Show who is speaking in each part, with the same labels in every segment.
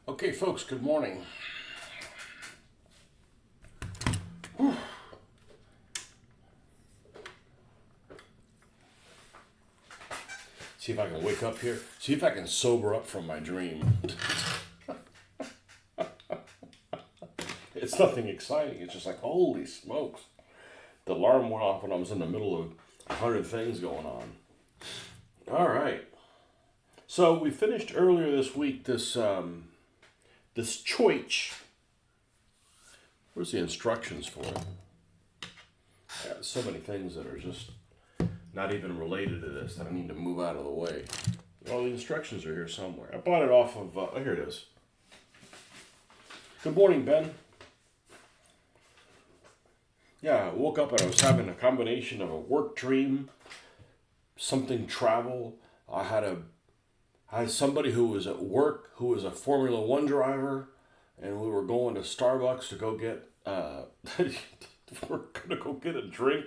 Speaker 1: Okay, folks, good morning. See if I can wake up here. See if I can sober up from my dream. It's nothing exciting. It's just like, holy smokes. The alarm went off when I was in the middle of 100 things going on. All right. So we finished earlier this week this choich. Where's the instructions for it? Yeah, so many things that are just not even related to this that I need to move out of the way. All the instructions are here somewhere. I bought it off of, oh, here it is. Good morning, Ben. Yeah, I woke up and I was having a combination of a work dream, something travel. I had somebody who was at work who was a Formula One driver, and we were going to Starbucks to go get we're gonna go get a drink,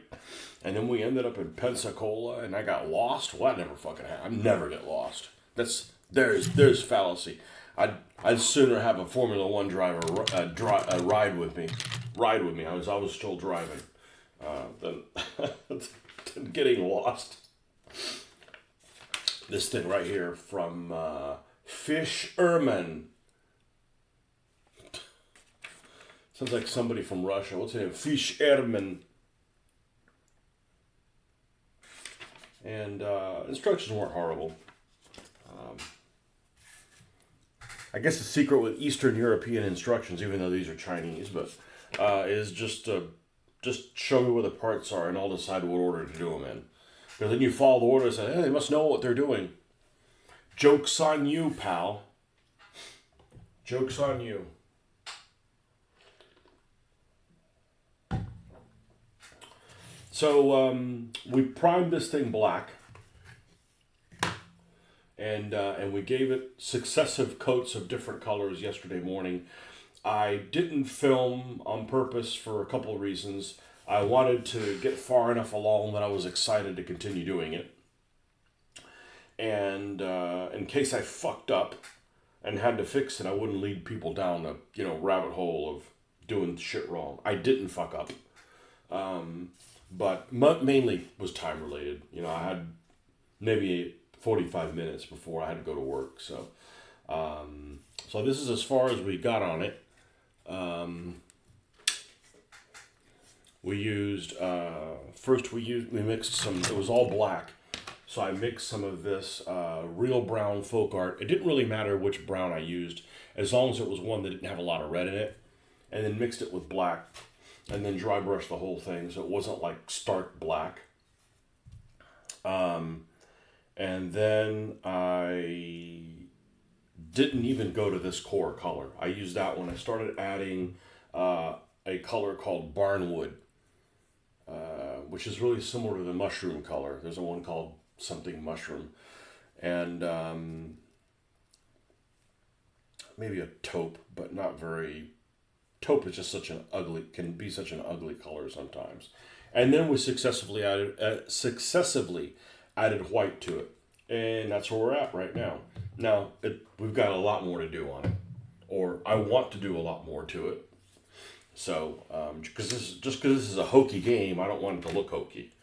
Speaker 1: and then we ended up in Pensacola, and I got lost. Well, that never fucking happened. I never get lost. There's fallacy. I'd sooner have a Formula One driver ride with me. I was still driving than than getting lost. This thing right here from Figure-atively. Sounds like somebody from Russia. What's his name? Figure-atively. And instructions weren't horrible. I guess the secret with Eastern European instructions, even though these are Chinese, but is just show me where the parts are and I'll decide what order to do them in. Because then you follow the order and say, hey, they must know what they're doing. Joke's on you, pal. Joke's on you. So we primed this thing black, and we gave it successive coats of different colors yesterday morning. I didn't film on purpose for a couple of reasons. I wanted to get far enough along that I was excited to continue doing it. And in case I fucked up and had to fix it, I wouldn't lead people down the rabbit hole of doing shit wrong. I didn't fuck up. But mainly was time related. I had maybe 45 minutes before I had to go to work. So this is as far as we got on it. We used, we mixed some, it was all black. So I mixed some of this real brown folk art. It didn't really matter which brown I used, as long as it was one that didn't have a lot of red in it. And then mixed it with black. And then dry brush the whole thing so it wasn't like stark black. And then I didn't even go to this core color. I used that when I started adding a color called Barnwood, which is really similar to the mushroom color. There's a one called something mushroom. And maybe a taupe, but not very... Taupe is just can be such an ugly color sometimes. And then we successively added white to it. And that's where we're at right now. Now, we've got a lot more to do on it. Or I want to do a lot more to it. So, because this is a hokey game, I don't want it to look hokey.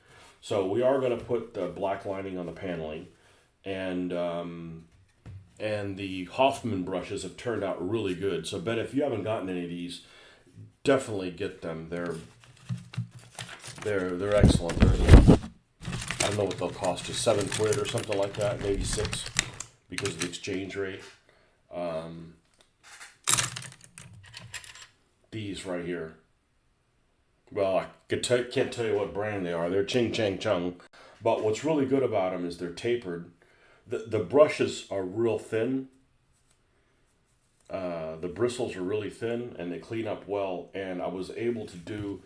Speaker 1: So we are going to put the black lining on the paneling. And the Hoffman brushes have turned out really good. So Ben, if you haven't gotten any of these, definitely get them. They're excellent. I don't know what they'll cost you, £7 or something like that, maybe $6 because of the exchange rate. These right here. Well, I can't tell you what brand they are. They're Ching Chang Chung. But what's really good about them is they're tapered. The brushes are real thin. The bristles are really thin and they clean up well. And I was able to do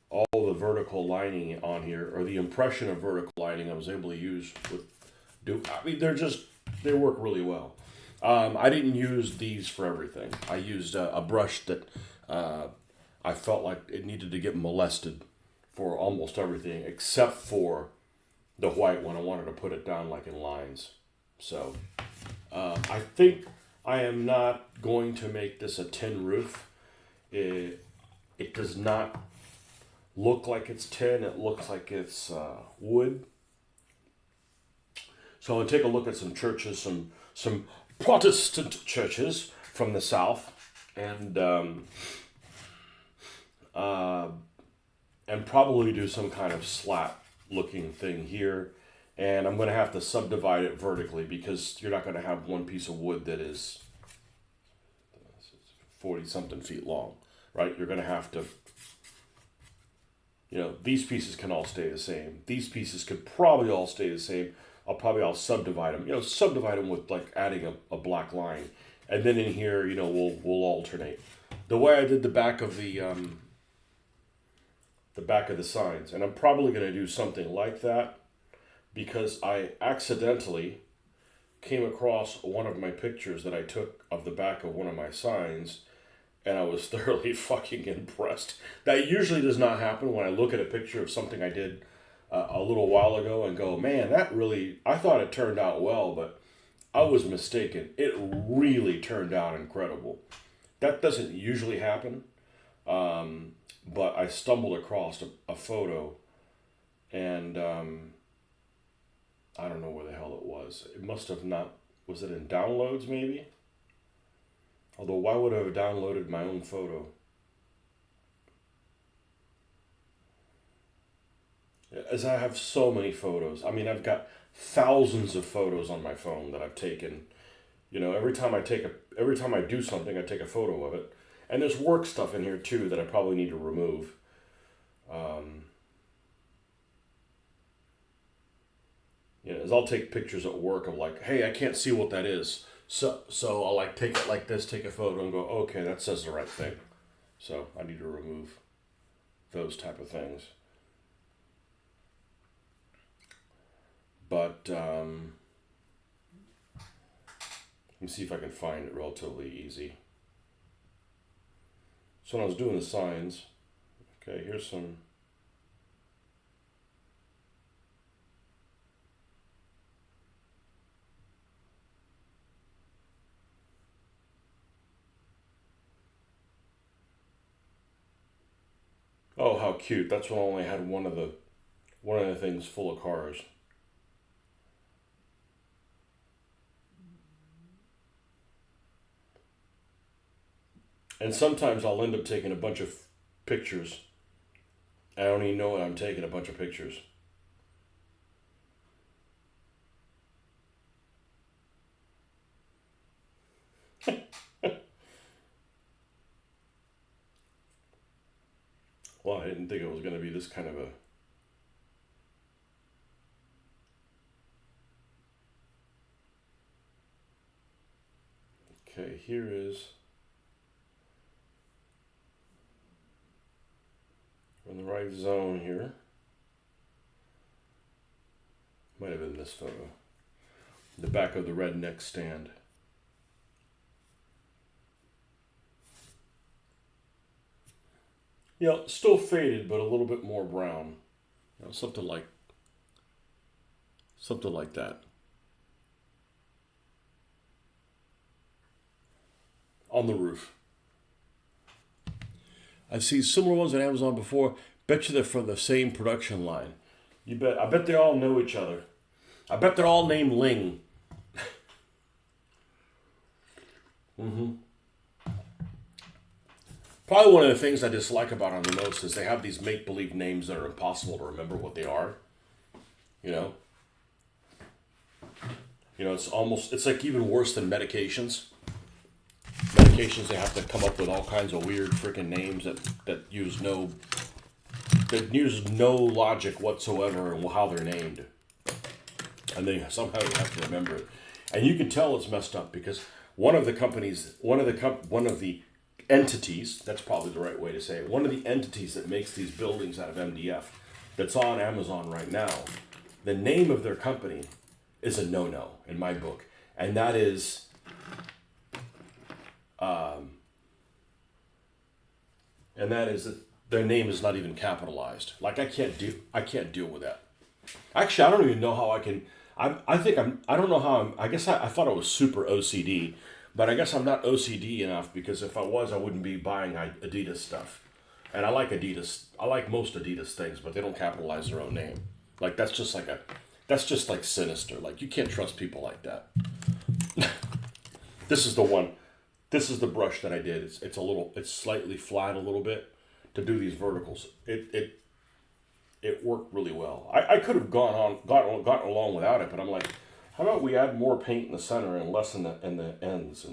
Speaker 1: all the vertical lining on here, or the impression of vertical lining I was able to use they work really well. I didn't use these for everything. I used a brush that I felt like it needed to get molested for almost everything except for the white one. I wanted to put it down like in lines. So I think I am not going to make this a tin roof. It does not look like it's tin. It looks like it's wood. So I'll take a look at some churches, some Protestant churches from the south, and uh, and probably do some kind of slat looking thing here. And I'm going to have to subdivide it vertically because you're not going to have one piece of wood that is 40 something feet long, right? You're going to have to, these pieces can all stay the same. These pieces could probably all stay the same. I'll subdivide them, subdivide them with like adding a black line. And then in here, we'll alternate. The way I did the back of the signs, and I'm probably going to do something like that because I accidentally came across one of my pictures that I took of the back of one of my signs, and I was thoroughly fucking impressed. That usually does not happen when I look at a picture of something I did a little while ago and go, man, I thought it turned out well, but I was mistaken. It really turned out incredible. That doesn't usually happen, but I stumbled across a photo, and I don't know where the hell it was. It must have not. Was it in downloads maybe? Although why would I have downloaded my own photo? As I have so many photos. I mean, I've got thousands of photos on my phone that I've taken. Every time I do something, I take a photo of it. And there's work stuff in here too that I probably need to remove. As I'll take pictures at work of like, hey, I can't see what that is. So I'll like take it like this, take a photo and go, okay, that says the right thing. So I need to remove those type of things. But let me see if I can find it relatively easy. So when I was doing the signs, okay, here's some. Oh, how cute! That's when I only had one of the things full of cars. And sometimes I'll end up taking a bunch of pictures. I don't even know when I'm taking a bunch of pictures. Well, I didn't think it was going to be this kind of a. Okay, here is. In the right zone here. Might have been this photo. The back of the redneck stand. Still faded, but a little bit more brown. Something like that. On the roof. I've seen similar ones on Amazon before. Bet you they're from the same production line. You bet. I bet they all know each other. I bet they're all named Ling. Mm-hmm. Probably one of the things I dislike about them the most is they have these make-believe names that are impossible to remember what they are. It's like even worse than medications. Medications, they have to come up with all kinds of weird freaking names that use no logic whatsoever in how they're named, and they somehow you have to remember it, and you can tell it's messed up because one of the entities, that's probably the right way to say it, one of the entities that makes these buildings out of MDF, that's on Amazon right now, the name of their company is a no-no in my book, and that is. That their name is not even capitalized. Like I can't deal with that. Actually, I don't even know how I can. I don't know how I guess I thought I was super OCD, But I guess I'm not OCD enough, because if I was, I wouldn't be buying Adidas stuff. And I like Adidas. I like most Adidas things, but they don't capitalize their own name. Like that's just like sinister. Like you can't trust people like that. This is the one. This is the brush that I did. It's slightly flat a little bit to do these verticals. It worked really well. I could have gotten along without it, but I'm like, how about we add more paint in the center and less in the ends,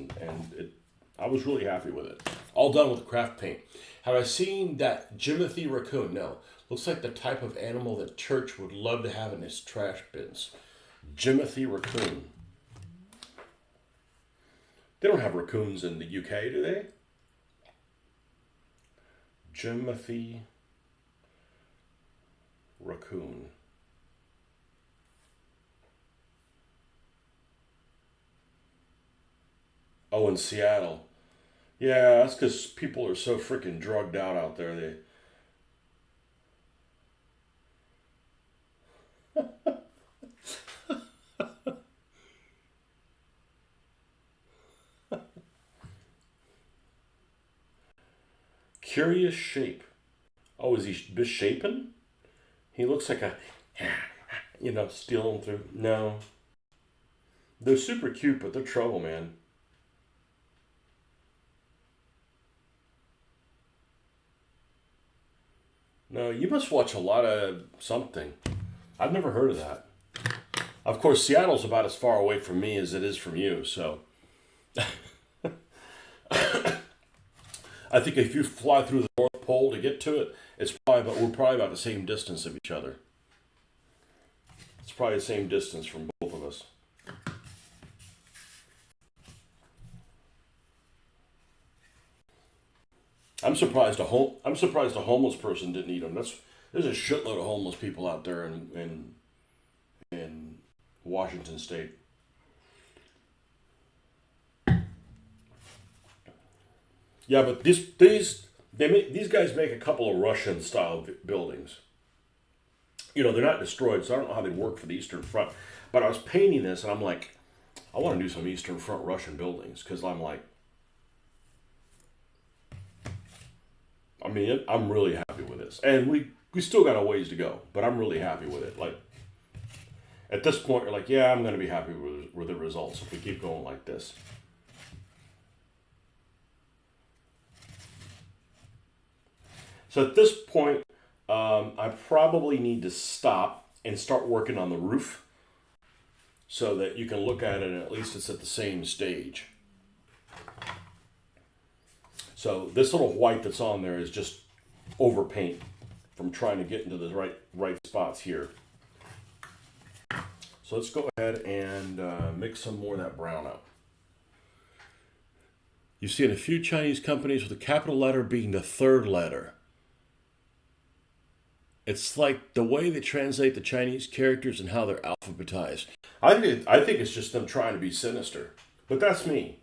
Speaker 1: I was really happy with it. All done with craft paint. Have I seen that Jimothy raccoon? No. Looks like the type of animal that church would love to have in its trash bins. Jimothy raccoon. They don't have raccoons in the UK, do they? Jimothy raccoon. Oh, in Seattle. Yeah, that's because people are so freaking drugged out there. Curious shape. Oh, is he misshapen? He looks like a, stealing through. No. They're super cute, but they're trouble, man. No, you must watch a lot of something. I've never heard of that. Of course, Seattle's about as far away from me as it is from you, so I think if you fly through the North Pole to get to it, we're probably about the same distance of each other. It's probably the same distance from both of us. I'm surprised a homeless person didn't eat them. There's a shitload of homeless people out there in Washington State. Yeah, but these guys make a couple of Russian style buildings. They're not destroyed, so I don't know how they work for the Eastern Front. But I was painting this, and I'm like, I want to do some Eastern Front Russian buildings, because I'm like, I mean, I'm really happy with this, and we still got a ways to go, but I'm really happy with it. Like at this point, you're like, yeah, I'm going to be happy with the results if we keep going like this. So at this point, I probably need to stop and start working on the roof so that you can look at it and at least it's at the same stage. So this little white that's on there is just overpaint from trying to get into the right spots here. So let's go ahead and mix some more of that brown up. You see in a few Chinese companies with the capital letter being the third letter. It's like the way they translate the Chinese characters and how they're alphabetized. I think it's just them trying to be sinister. But that's me,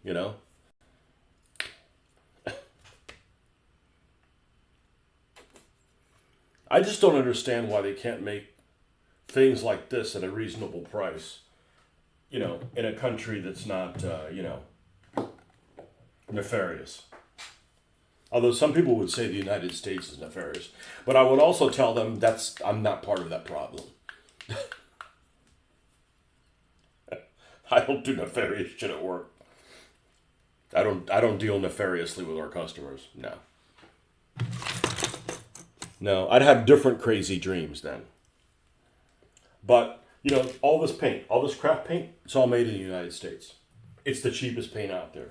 Speaker 1: I just don't understand why they can't make things like this at a reasonable price, in a country that's not, nefarious. Although some people would say the United States is nefarious. But I would also tell them I'm not part of that problem. I don't do nefarious shit at work. I don't deal nefariously with our customers. No. No, I'd have different crazy dreams then. But, all this paint, all this craft paint, it's all made in the United States. It's the cheapest paint out there.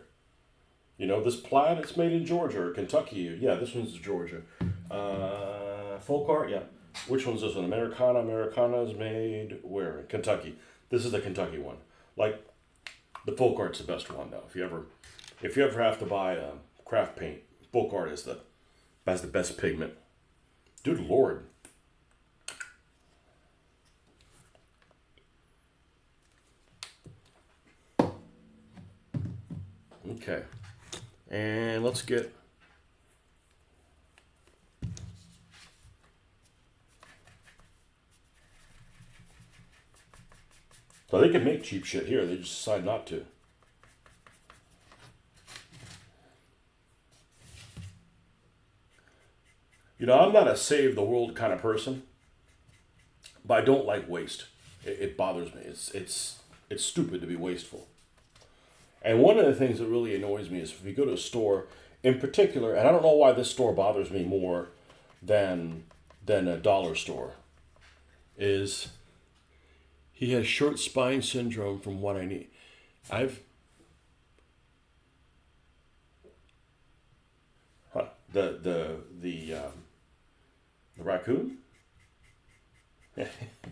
Speaker 1: This plaid, it's made in Georgia or Kentucky. Yeah, this one's Georgia. Folk art, yeah. Which one's this one? Americana. Americana is made where? In Kentucky. This is the Kentucky one. Like, the folk art's the best one, though. If you ever have to buy craft paint, folk art has the best pigment. Good Lord. Okay. And let's get... So they can make cheap shit here. They just decide not to. I'm not a save the world kind of person, but I don't like waste. It bothers me. It's stupid to be wasteful. And one of the things that really annoys me is if you go to a store, in particular, and I don't know why this store bothers me more than a dollar store, is he has short spine syndrome from what I need. I've huh, the raccoon.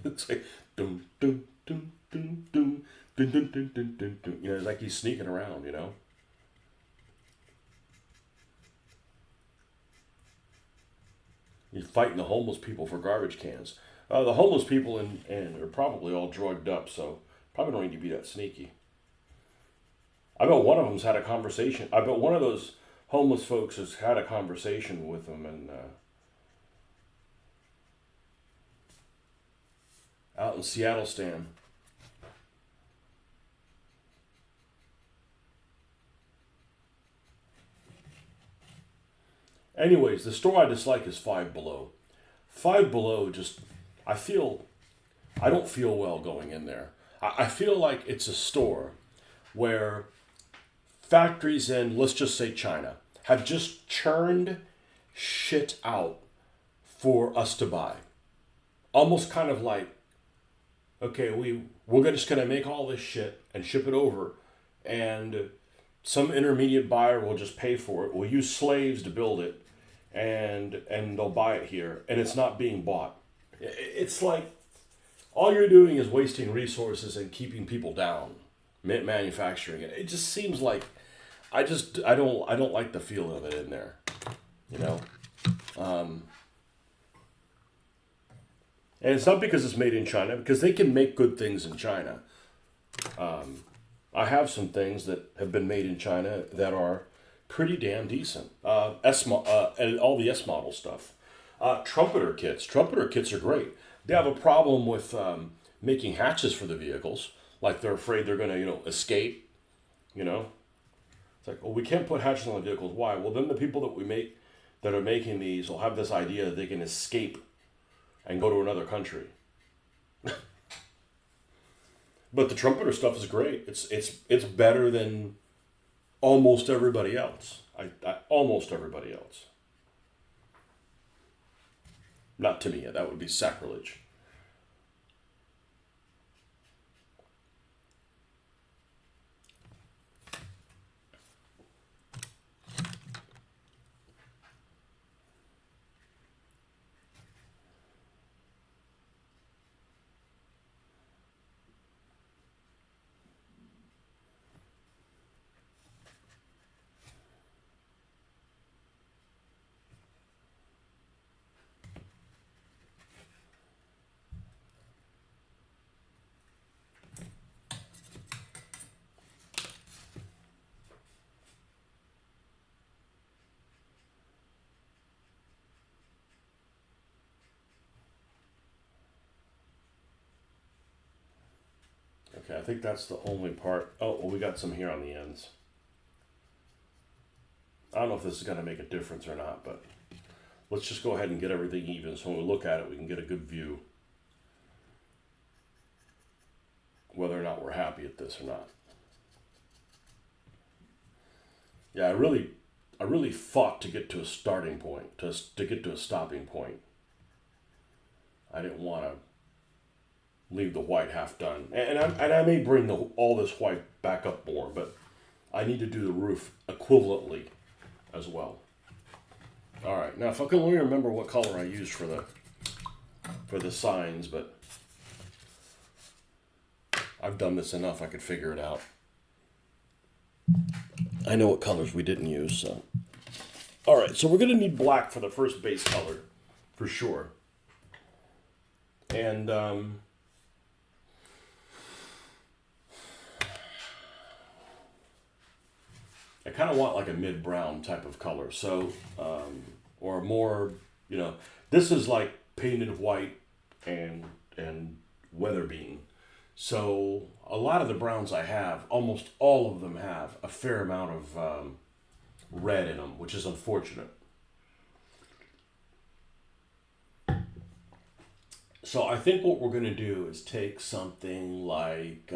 Speaker 1: It's like dum dum dum dum dum dum dum dum dum dum dum. It's like he's sneaking around. He's fighting the homeless people for garbage cans. The homeless people and are probably all drugged up, so probably don't need to be that sneaky. I bet one of them's had a conversation. I bet one of those homeless folks has had a conversation with them and out in Seattle, Stan. Anyways, the store I dislike is Five Below. Five Below just, I feel, I don't feel well going in there. I feel like it's a store where factories in, let's just say China, have just churned shit out for us to buy. Almost kind of like, okay, we're just gonna make all this shit and ship it over, and some intermediate buyer will just pay for it. We'll use slaves to build it, and they'll buy it here, and it's not being bought. It's like all you're doing is wasting resources and keeping people down, manufacturing it. It just seems like I don't like the feel of it in there, you know. And it's not because it's made in China, because they can make good things in China. I have some things that have been made in China that are pretty damn decent. And all the S model stuff. Trumpeter kits. Trumpeter kits are great. They have a problem with making hatches for the vehicles. Like they're afraid they're going to, escape. It's like, well, we can't put hatches on the vehicles. Why? Well, then the people that are making these will have this idea that they can escape and go to another country. But the trumpeter stuff is great. It's better than almost everybody else. Almost everybody else. Not to me. That would be sacrilege. Okay, I think that's the only part. Oh, well, we got some here on the ends. I don't know if this is going to make a difference or not, but let's just go ahead and get everything even so when we look at it, we can get a good view whether or not we're happy at this or not. Yeah, I really fought to get to a starting point, to get to a stopping point. I didn't want to leave the white half done. And I may bring all this white back up more, but I need to do the roof equivalently as well. All right, now if I can only remember what color I used for the signs, but I've done this enough I could figure it out. I know what colors we didn't use, so. All right, so we're going to need black for the first base color, for sure. And I kind of want like a mid-brown type of color, so, or more, this is like painted white and weather beam. So a lot of the browns I have, almost all of them have a fair amount of red in them, which is unfortunate. So I think what we're going to do is take something like,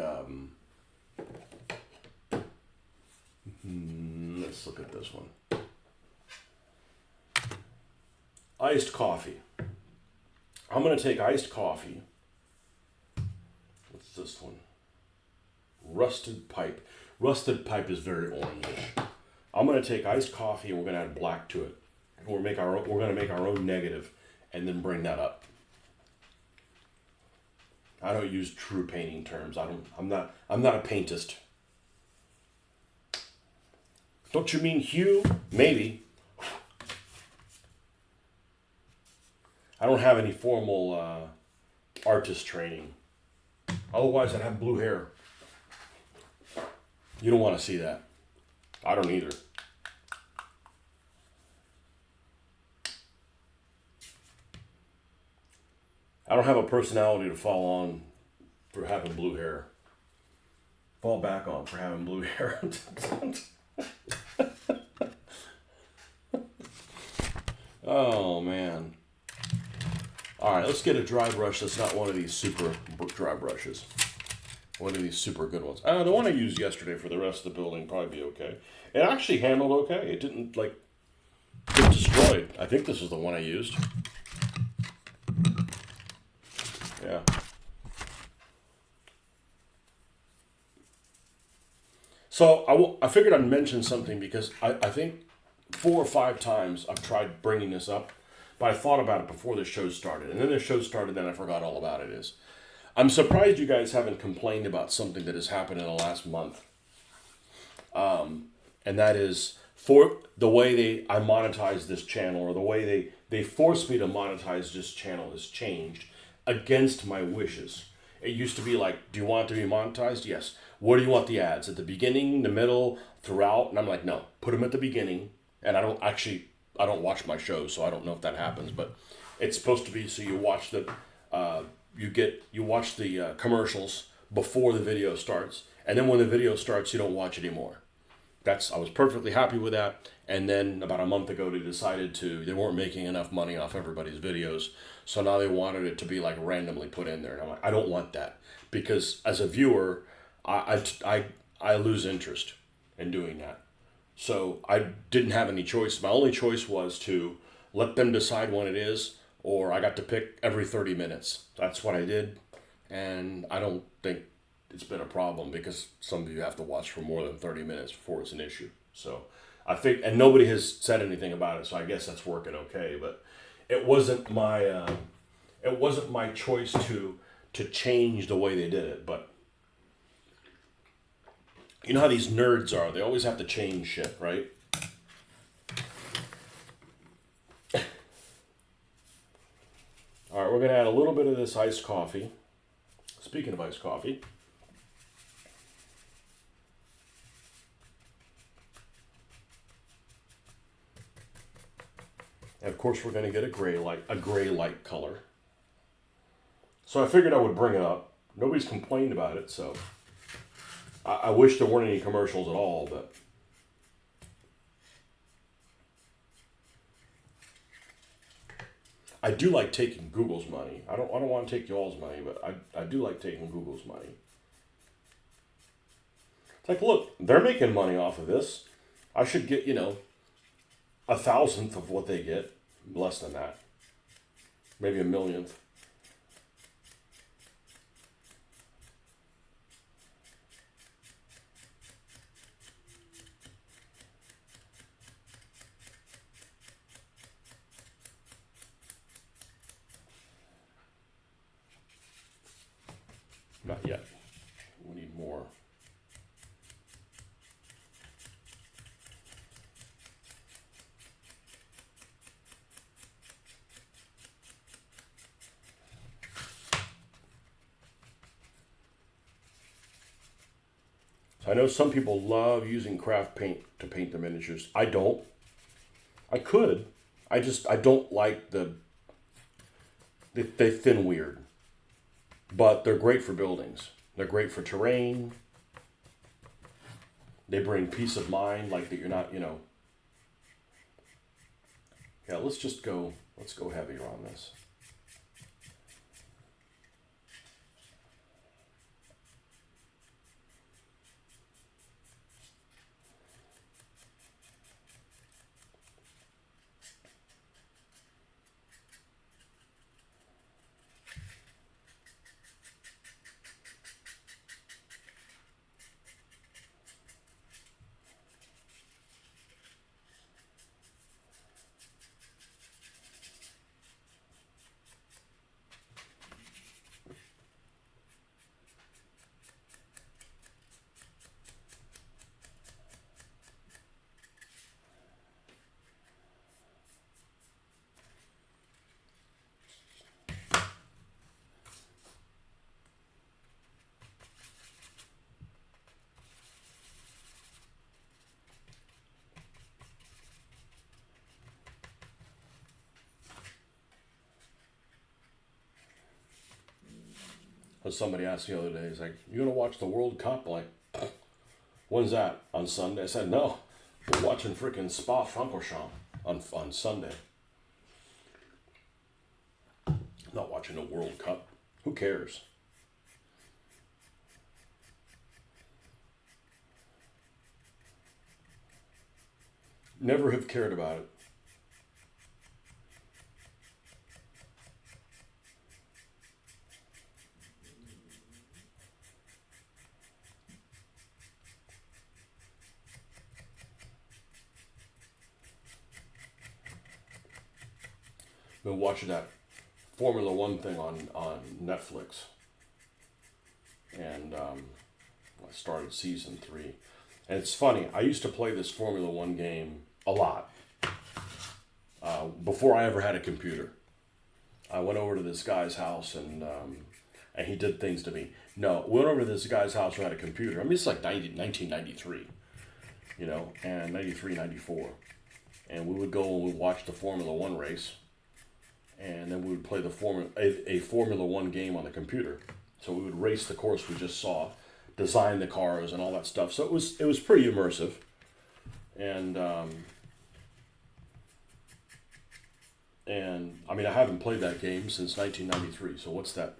Speaker 1: let's look at this one. Iced coffee. I'm going to take iced coffee. What's this one? Rusted pipe. Rusted pipe is very orangish. I'm going to take iced coffee and we're going to add black to it. We're going to make our own negative and then bring that up. I don't use true painting terms. I'm not a paintist. Don't you mean hue? Maybe. I don't have any formal artist training. Otherwise, I'd have blue hair. You don't want to see that. I don't either. I don't have a personality to fall on for having blue hair. Fall back on for having blue hair. Oh, man. All right, let's get a dry brush that's not one of these super dry brushes. One of these super good ones. The one I used yesterday for the rest of the building probably be okay. It actually handled okay. It didn't, get destroyed. I think this is the one I used. Yeah. So I figured I'd mention something because I think 4 or 5 times I've tried bringing this up, but I thought about it before the show started. And then the show started, then I forgot all about it. I'm surprised you guys haven't complained about something that has happened in the last month. And that is for the way I monetize this channel, or the way they force me to monetize this channel has changed against my wishes. It used to be like, do you want it to be monetized? Yes. Where do you want the ads? At the beginning, the middle, throughout? And I'm like, no, put them at the beginning. And I don't watch my shows, so I don't know if that happens, but it's supposed to be so you watch the commercials before the video starts, and then when the video starts, you don't watch anymore. I was perfectly happy with that. And then about a month ago, they weren't making enough money off everybody's videos, so now they wanted it to be like randomly put in there. And I'm like, I don't want that, because as a viewer, I lose interest in doing that. So I didn't have any choice. My only choice was to let them decide when it is, or I got to pick every 30 minutes. That's what I did. And I don't think it's been a problem, because some of you have to watch for more than 30 minutes before it's an issue. So I think, and nobody has said anything about it, so I guess that's working okay. But it wasn't my choice to change the way they did it. But you know how these nerds are. They always have to change shit, right? All right, we're going to add a little bit of this iced coffee. Speaking of iced coffee. And of course, we're going to get a gray light color. So I figured I would bring it up. Nobody's complained about it, so I wish there weren't any commercials at all, but I do like taking Google's money. I don't want to take y'all's money, but I do like taking Google's money. It's like, look, they're making money off of this. I should get, 1,000th of what they get. Less than that. Maybe 1,000,000th. Not yet. We need more. So I know some people love using craft paint to paint their miniatures. I don't. I could. I don't like they thin weird. But they're great for buildings. They're great for terrain. They bring peace of mind, like that you're not, Yeah, let's go heavier on this. Somebody asked me the other day, he's like, "You gonna watch the World Cup?" I'm like, when's that? On Sunday? I said, no, we're watching freaking Spa-Francorchamps on Sunday. I'm not watching the World Cup. Who cares? Never have cared about it. Been watching that Formula One thing on Netflix, and I started season 3. And it's funny, I used to play this Formula One game a lot before I ever had a computer. I went over to this guy's house and he did things to me. No, went over to this guy's house who had a computer. I mean, it's like 1993, and 93, 94. And we would go and we'd watch the Formula One race. And then we would play a Formula One game on the computer. So we would race the course we just saw, design the cars and all that stuff. So it was pretty immersive. And I mean, I haven't played that game since 1993. So what's that?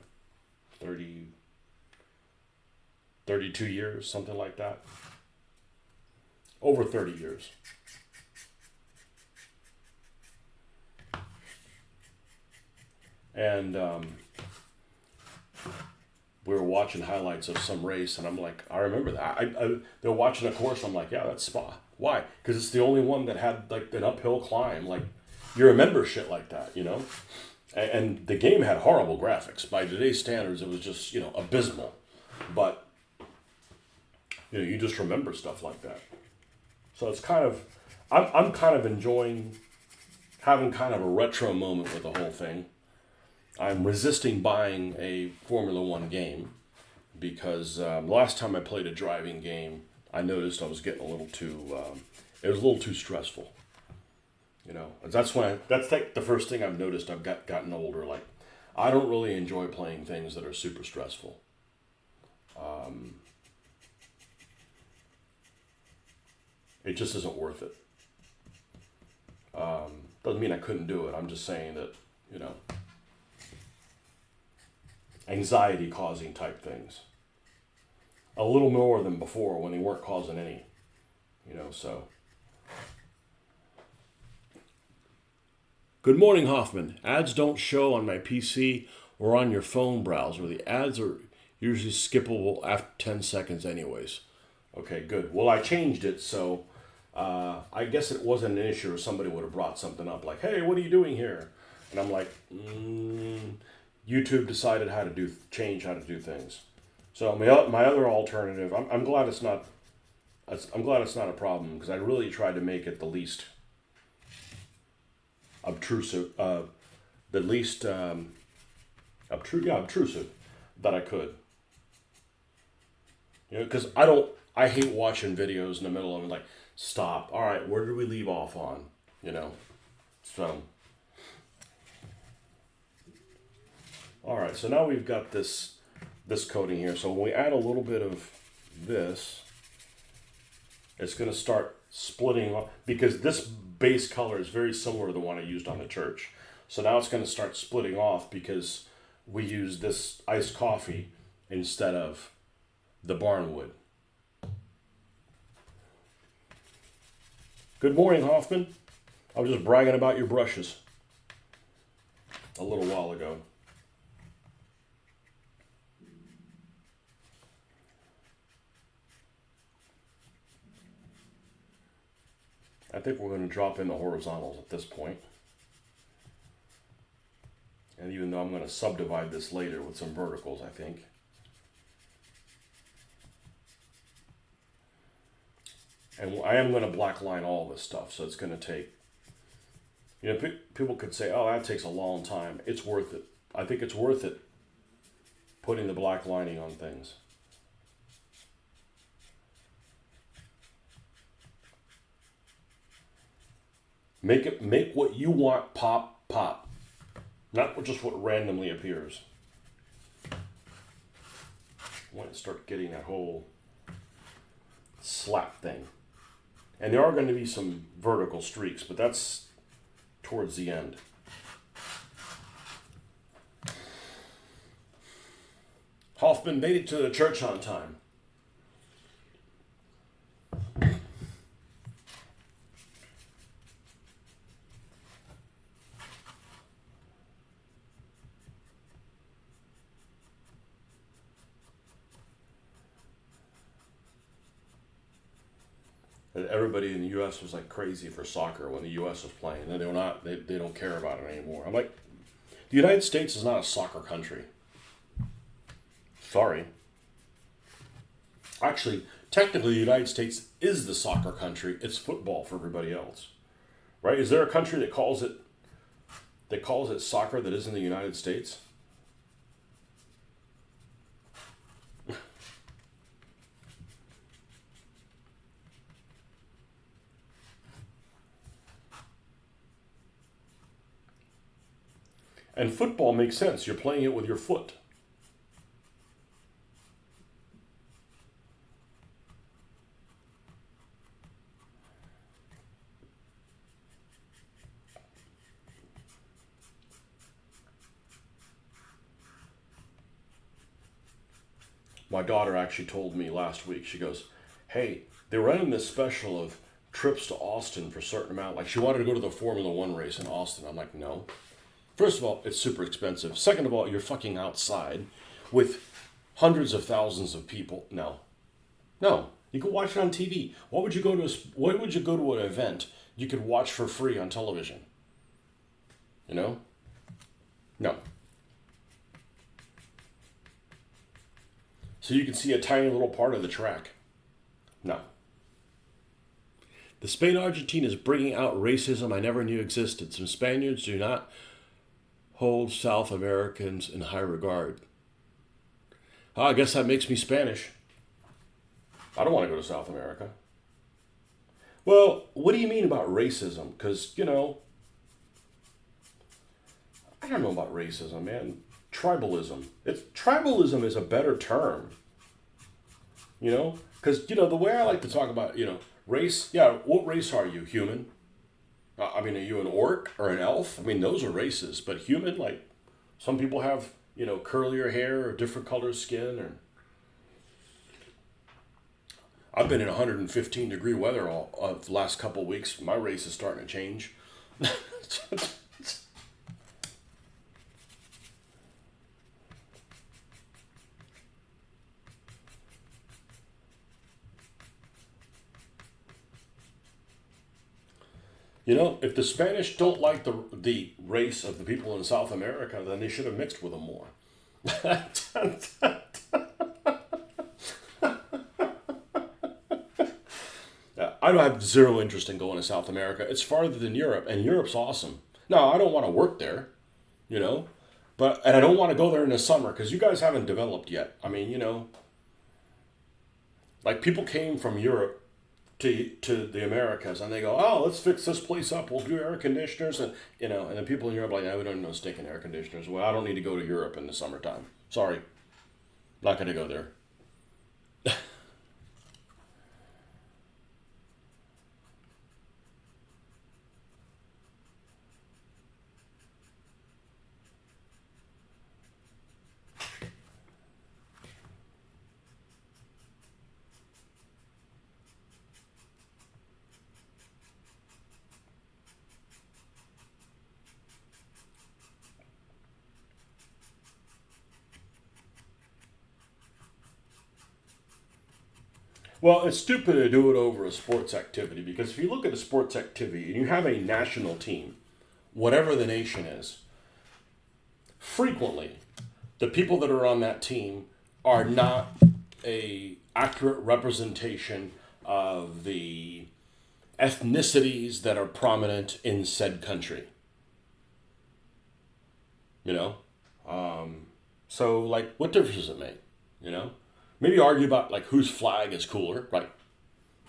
Speaker 1: 32 years, something like that. Over 30 years. And we were watching highlights of some race, and I'm like, I remember that. They're watching a course. I'm like, yeah, that's Spa. Why? Because it's the only one that had like an uphill climb. Like, you remember shit like that, And the game had horrible graphics. By today's standards, it was just abysmal. But you just remember stuff like that. So it's kind of, I'm kind of enjoying having kind of a retro moment with the whole thing. I'm resisting buying a Formula One game because the last time I played a driving game, I noticed I was getting a little too, it was a little too stressful. That's like the first thing I've noticed. I've gotten older. Like, I don't really enjoy playing things that are super stressful. It just isn't worth it. Doesn't mean I couldn't do it. I'm just saying that, anxiety causing type things. A little more than before when they weren't causing any, so. Good morning, Hoffman. Ads don't show on my PC or on your phone browser. The ads are usually skippable after 10 seconds anyways. Okay, good. Well, I changed it, so I guess it wasn't an issue or somebody would have brought something up like, hey, what are you doing here? And I'm like, YouTube decided change how to do things. So my other alternative, I'm glad it's not a problem because I really tried to make it the least obtrusive, obtrusive that I could. Because I hate watching videos in the middle of it, like, stop. All right, where did we leave off on? So. All right, so now we've got this coating here. So when we add a little bit of this, it's going to start splitting off because this base color is very similar to the one I used on the church. So now it's going to start splitting off because we use this iced coffee instead of the barnwood. Good morning, Hoffman. I was just bragging about your brushes a little while ago. I think we're going to drop in the horizontals at this point. And even though I'm going to subdivide this later with some verticals, I think. And I am going to black line all this stuff, so it's going to take, people could say, oh, that takes a long time. It's worth it. I think it's worth it putting the black lining on things. Make what you want pop, not just what randomly appears. point start getting that whole slap thing. And there are going to be some vertical streaks, but that's towards the end. Hoffman made it to the church on time. Everybody in the U.S. was like crazy for soccer when the U.S. was playing. They don't care about it anymore. I'm like, the United States is not a soccer country. Sorry. Actually, technically, the United States is the soccer country. It's football for everybody else, right? Is there a country that calls it soccer that isn't the United States? And football makes sense. You're playing it with your foot. My daughter actually told me last week, she goes, hey, they're running this special of trips to Austin for a certain amount. Like, she wanted to go to the Formula One race in Austin. I'm like, no. First of all, it's super expensive. Second of all, you're fucking outside with hundreds of thousands of people. No. No. You could watch it on TV. Why would you go to an event you could watch for free on television? You know? No. So you can see a tiny little part of the track. No. The Spain-Argentina is bringing out racism I never knew existed. Some Spaniards do not hold South Americans in high regard. I guess that makes me Spanish. I don't want to go to South America. Well, what do you mean about racism? Because, I don't know about racism, man. Tribalism. Tribalism is a better term. Because, the way I like to talk about, race, yeah, what race are you? Human? Are you an orc or an elf? Those are races. But human, like, some people have, curlier hair or different color skin. Or I've been in 115 degree weather all the last couple of weeks. My race is starting to change. If the Spanish don't like the race of the people in South America, then they should have mixed with them more. I don't have zero interest in going to South America. It's farther than Europe, and Europe's awesome. No, I don't want to work there, and I don't want to go there in the summer because you guys haven't developed yet. Like people came from Europe to the Americas, and they go, oh, let's fix this place up. We'll do air conditioners, and the people in Europe are like, we don't know stinking air conditioners. Well, I don't need to go to Europe in the summertime. Sorry, not going to go there. Well, it's stupid to do it over a sports activity because if you look at a sports activity and you have a national team, whatever the nation is, frequently the people that are on that team are not a accurate representation of the ethnicities that are prominent in said country. So like, what difference does it make? Maybe argue about like whose flag is cooler, right?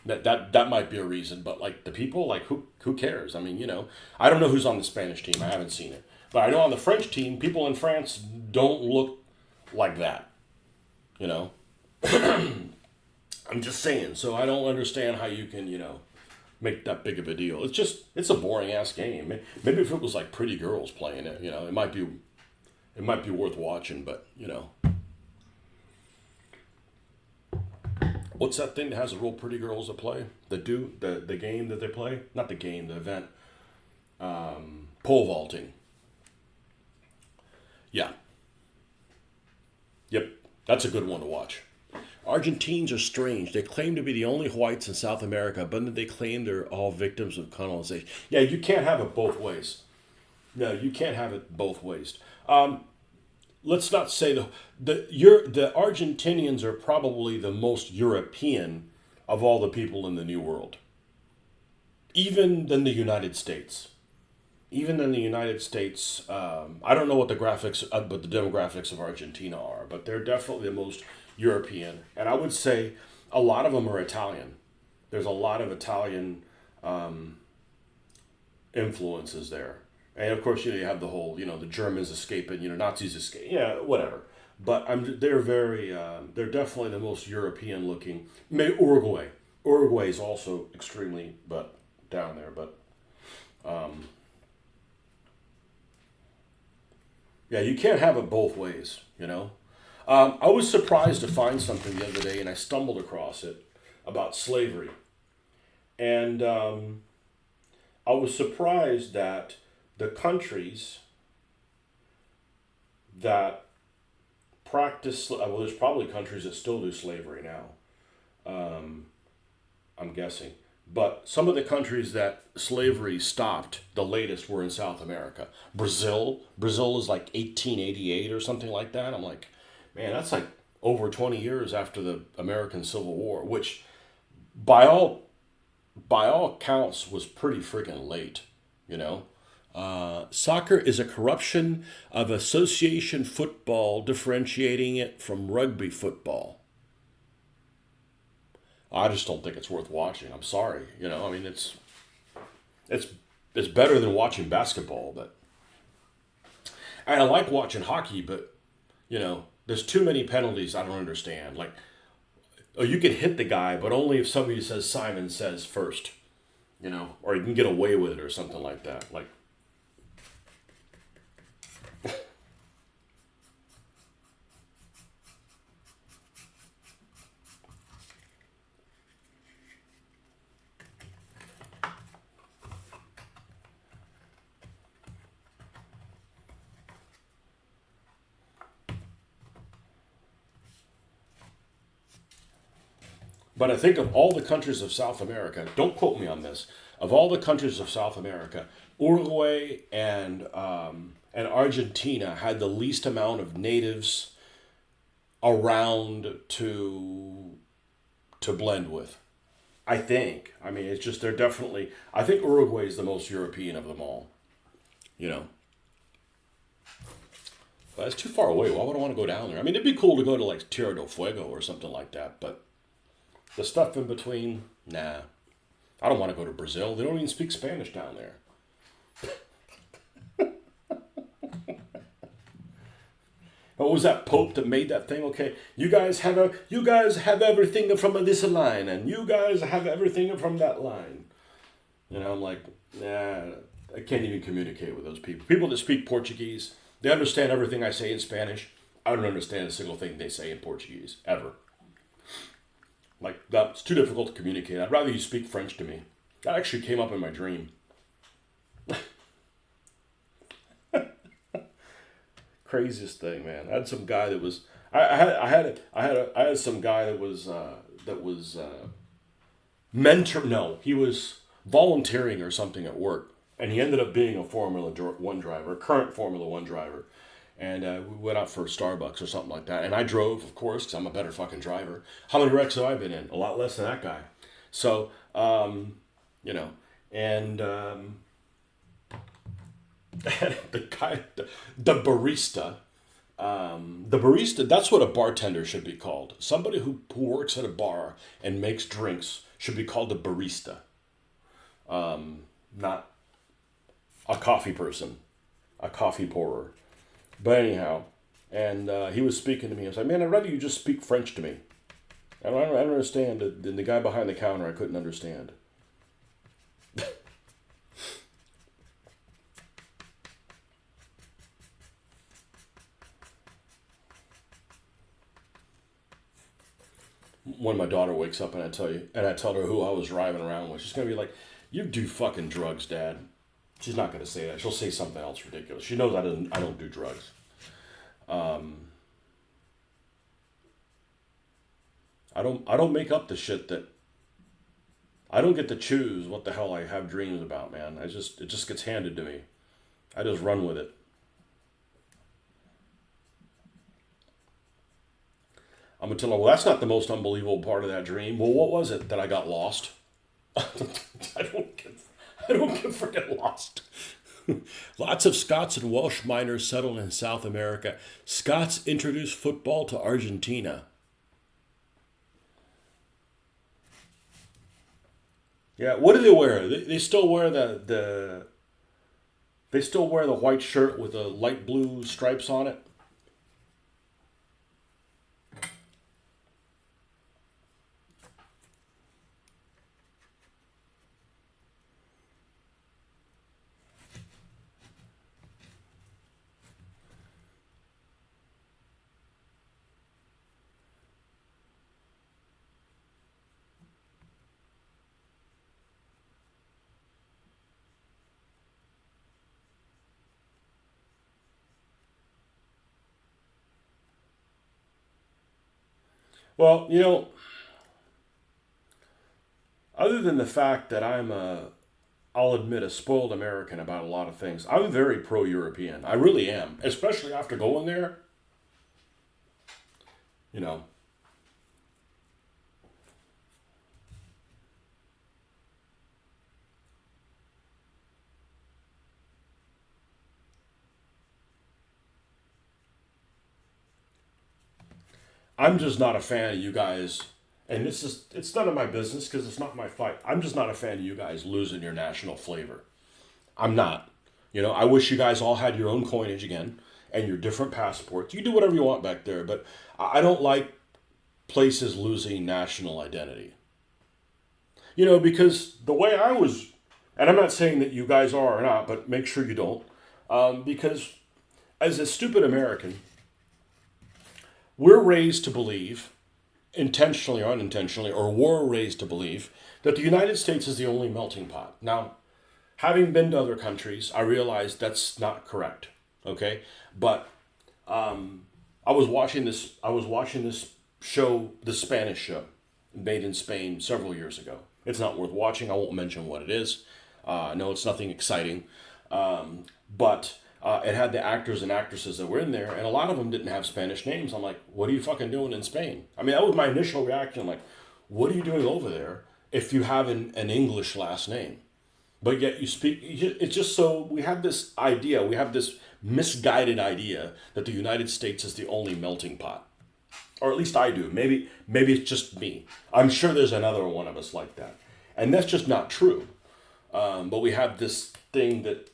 Speaker 1: That might be a reason, but like the people, like who cares? I don't know who's on the Spanish team. I haven't seen it, but I know on the French team, people in France don't look like that. I'm just saying. So I don't understand how you can, make that big of a deal. It's a boring ass game. Maybe if it was like pretty girls playing it, it might be worth watching. But what's that thing that has the real pretty girls that play? The game that they play? Not the game, the event. Pole vaulting. Yeah. Yep. That's a good one to watch. Argentines are strange. They claim to be the only whites in South America, but then they claim they're all victims of colonization. Yeah, you can't have it both ways. No, you can't have it both ways. Let's not say the Argentinians are probably the most European of all the people in the New World, even than the United States. Even in the United States, I don't know what the graphics, but the demographics of Argentina are, but they're definitely the most European, and I would say a lot of them are Italian. There's a lot of Italian influences there, and of course, you have the whole, the Germans escaping, Nazis escape, yeah, whatever. But they're definitely the most European looking. Uruguay is also extremely, but down there, but. Yeah, you can't have it both ways. I was surprised to find something the other day, and I stumbled across it about slavery. And I was surprised that the countries that there's probably countries that still do slavery now, I'm guessing. But some of the countries that slavery stopped, the latest were in South America. Brazil is like 1888 or something like that. I'm like, man, that's like over 20 years after the American Civil War, which by all counts was pretty freaking late, you know. Soccer is a corruption of association football, differentiating it from rugby football. I just don't think it's worth watching. I'm sorry, I mean, it's it's better than watching basketball, but and I like watching hockey, but there's too many penalties I don't understand. Like, oh, you can hit the guy, but only if somebody says Simon Says first, or you can get away with it or something like that. Like, but I think of all the countries of South America, don't quote me on this. Of all the countries of South America, Uruguay and Argentina had the least amount of natives around to blend with. I think. I mean, it's just they're definitely. I think Uruguay is the most European of them all. You know, but it's too far away. Why would I want to go down there? I mean, it'd be cool to go to like Tierra del Fuego or something like that, but the stuff in between, nah. I don't want to go to Brazil. They don't even speak Spanish down there. What was that Pope that made that thing? Okay, you guys have everything from this line, and you guys have everything from that line. I'm like, nah, I can't even communicate with those people. People that speak Portuguese, they understand everything I say in Spanish. I don't understand a single thing they say in Portuguese, ever. Like, that's too difficult to communicate. I'd rather you speak French to me. That actually came up in my dream. Craziest thing, man. I had some guy that was. I had some guy that was mentor. No, he was volunteering or something at work, and he ended up being a Formula One driver, a current Formula One driver. And we went out for Starbucks or something like that. And I drove, of course, because I'm a better fucking driver. How many wrecks have I been in? A lot less than that guy. So, and the guy, the barista, that's what a bartender should be called. Somebody who works at a bar and makes drinks should be called a barista. Not a coffee person, a coffee pourer. But anyhow, and he was speaking to me. I was like, man, I'd rather you just speak French to me. I don't understand. The guy behind the counter, I couldn't understand. When my daughter wakes up and I tell her who I was driving around with, she's gonna be like, "You do fucking drugs, Dad." She's not gonna say that. She'll say something else ridiculous. She knows I don't do drugs. I don't make up the shit that I don't get to choose what the hell I have dreams about, man. It just gets handed to me. I just run with it. I'm gonna tell her, well, that's not the most unbelievable part of that dream. Well, what was it that I got lost? I don't get freaking lost. Lots of Scots and Welsh miners settled in South America. Scots introduced football to Argentina. Yeah, what do they wear? They still wear they still wear the white shirt with the light blue stripes on it. Well, other than the fact that I'll admit, a spoiled American about a lot of things, I'm very pro-European. I really am, especially after going there. You know, I'm just not a fan of you guys, and it's none of my business because it's not my fight. I'm just not a fan of you guys losing your national flavor. I'm not. I wish you guys all had your own coinage again and your different passports. You do whatever you want back there, but I don't like places losing national identity. Because the way I was, and I'm not saying that you guys are or not, but make sure you don't. Because as a stupid American, we're raised to believe, intentionally or unintentionally, or were raised to believe, that the United States is the only melting pot. Now, having been to other countries, I realize that's not correct. Okay, but I was watching this. I was watching this show, the Spanish show, made in Spain several years ago. It's not worth watching. I won't mention what it is. No, it's nothing exciting. But it had the actors and actresses that were in there, and a lot of them didn't have Spanish names. I'm like, what are you fucking doing in Spain? I mean, that was my initial reaction. Like, what are you doing over there if you have an English last name? But yet you speak, it's just so we have this idea, we have this misguided idea that the United States is the only melting pot. Or at least I do. Maybe it's just me. I'm sure there's another one of us like that. And that's just not true. But we have this thing that,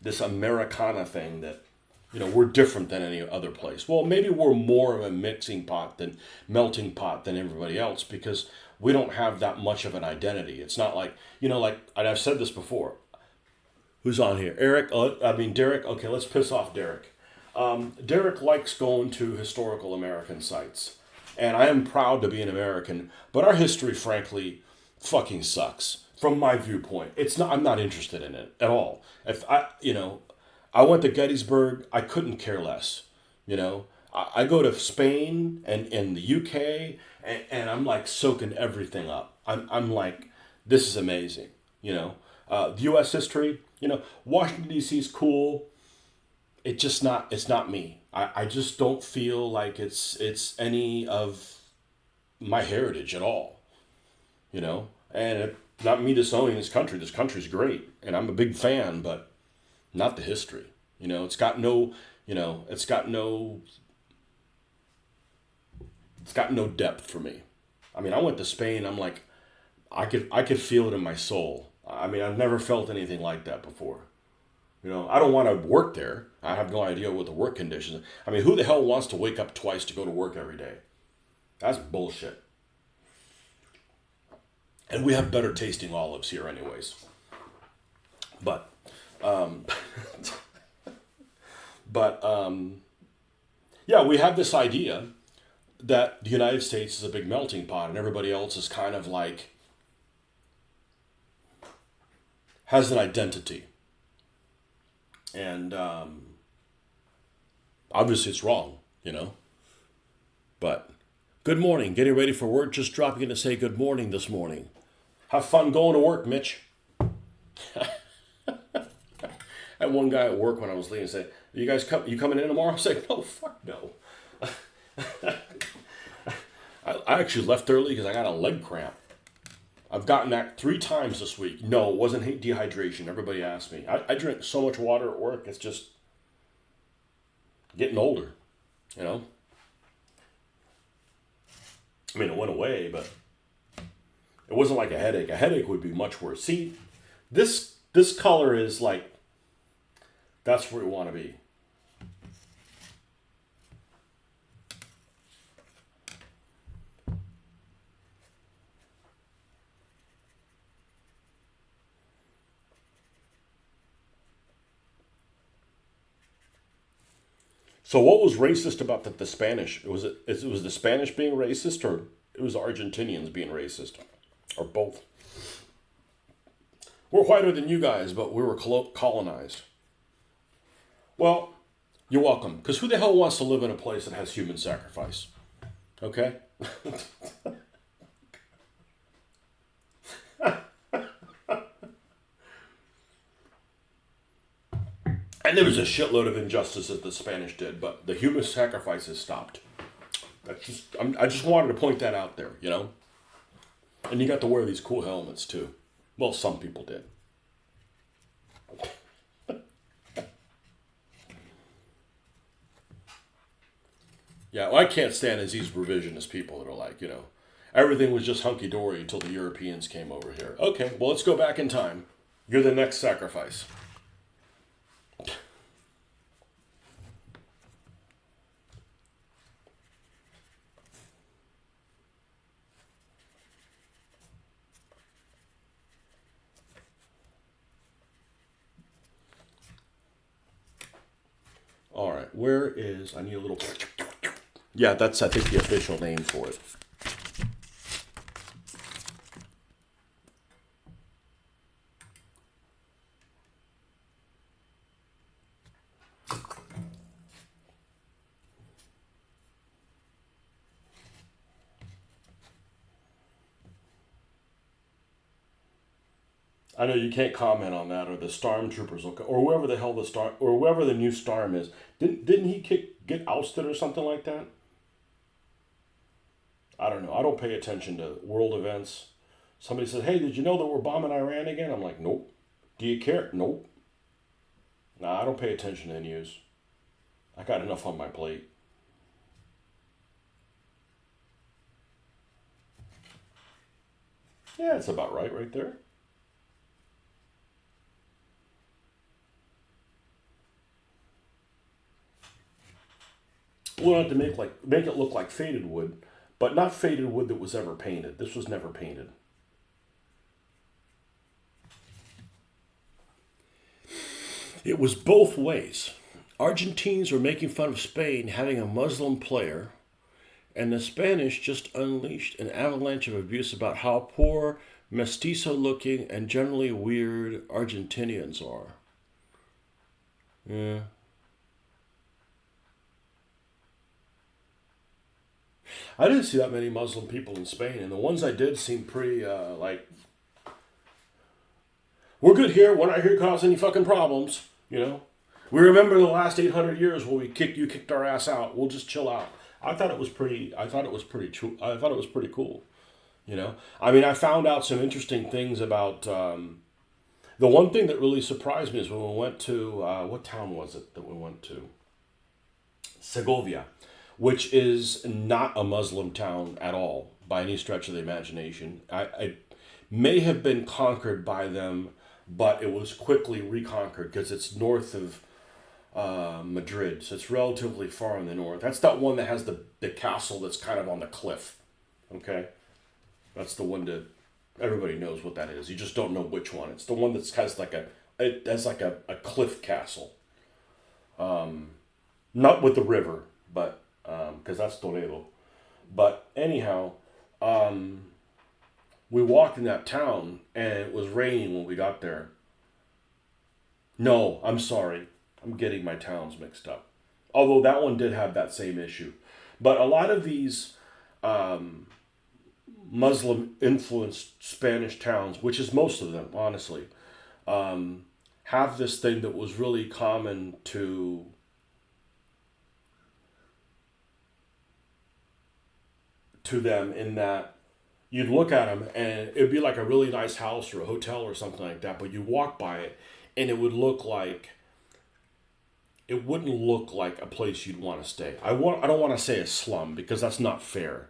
Speaker 1: this Americana thing that, we're different than any other place. Well, maybe we're more of a mixing pot than melting pot than everybody else because we don't have that much of an identity. It's not like, and I've said this before. Who's on here? Eric? Derek. Okay, let's piss off Derek. Derek likes going to historical American sites. And I am proud to be an American, but our history, frankly, fucking sucks. From my viewpoint, it's not. I'm not interested in it at all. If I went to Gettysburg. I couldn't care less. I go to Spain and the UK, and I'm like soaking everything up. I'm like, this is amazing. The U.S. history. Washington D.C. is cool. It's not me. I just don't feel like it's any of my heritage at all. And not me disowning this country. This country's great, and I'm a big fan, but not the history. It's got no, it's got no, it's got no depth for me. I mean, I went to Spain. I'm like, I could feel it in my soul. I mean, I've never felt anything like that before. I don't want to work there. I have no idea what the work conditions. I mean, who the hell wants to wake up twice to go to work every day? That's bullshit. And we have better tasting olives here, anyways. But, um, but yeah, we have this idea that the United States is a big melting pot, and everybody else is kind of like has an identity, and obviously it's wrong, you know. But good morning, getting ready for work. Just dropping in to say good morning this morning. Have fun going to work, Mitch. I had one guy at work when I was leaving say, "You guys you coming in tomorrow?" I was like, "No, fuck no." I actually left early because I got a leg cramp. I've gotten that 3 times this week. No, it wasn't dehydration. Everybody asked me. I drink so much water at work. It's just getting older, you know. I mean, it went away, but it wasn't like a headache. A headache would be much worse. See, this color is like, that's where we want to be. So what was racist about the Spanish? Was it was the Spanish being racist, or it was the Argentinians being racist, or both? We're whiter than you guys, but we were colonized. Well, you're welcome. Because who the hell wants to live in a place that has human sacrifice? Okay? And there was a shitload of injustice that the Spanish did, but the human sacrifices stopped. I just wanted to point that out there, you know? And you got to wear these cool helmets, too. Well, some people did. Yeah, well, I can't stand is these revisionist people that are like, you know, everything was just hunky-dory until the Europeans came over here. Okay, well, let's go back in time. You're the next sacrifice. All right, where is, I need a little, yeah, that's, I think, the official name for it. I know you can't comment on that, or the stormtroopers will, or whoever the hell or whoever the new Storm is. Didn't he get ousted or something like that? I don't know. I don't pay attention to world events. Somebody says, "Hey, did you know that we're bombing Iran again?" I'm like, "Nope." Do you care? Nope. Nah, I don't pay attention to the news. I got enough on my plate. Yeah, it's about right there. We'll have to make it look like faded wood, but not faded wood that was ever painted. This was never painted. It was both ways. Argentines were making fun of Spain having a Muslim player, and the Spanish just unleashed an avalanche of abuse about how poor, mestizo looking, and generally weird Argentinians are. Yeah. I didn't see that many Muslim people in Spain, and the ones I did seemed pretty, like, we're good here, we're not here to cause any fucking problems, you know? We remember the last 800 years where you kicked our ass out, we'll just chill out. I thought it was pretty cool, you know? I mean, I found out some interesting things about, the one thing that really surprised me is when we went to, what town was it that we went to? Segovia, which is not a Muslim town at all by any stretch of the imagination. I may have been conquered by them, but it was quickly reconquered because it's north of Madrid. So it's relatively far in the north. That's that one that has the castle that's kind of on the cliff. Okay, that's the one that everybody knows what that is. You just don't know which one. It's the one that has like a cliff castle. Not with the river, but because that's Toledo. But anyhow, we walked in that town and it was raining when we got there. No, I'm sorry. I'm getting my towns mixed up. Although that one did have that same issue. But a lot of these Muslim influenced Spanish towns, which is most of them, honestly, have this thing that was really common to them in that you'd look at them and it'd be like a really nice house or a hotel or something like that, but you walk by it and it wouldn't look like a place you'd want to stay. I don't want to say a slum because that's not fair.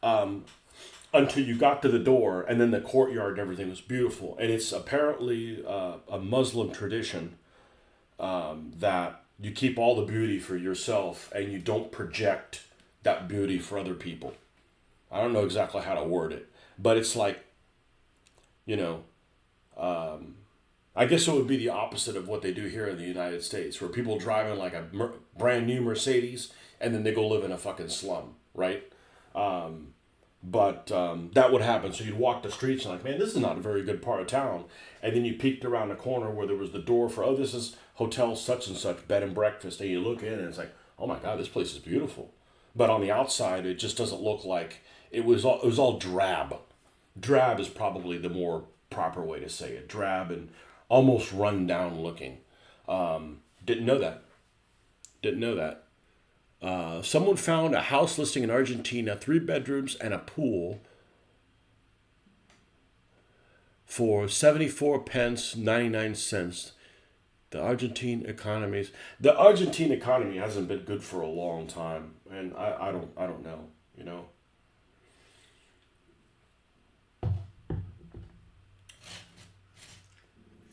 Speaker 1: Until you got to the door and then the courtyard and everything was beautiful. And it's apparently a Muslim tradition that you keep all the beauty for yourself and you don't project that beauty for other people. I don't know exactly how to word it, but it's like, you know, I guess it would be the opposite of what they do here in the United States, where people drive in like a brand new Mercedes and then they go live in a fucking slum, right? But that would happen. So you'd walk the streets and like, man, this is not a very good part of town. And then you peeked around the corner where there was the door for, oh, this is hotel such and such, bed and breakfast. And you look in and it's like, oh my God, this place is beautiful. But on the outside, it just doesn't look like it was all drab. Drab is probably the more proper way to say it. Drab and almost run down looking. Didn't know that. Didn't know that. Someone found a house listing in Argentina, 3 bedrooms and a pool for 74 pence 99 cents. The Argentine economy hasn't been good for a long time, and I don't know, you know.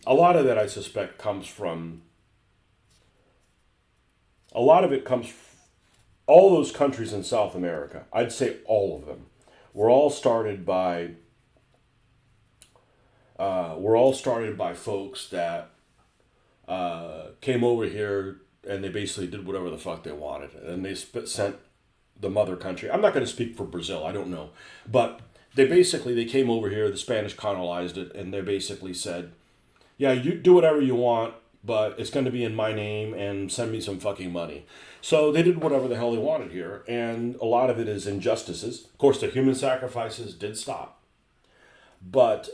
Speaker 1: A lot of that I suspect comes from a lot of it comes all those countries in South America. I'd say all of them were all started by folks that came over here and they basically did whatever the fuck they wanted, and they sent the mother country. I'm not going to speak for Brazil. I don't know, but they came over here. The Spanish colonized it, and they basically said, "Yeah, you do whatever you want, but it's going to be in my name, and send me some fucking money." So they did whatever the hell they wanted here, and a lot of it is injustices. Of course, the human sacrifices did stop, but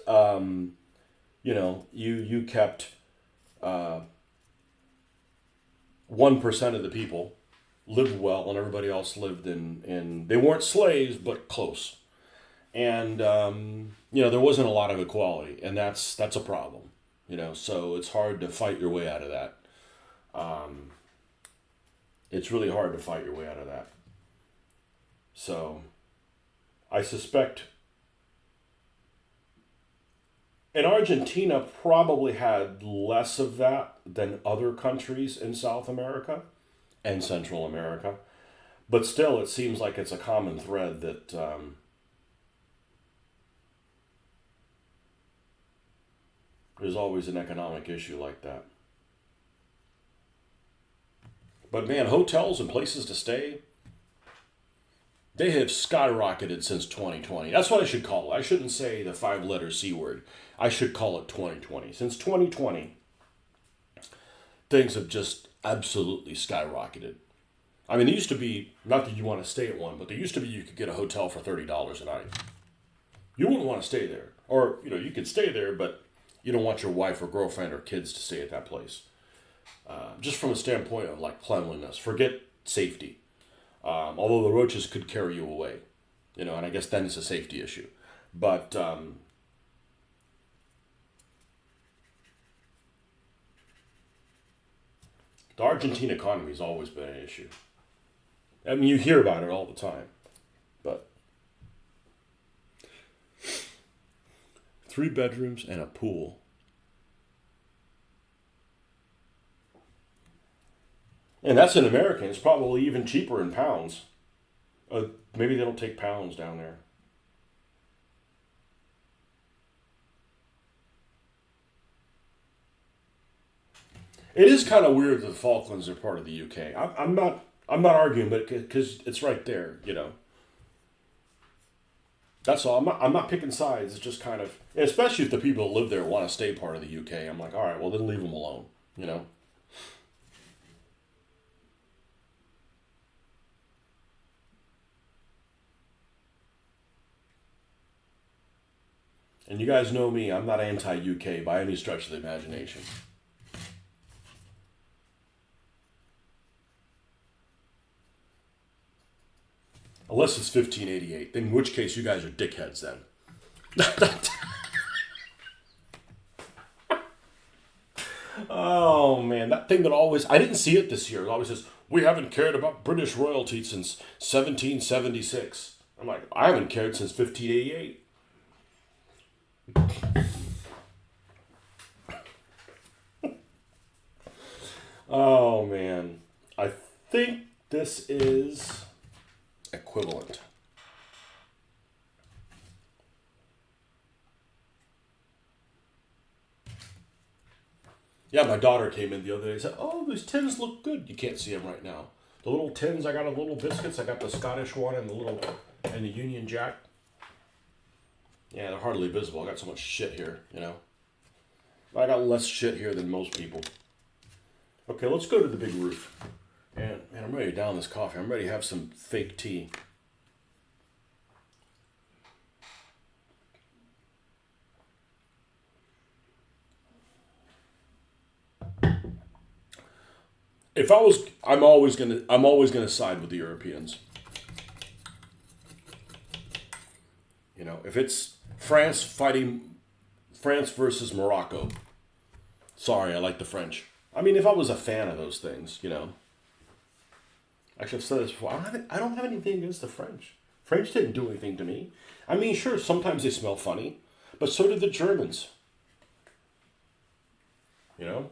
Speaker 1: you kept 1% of the people lived well, and everybody else lived in they weren't slaves, but close. And there wasn't a lot of equality, and that's a problem. So it's hard to fight your way out of that. It's really hard to fight your way out of that. So I suspect, and Argentina probably had less of that than other countries in South America and Central America. But still, it seems like it's a common thread that there's always an economic issue like that. But man, hotels and places to stay, they have skyrocketed since 2020. That's what I should call it. I shouldn't say the 5-letter C word. I should call it 2020. Since 2020, things have just absolutely skyrocketed. I mean, it used to be, not that you want to stay at one, but there used to be you could get a hotel for $30 a night. You wouldn't want to stay there. Or, you could stay there, but you don't want your wife or girlfriend or kids to stay at that place. Just from a standpoint of like cleanliness. Forget safety. Although the roaches could carry you away. And I guess then it's a safety issue. But the Argentine economy has always been an issue. I mean, you hear about it all the time. But 3 bedrooms and a pool. And that's in American. It's probably even cheaper in pounds. Maybe they don't take pounds down there. It is kind of weird that the Falklands are part of the UK. I'm not. I'm not arguing, but because it's right there, you know. That's all. I'm not picking sides. It's just kind of, especially if the people that live there want to stay part of the UK. I'm like, all right, well then leave them alone, you know. And you guys know me. I'm not anti-UK by any stretch of the imagination. Unless it's 1588, in which case you guys are dickheads then. Oh man, that thing that always, I didn't see it this year. It always says, we haven't cared about British royalty since 1776. I'm like, I haven't cared since 1588. Oh man. I think this is equivalent. Yeah, my daughter came in the other day and said, "Oh, these tins look good." You can't see them right now. The little tins, I got a little biscuits. I got the Scottish one and the Union Jack. Yeah, they're hardly visible. I got so much shit here, you know. I got less shit here than most people. Okay, let's go to the big roof. And man, I'm ready to down this coffee. I'm ready to have some fake tea. If I was, I'm always gonna side with the Europeans. You know, if it's France versus Morocco, sorry, I like the French. I mean, if I was a fan of those things, you know. Actually, I've said this before. I don't have anything against the French. French didn't do anything to me. I mean, sure, sometimes they smell funny, but so did the Germans. You know.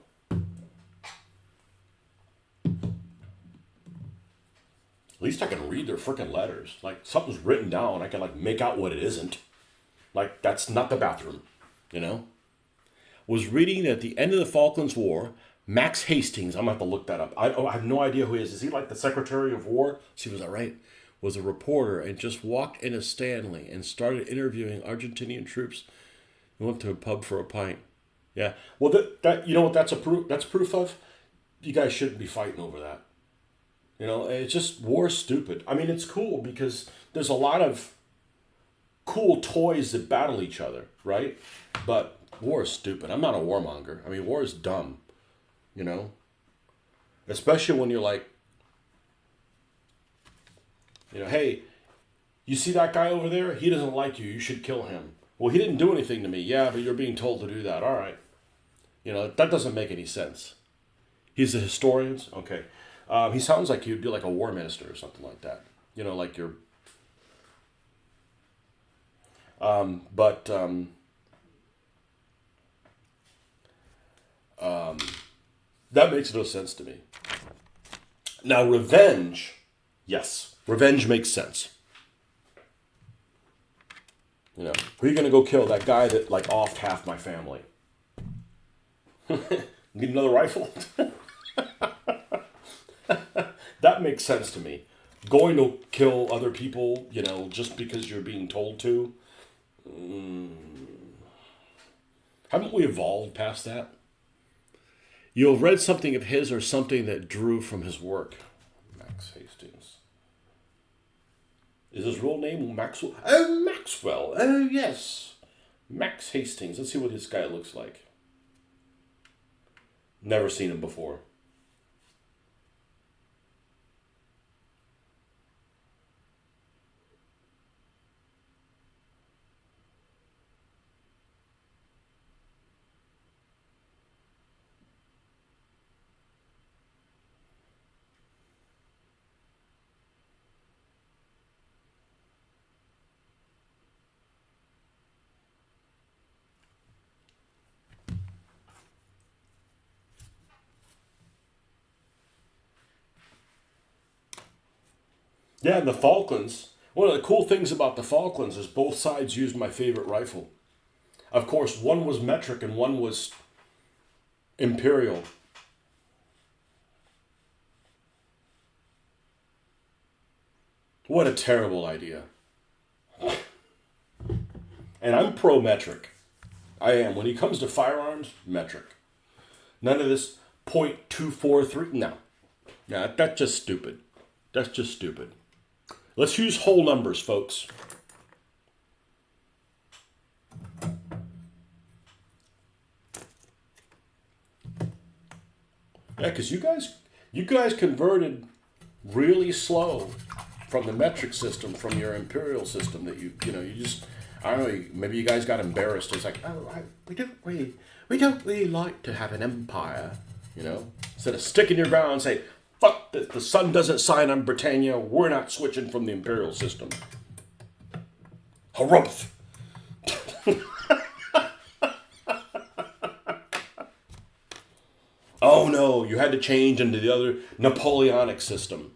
Speaker 1: At least I can read their freaking letters. Like something's written down, I can like make out what it isn't. Like that's not the bathroom. You know. Was reading that at the end of the Falklands War, Max Hastings, I'm going to have to look that up. I have no idea who he is. Is he like the Secretary of War? See, was that right? Was a reporter and just walked into Stanley and started interviewing Argentinian troops and went to a pub for a pint. Yeah. Well, that you know what that's proof of? You guys shouldn't be fighting over that. You know, it's just war's stupid. I mean, it's cool because there's a lot of cool toys that battle each other, right? But war is stupid. I'm not a warmonger. I mean, war is dumb, you know? Especially when you're like, you know, hey, you see that guy over there? He doesn't like you. You should kill him. Well, he didn't do anything to me. Yeah, but you're being told to do that. All right. You know, that doesn't make any sense. He's a historian? Okay. He sounds like he'd be like a war minister or something like that. You know, like you're... but... that makes no sense to me. Now, revenge, yes, revenge makes sense. You know, who are you going to go kill? That guy that, like, offed half my family. Need another rifle? That makes sense to me. Going to kill other people, you know, just because you're being told to. Haven't we evolved past that? You'll have read something of his or something that drew from his work. Max Hastings. Is his real name Maxwell? Oh, Maxwell. Oh, yes. Max Hastings. Let's see what this guy looks like. Never seen him before. Yeah, and the Falklands. One of the cool things about the Falklands is both sides used my favorite rifle. Of course, one was metric and one was imperial. What a terrible idea. And I'm pro metric. I am. When it comes to firearms, metric. None of this .243. No. Yeah, that's just stupid. That's just stupid. Let's use whole numbers, folks. Yeah, because you guys converted really slow from the metric system from your imperial system that you just, I don't know, maybe you guys got embarrassed. It's like, oh, we don't really like to have an empire, instead of sticking your ground and say, fuck this, the sun doesn't shine on Britannia, we're not switching from the imperial system. Harumph. Oh no, you had to change into the other Napoleonic system.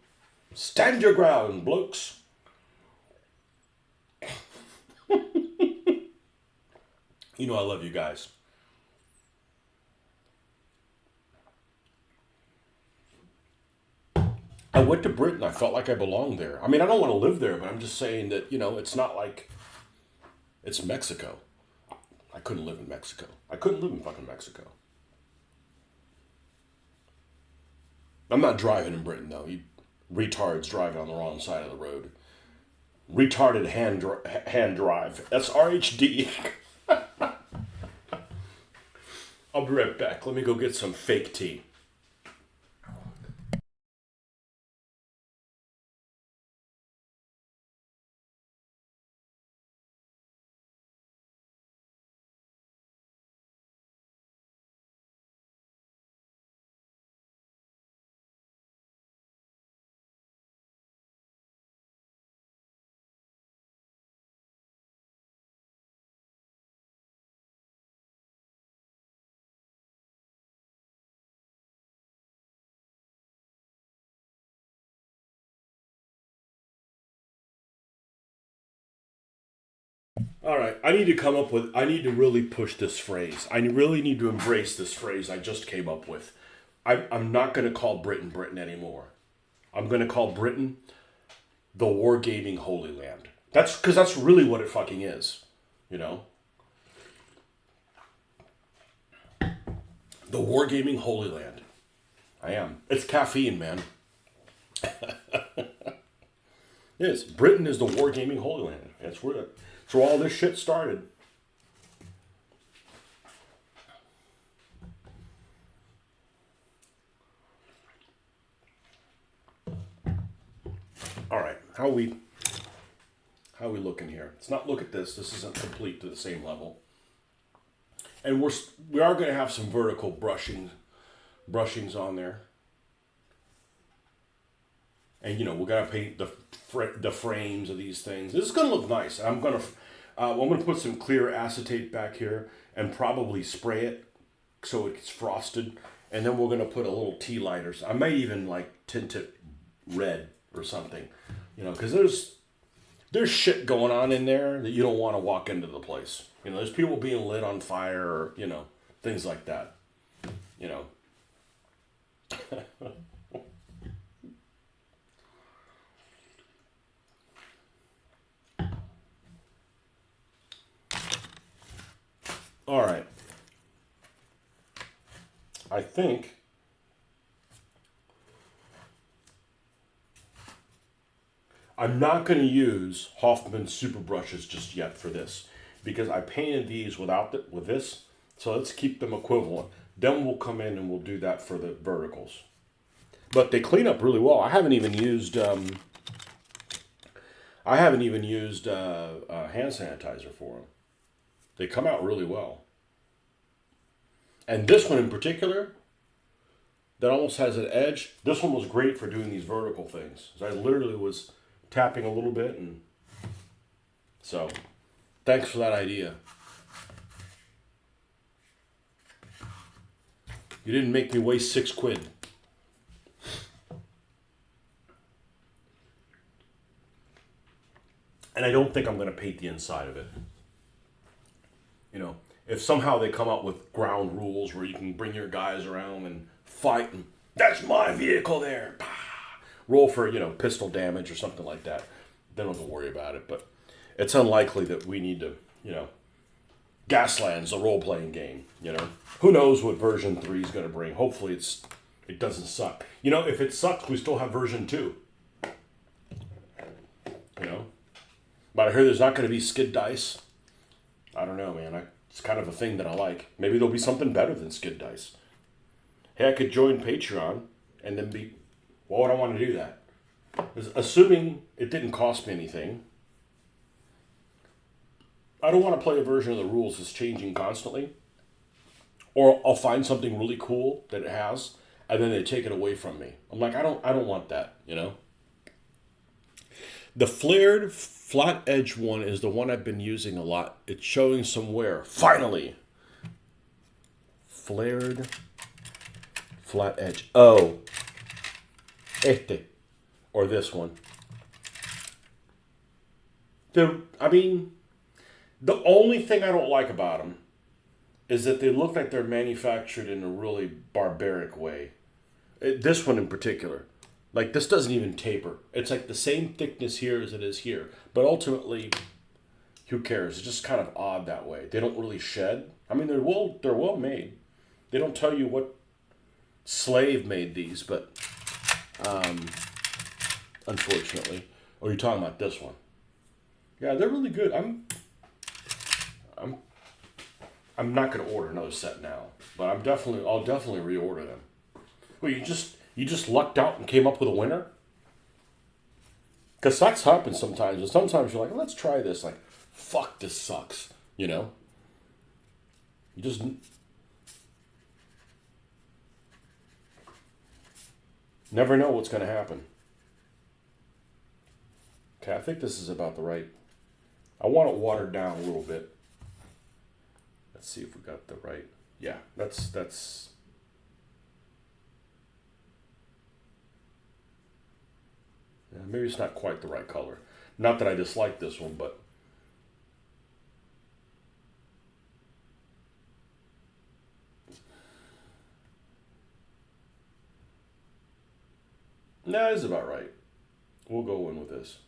Speaker 1: Stand your ground, blokes. I love you guys. I went to Britain. I felt like I belonged there. I mean, I don't want to live there, but I'm just saying that, it's not like it's Mexico. I couldn't live in Mexico. I couldn't live in fucking Mexico. I'm not driving in Britain, though. You retards driving on the wrong side of the road. Retarded hand drive. That's RHD. I'll be right back. Let me go get some fake tea. All right, I need to really push this phrase. I really need to embrace this phrase I just came up with. I'm not going to call Britain Britain anymore. I'm going to call Britain the Wargaming Holy Land. That's because that's really what it fucking is. The Wargaming Holy Land. I am. It's caffeine, man. It is. Britain is the Wargaming Holy Land. That's where all this shit started. All right, how are we looking here? Let's not look at this. This isn't complete to the same level. And we are going to have some vertical brushings on there. And we're going to paint the frames of these things. This is going to look nice. I'm going to put some clear acetate back here and probably spray it so it gets frosted. And then we're going to put a little tea light I might even tint it red or something, because there's shit going on in there that you don't want to walk into the place. There's people being lit on fire or, things like that, All right. I think I'm not going to use Hoffman super brushes just yet for this because I painted these with this. So let's keep them equivalent. Then we'll come in and we'll do that for the verticals. But they clean up really well. I haven't even used hand sanitizer for them. They come out really well. And this one in particular, that almost has an edge. This one was great for doing these vertical things. So I literally was tapping a little bit, and so thanks for that idea. You didn't make me waste £6. I don't think I'm going to paint the inside of it. You know, if somehow they come up with ground rules where you can bring your guys around and fight, and that's my vehicle there, roll for, pistol damage or something like that, then don't worry about it. But it's unlikely that we need to, Gasland's a role-playing game, Who knows what version 3 is going to bring. Hopefully it doesn't suck. If it sucks, we still have version 2. But I hear there's not going to be skid dice. I don't know, man. It's kind of a thing that I like. Maybe there'll be something better than skid dice. Hey, I could join Patreon and then be... Why would I want to do that? Assuming it didn't cost me anything. I don't want to play a version of the rules that's changing constantly. Or I'll find something really cool that it has, and then they take it away from me. I'm like, I don't want that, The flared flat edge one is the one I've been using a lot. It's showing some wear. Finally! Flared flat edge. Oh. Este. Or this one. The only thing I don't like about them is that they look like they're manufactured in a really barbaric way. This one in particular. Like, this doesn't even taper. It's like the same thickness here as it is here. But ultimately, who cares? It's just kind of odd that way. They don't really shed. They're well made. They don't tell you what slave made these, but unfortunately. Oh, you're talking about this one. Yeah, they're really good. I'm not going to order another set now, but I'll definitely reorder them. Well, you just lucked out and came up with a winner? Because that happens sometimes. And sometimes you're like, let's try this. Like, fuck, this sucks. You just... never know what's going to happen. Okay, I think this is about the right... I want it watered down a little bit. Let's see if we got the right... Yeah, that's... Yeah, maybe it's not quite the right color. Not that I dislike this one, but... Nah, it's about right. We'll go in with this.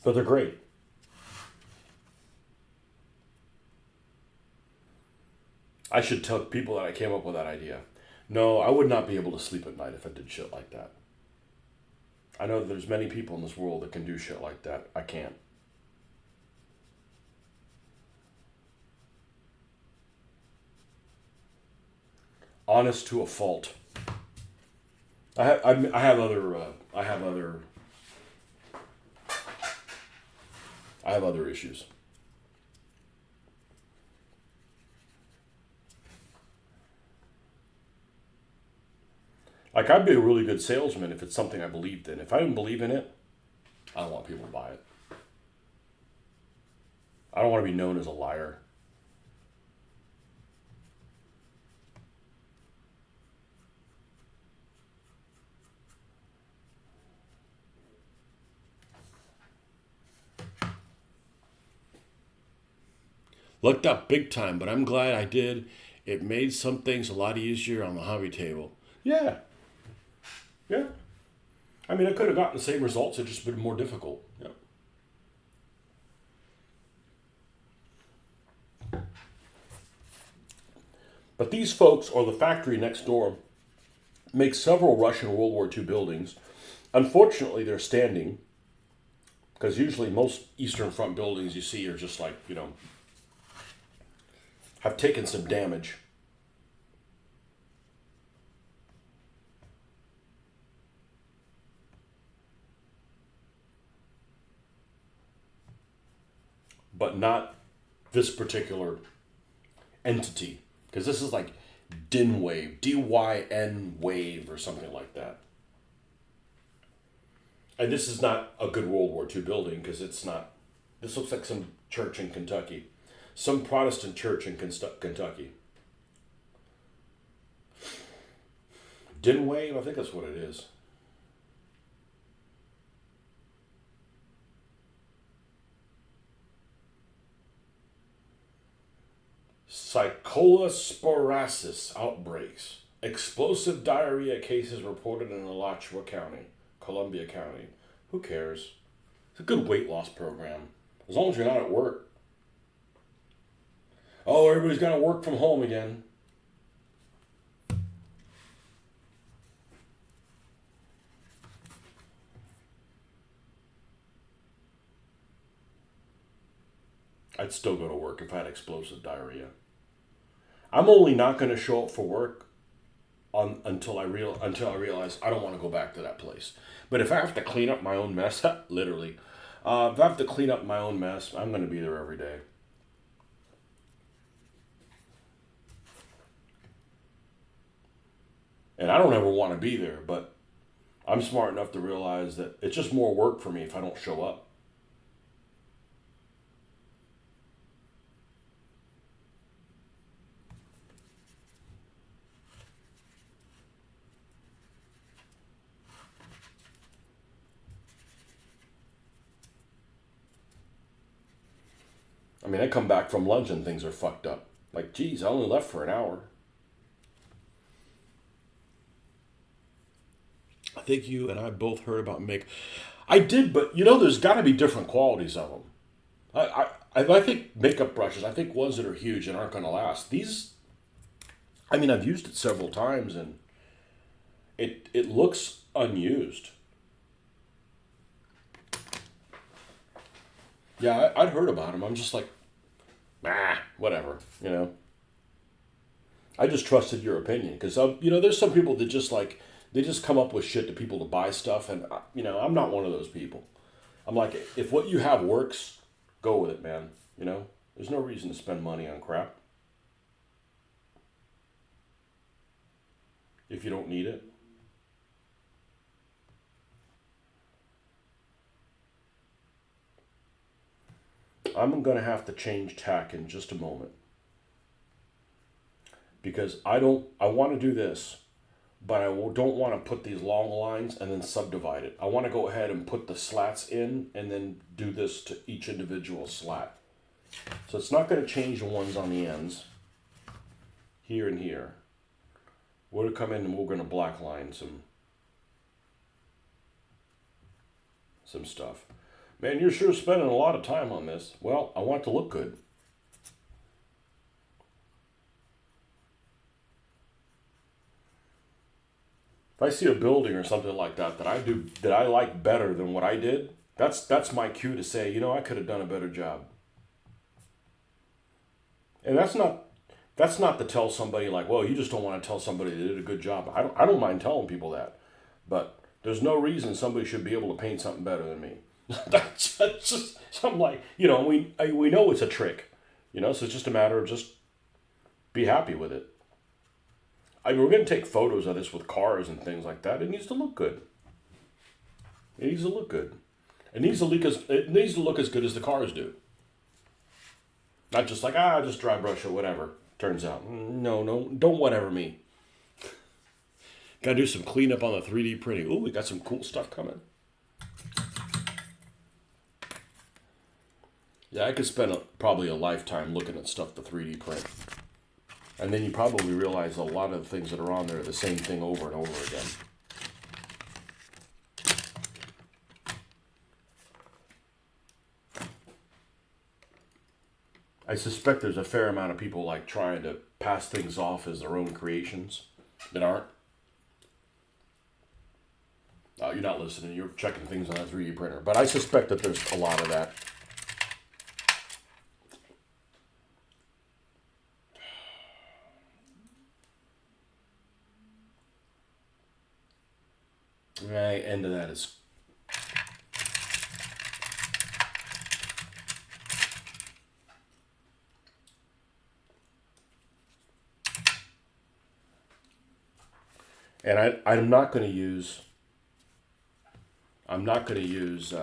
Speaker 1: But they're great. I should tell people that I came up with that idea. No, I would not be able to sleep at night if I did shit like that. I know that there's many people in this world that can do shit like that. I can't. Honest to a fault. I have other issues. Like, I'd be a really good salesman if it's something I believed in. If I didn't believe in it, I don't want people to buy it. I don't want to be known as a liar. Looked up big time, but I'm glad I did. It made some things a lot easier on the hobby table. Yeah. Yeah. I could have gotten the same results. It's just been more difficult. Yeah. But these folks, or the factory next door, make several Russian World War II buildings. Unfortunately, they're standing, because usually most Eastern Front buildings you see are just like, have taken some damage. But not this particular entity. Because this is like DIN wave, DYN wave or something like that. And this is not a good World War II building because it's not This looks like some church in Kentucky. Some Protestant church in Kentucky. Dinwave, I think that's what it is. Cyclosporasis outbreaks. Explosive diarrhea cases reported in Alachua County, Columbia County. Who cares? It's a good weight loss program. As long as you're not at work. Oh, everybody's got to work from home again. I'd still go to work if I had explosive diarrhea. I'm only not going to show up for work until I realize I don't want to go back to that place. But if I have to clean up my own mess, literally, if I have to clean up my own mess, I'm going to be there every day. And I don't ever want to be there, but I'm smart enough to realize that it's just more work for me if I don't show up. I mean, I come back from lunch and things are fucked up. Like, geez, I only left for an hour. I think you and I both heard about make. I did, but there's got to be different qualities of them. I think makeup brushes. I think ones that are huge and aren't going to last. These, I mean, I've used it several times and it looks unused. Yeah, I'd heard about them. I'm just like, whatever. I just trusted your opinion because there's some people that just like they just come up with shit to people to buy stuff, and I'm not one of those people. I'm like, if what you have works, go with it, man. There's no reason to spend money on crap if you don't need it. I'm gonna have to change tack in just a moment because I want to do this, but I don't want to put these long lines and then subdivide it. I want to go ahead and put the slats in and then do this to each individual slat. So it's not going to change the ones on the ends, here and here. We're going to come in and we're going to black line some stuff. Man, you're sure spending a lot of time on this. Well, I want it to look good. If I see a building or something like that that I like better than what I did, that's my cue to say, I could have done a better job. And that's not to tell somebody like, well, you just don't want to tell somebody they did a good job. I don't mind telling people that, but there's no reason somebody should be able to paint something better than me. that's just something like we know it's a trick, so it's just a matter of just be happy with it. I mean, we're going to take photos of this with cars and things like that. It needs to look good. It needs to look good. It needs to look as good as the cars do. Not just like, just dry brush or whatever. Turns out, no, don't whatever me. Got to do some cleanup on the 3D printing. Ooh, we got some cool stuff coming. Yeah, I could spend probably a lifetime looking at stuff to 3D print. And then you probably realize a lot of the things that are on there are the same thing over and over again. I suspect there's a fair amount of people like trying to pass things off as their own creations that aren't. You're not listening. You're checking things on a 3D printer. But I suspect that there's a lot of that. Right, end of that is. And I'm not going to use. I'm not going to use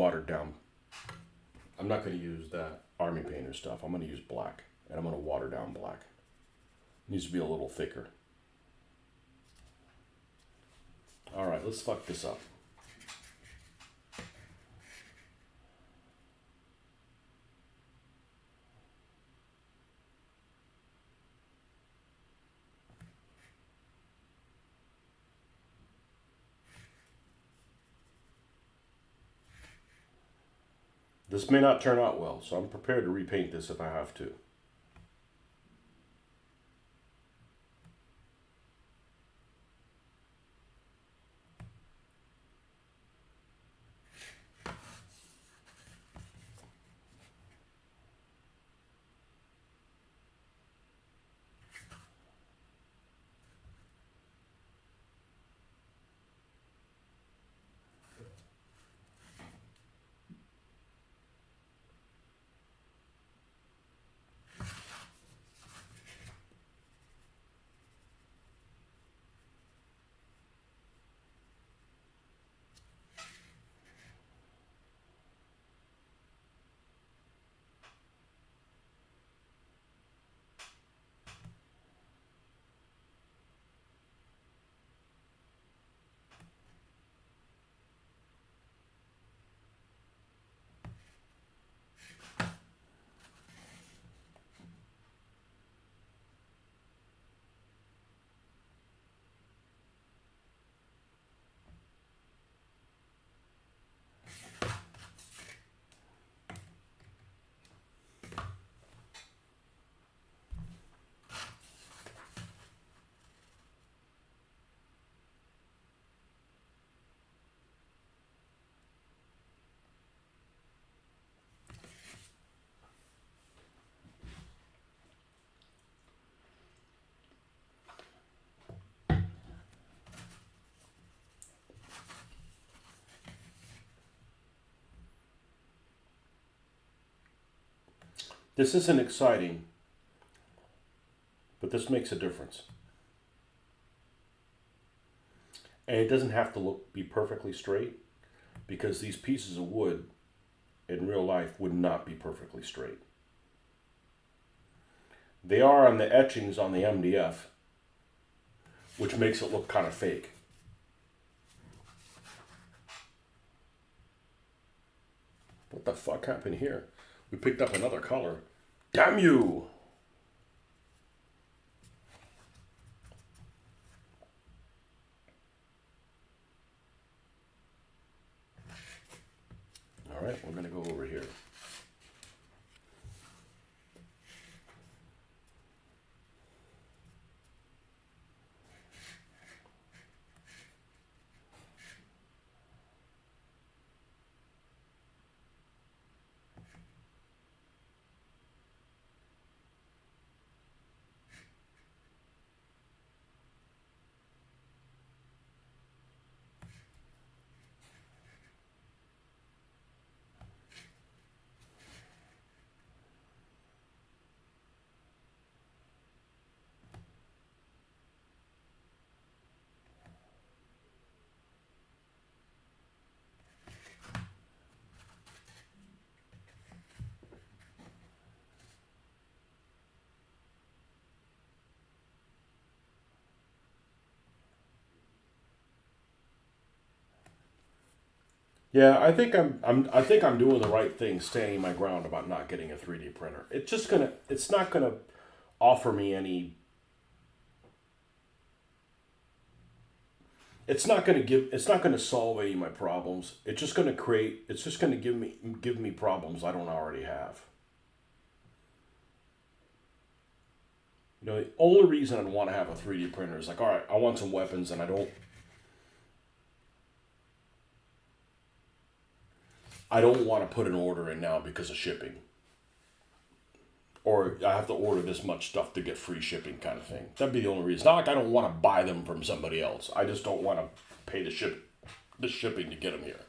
Speaker 1: watered down. I'm not going to use that army painter stuff. I'm going to use black. And I'm going to water down black. It needs to be a little thicker. Alright, let's fuck this up. This may not turn out well, so I'm prepared to repaint this if I have to. This isn't exciting, but this makes a difference. And it doesn't have to be perfectly straight, because these pieces of wood in real life would not be perfectly straight. They are on the etchings on the MDF, which makes it look kind of fake. What the fuck happened here? We picked up another color. Damn you! All right, we're going to go over here. Yeah, I think I'm doing the right thing, staying my ground about not getting a 3D printer. It's not gonna offer me any. It's not gonna solve any of my problems. It's just gonna give me problems I don't already have. You know, the only reason I'd want to have a 3D printer is like, all right, I want some weapons, and I don't want to put an order in now because of shipping. Or I have to order this much stuff to get free shipping kind of thing. That'd be the only reason. Not like I don't want to buy them from somebody else. I just don't want to pay the shipping to get them here.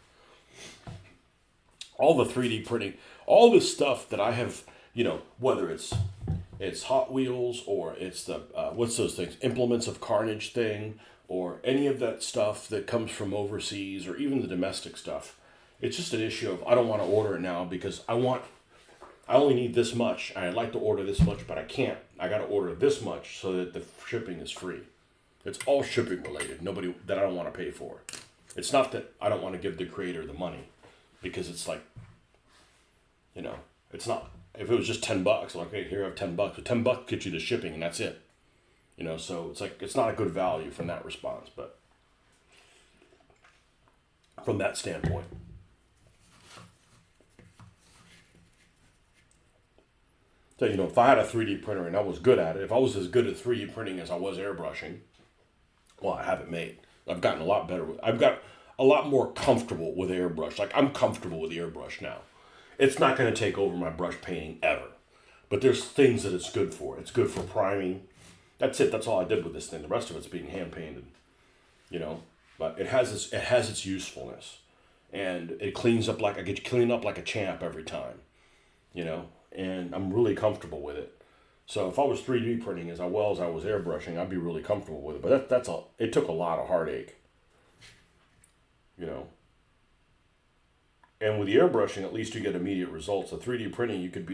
Speaker 1: All the 3D printing, all this stuff that I have, you know, whether it's Hot Wheels or it's the what's those things, Implements of Carnage thing, or any of that stuff that comes from overseas, or even the domestic stuff. It's just an issue of I don't want to order it now because I only need this much. I'd like to order this much, but I can't. I got to order this much so that the shipping is free. It's all shipping related. Nobody that I don't want to pay for. It's not that I don't want to give the creator the money, because it's like, it's not. If it was just $10, like, okay, here I have $10, but $10 gets you the shipping and that's it. So it's like it's not a good value from that response, but from that standpoint. So, if I had a 3D printer and I was good at it, if I was as good at 3D printing as I was airbrushing, well, I have it made. I've gotten a lot better. I've got a lot more comfortable with airbrush. Like, I'm comfortable with the airbrush now. It's not going to take over my brush painting ever. But there's things that it's good for. It's good for priming. That's it. That's all I did with this thing. The rest of it's being hand painted. But it has its usefulness. And it cleans up like, I get cleaned up like a champ every time. And I'm really comfortable with it. So if I was 3D printing as well as I was airbrushing, I'd be really comfortable with it. But it took a lot of heartache. And with the airbrushing, at least you get immediate results. The 3D printing, you could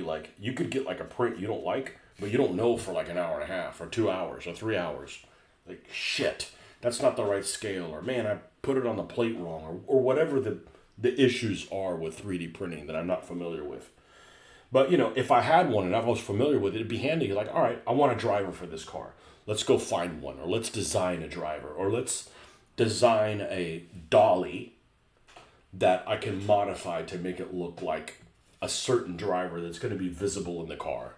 Speaker 1: get like a print you don't like, but you don't know for like an hour and a half or 2 hours or 3 hours. Like, shit, that's not the right scale, or man, I put it on the plate wrong, or whatever the issues are with 3D printing that I'm not familiar with. But, if I had one and I was familiar with it, it'd be handy. Like, all right, I want a driver for this car. Let's go find one, or let's design a driver, or let's design a dolly that I can modify to make it look like a certain driver that's going to be visible in the car.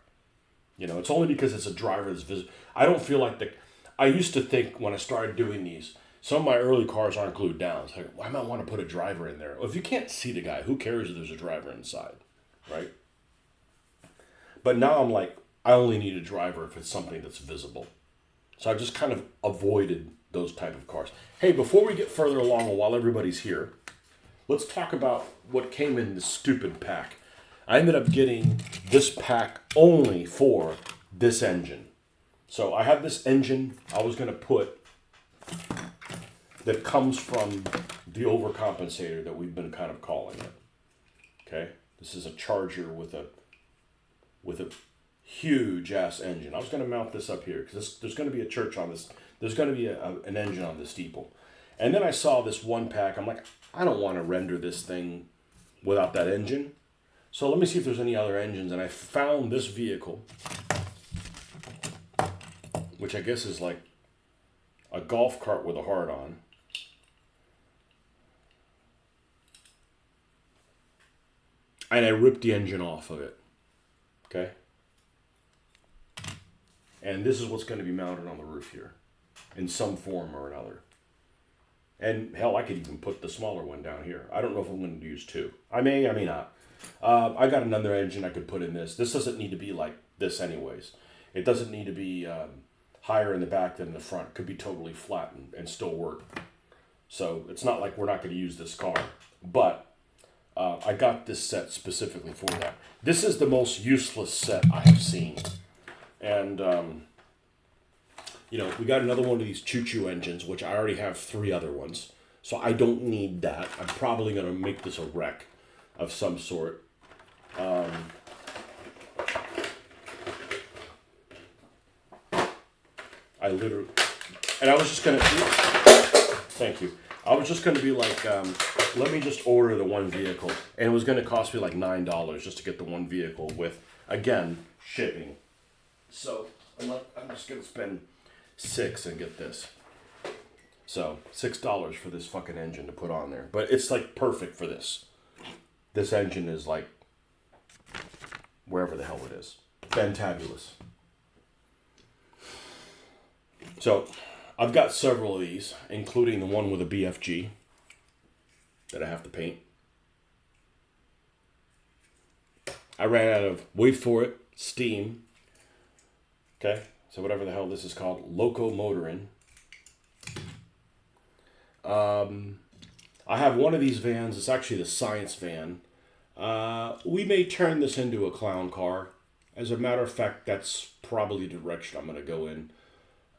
Speaker 1: It's only because it's a driver that's visible. I don't feel like I used to think when I started doing these, some of my early cars aren't glued down. It's like, why might I want to put a driver in there? Well, if you can't see the guy, who cares if there's a driver inside, right? But now I'm like, I only need a driver if it's something that's visible. So I've just kind of avoided those type of cars. Hey, before we get further along, and while everybody's here, let's talk about what came in this stupid pack. I ended up getting this pack only for this engine. So I have this engine I was going to put that comes from the overcompensator that we've been kind of calling it. Okay? This is a Charger with a huge ass engine. I was going to mount this up here because there's going to be a church on this. There's going to be an engine on the steeple. And then I saw this one pack. I'm like, I don't want to render this thing without that engine. So let me see if there's any other engines. And I found this vehicle, which I guess is like a golf cart with a heart on. And I ripped the engine off of it. Okay? And this is what's going to be mounted on the roof here in some form or another. And hell, I could even put the smaller one down here. I don't know if I'm going to use two. I may not. I got another engine I could put in this. This doesn't need to be like this anyways. It doesn't need to be higher in the back than in the front. It could be totally flat and still work. So it's not like we're not going to use this car. But I got this set specifically for that. This is the most useless set I have seen. And, we got another one of these choo-choo engines, which I already have 3 other ones. So I don't need that. I'm probably going to make this a wreck of some sort. I literally... And I was just going to... Thank you. I was just going to be like, let me just order the one vehicle. And it was going to cost me like $9 just to get the one vehicle with, again, shipping. So I'm just going to spend $6 and get this. So $6 for this fucking engine to put on there. But it's like perfect for this. This engine is like wherever the hell it is. Fantabulous. So I've got several of these, including the one with a BFG that I have to paint. I ran out of, wait for it, steam. Okay, so whatever the hell this is called, locomotoring. I have one of these vans. It's actually the science van. We may turn this into a clown car. As a matter of fact, that's probably the direction I'm going to go in.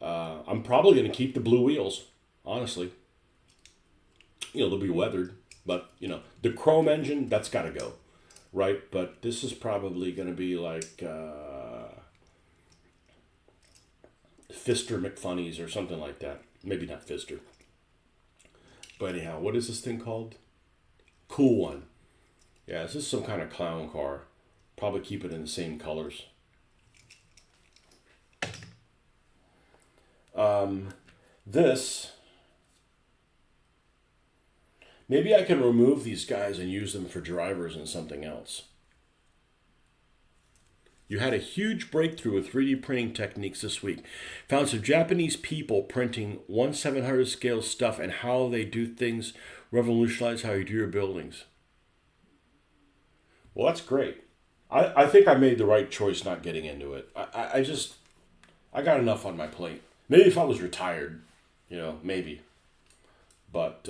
Speaker 1: I'm probably going to keep the blue wheels, honestly. They'll be weathered. But the chrome engine, that's got to go, right? But this is probably going to be like Fister McFunnies or something like that. Maybe not Fister. But anyhow, what is this thing called? Cool One. Yeah, this is some kind of clown car. Probably keep it in the same colors. This, maybe I can remove these guys and use them for drivers and something else. You had a huge breakthrough with 3D printing techniques this week. Found some Japanese people printing 1/700 scale stuff and how they do things revolutionize how you do your buildings. Well, that's great. I think I made the right choice not getting into it. I got enough on my plate. Maybe if I was retired, maybe. But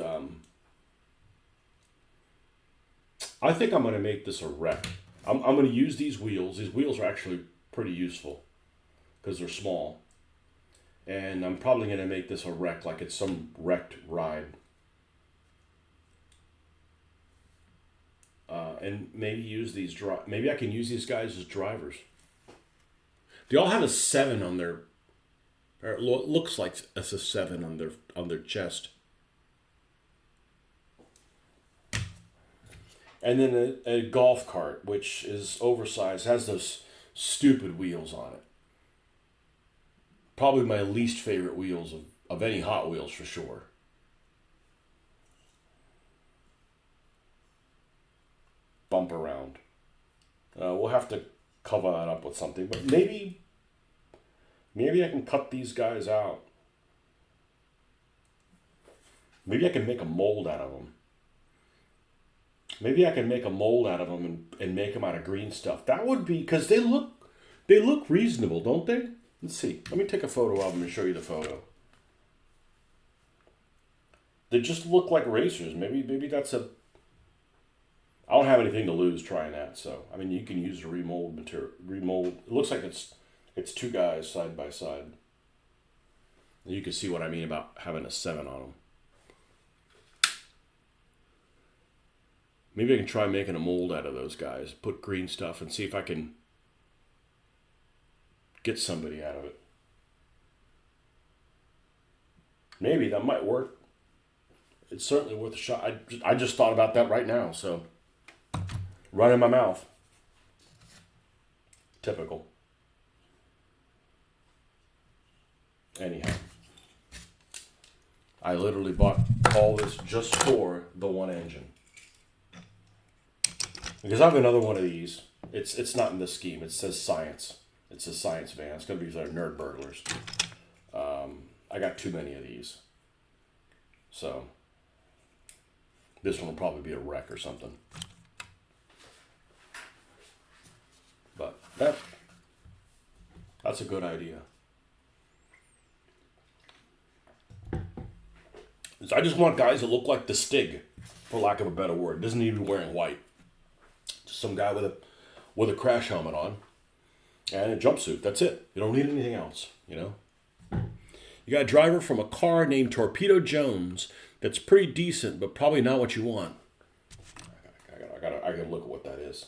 Speaker 1: I think I'm going to make this a wreck. I'm going to use these wheels. These wheels are actually pretty useful because they're small. And I'm probably going to make this a wreck, like it's some wrecked ride. And maybe use these maybe I can use these guys as drivers. They all have a 7 on their, or it looks like it's a 7 on their chest. And then a golf cart, which is oversized, has those stupid wheels on it. Probably my least favorite wheels of any Hot Wheels for sure. Bump around. We'll have to cover that up with something, but maybe I can cut these guys out. Maybe I can make a mold out of them. Maybe I can make a mold out of them and make them out of green stuff. That would be, because they look reasonable, don't they? Let's see. Let me take a photo of them and show you the photo. They just look like racers. Maybe that's a. I don't have anything to lose trying that. So I mean, you can use the remold material. Remold. It looks like it's two guys side by side. You can see what I mean about having a 7 on them. Maybe I can try making a mold out of those guys. Put green stuff and see if I can get somebody out of it. Maybe that might work. It's certainly worth a shot. I just thought about that right now, so right in my mouth. Typical. Anyhow, I literally bought all this just for the one engine. Because I have another one of these. It's not in this scheme. It says science. It's a science van. It's going to be for nerd burglars. I got too many of these. So this one will probably be a wreck or something. But that's a good idea. So I just want guys that look like the Stig, for lack of a better word. Doesn't need to be wearing white. Just some guy with a crash helmet on and a jumpsuit. That's it. You don't need anything else, You got a driver from a car named Torpedo Jones that's pretty decent, but probably not what you want. I gotta look at what that is.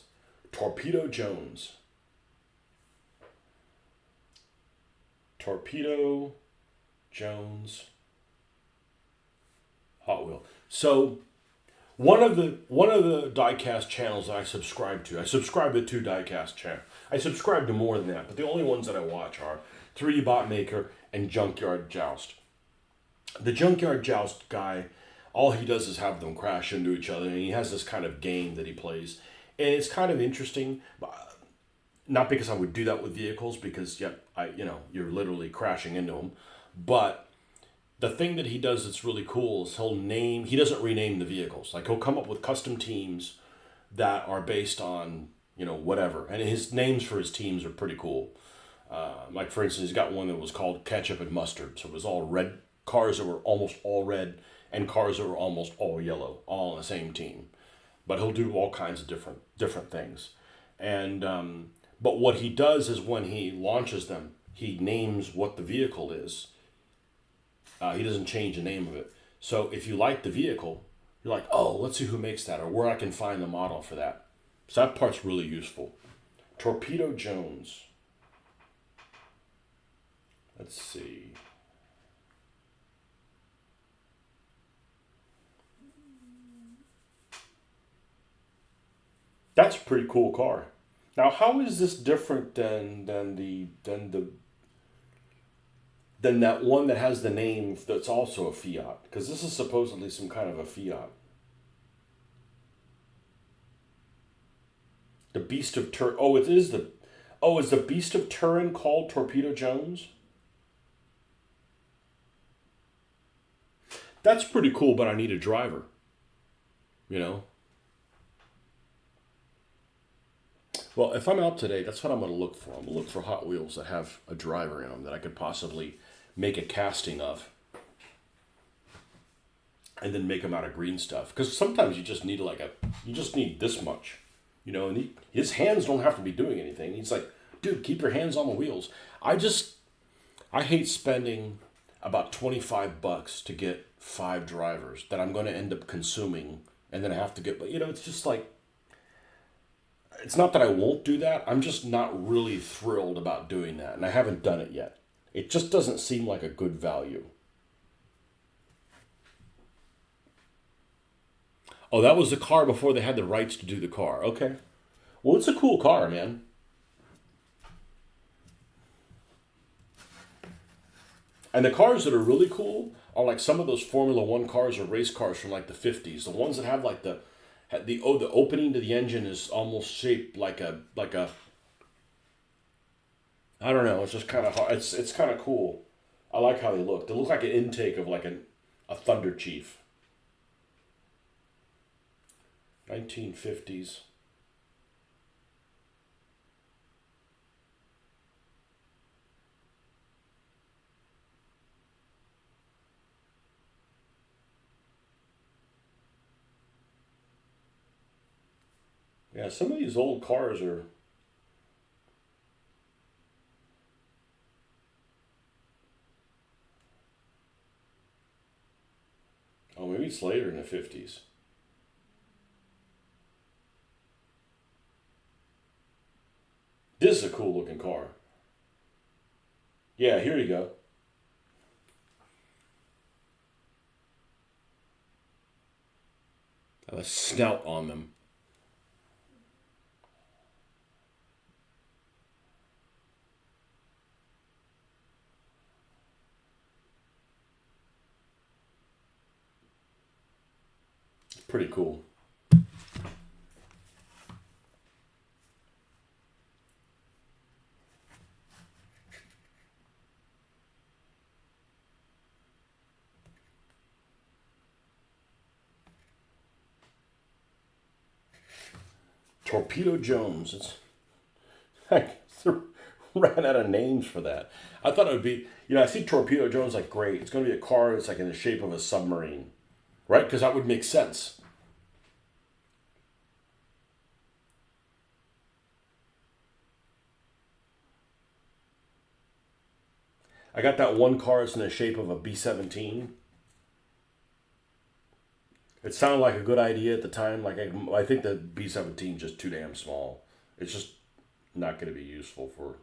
Speaker 1: Torpedo Jones. Torpedo Jones Hot Wheel. So one of the diecast channels that I subscribe to, I subscribe to 2 diecast channels. I subscribe to more than that, but the only ones that I watch are 3D Bot Maker and Junkyard Joust. The Junkyard Joust guy, all he does is have them crash into each other, and he has this kind of game that he plays, and it's kind of interesting. Not because I would do that with vehicles, because you're literally crashing into them, but the thing that he does that's really cool is he doesn't rename the vehicles. Like, he'll come up with custom teams that are based on, whatever. And his names for his teams are pretty cool. Like, for instance, he's got one that was called Ketchup and Mustard. So it was all red, cars that were almost all red, and cars that were almost all yellow, all on the same team. But he'll do all kinds of different things. And but what he does is when he launches them, he names what the vehicle is. He doesn't change the name of it. So if you like the vehicle, You're like, oh, let's see who makes that or where I can find the model for that. So that part's really useful. Torpedo Jones. Let's see. That's a pretty cool car. Now, how is this different than that one that has the name that's also a Fiat? Because this is supposedly some kind of a Fiat. The Beast of Turin. Oh, it is the. Oh, is the Beast of Turin called Torpedo Jones? That's pretty cool, but I need a driver. You know. Well, if I'm out today, that's what I'm going to look for. I'm going to look for Hot Wheels that have a driver in them that I could possibly make a casting of, and then make them out of green stuff. Because sometimes you just need you just need this much, And his hands don't have to be doing anything. He's like, dude, keep your hands on the wheels. I hate spending about $25 to get 5 drivers that I'm going to end up consuming, and then I have to get. But it's just like. It's not that I won't do that. I'm just not really thrilled about doing that, and I haven't done it yet. It just doesn't seem like a good value. Oh, that was the car before they had the rights to do the car. Okay. Well, it's a cool car, man. And the cars that are really cool are like some of those Formula One cars or race cars from like the 50s. The ones that have like the opening to the engine is almost shaped like a I don't know. It's just kind of hard. It's kind of cool. I like how they look. They look like an intake of like a Thunder Chief. 1950s. Yeah, some of these old cars are. Oh, maybe it's later in the 50s. This is a cool looking car. Yeah, here you go. Have a snout on them. Pretty cool. Torpedo Jones. It's I ran out of names for that. I thought it would be, I see Torpedo Jones like great. It's going to be a car that's like in the shape of a submarine, right? Because that would make sense. I got that one car that's in the shape of a B-17. It sounded like a good idea at the time. Like I think the B-17 is just too damn small. It's just not going to be useful for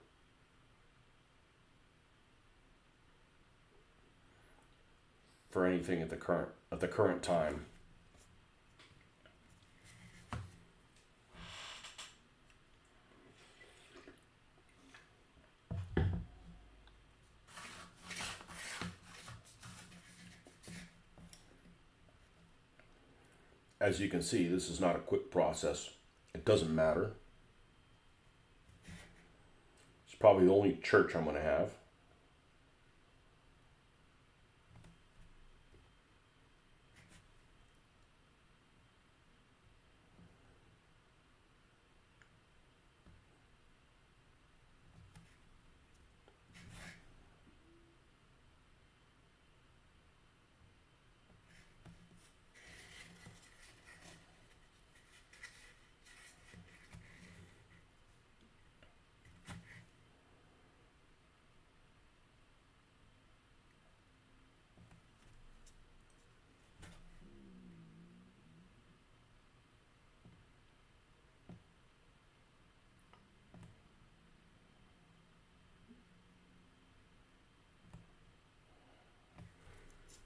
Speaker 1: anything at the current time. As you can see, this is not a quick process. It doesn't matter. It's probably the only church I'm going to have.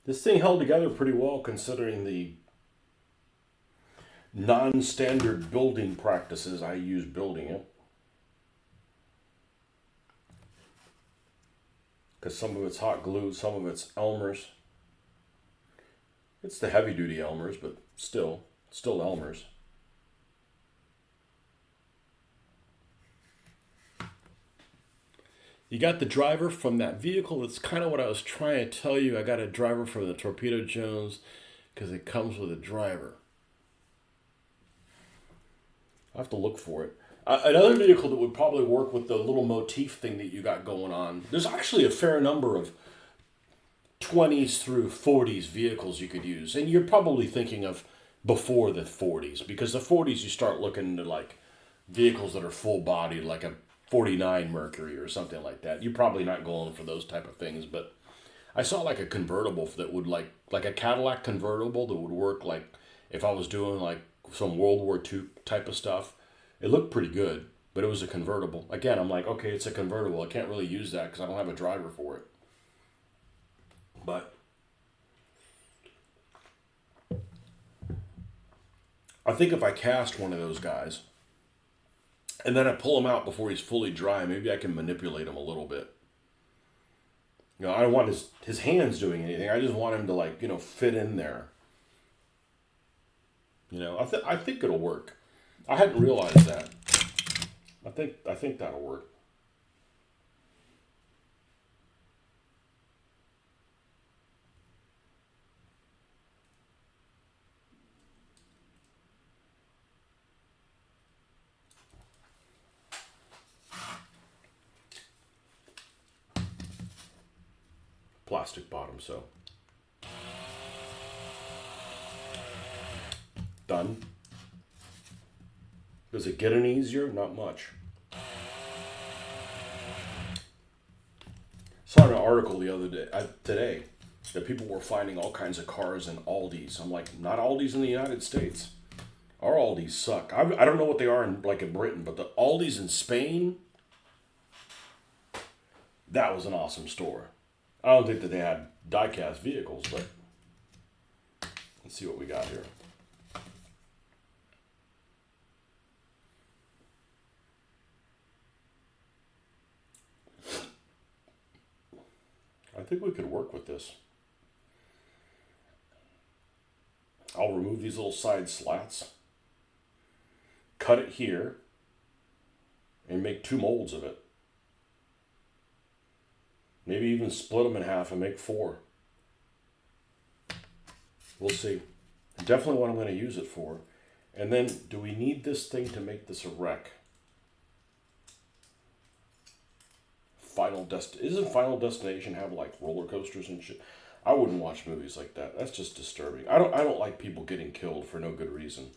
Speaker 1: This thing held together pretty well considering the non-standard building practices I use building it. Because some of it's hot glue, some of it's Elmer's. It's the heavy-duty Elmer's, but still Elmer's. You got the driver from that vehicle. That's kind of what I was trying to tell you. I got a driver from the Torpedo Jones because it comes with a driver. I have to look for it. Another vehicle that would probably work with the little motif thing that you got going on. There's actually a fair number of 20s through 40s vehicles you could use. And you're probably thinking of before the 40s. Because the 40s you start looking into like vehicles that are full body, like a 49 Mercury or something like that. You're probably not going for those type of things, but I saw like a convertible that would like a Cadillac convertible that would work like if I was doing like some World War II type of stuff. It looked pretty good, but it was a convertible. Again, I'm like, okay, it's a convertible. I can't really use that because I don't have a driver for it. But I think if I cast one of those guys and then I pull him out before he's fully dry, maybe I can manipulate him a little bit. You know, I don't want his hands doing anything. I just want him to like, you know, fit in there. You know, I think it'll work. I hadn't realized that. I think that'll work. Plastic bottom, so. Done. Does it get any easier? Not much. Saw an article the other day, today, that people were finding all kinds of cars in Aldi's. I'm like, not Aldi's in the United States. Our Aldi's suck. I don't know what they are in Britain, but the Aldi's in Spain, that was an awesome store. I don't think that they had die-cast vehicles, but let's see what we got here. I think we could work with this. I'll remove these little side slats, cut it here, and make 2 molds of it. Maybe even split them in half and make 4. We'll see. Definitely what I'm going to use it for. And then, do we need this thing to make this a wreck? Isn't Final Destination have like roller coasters and shit? I wouldn't watch movies like that. That's just disturbing. I don't like people getting killed for no good reason.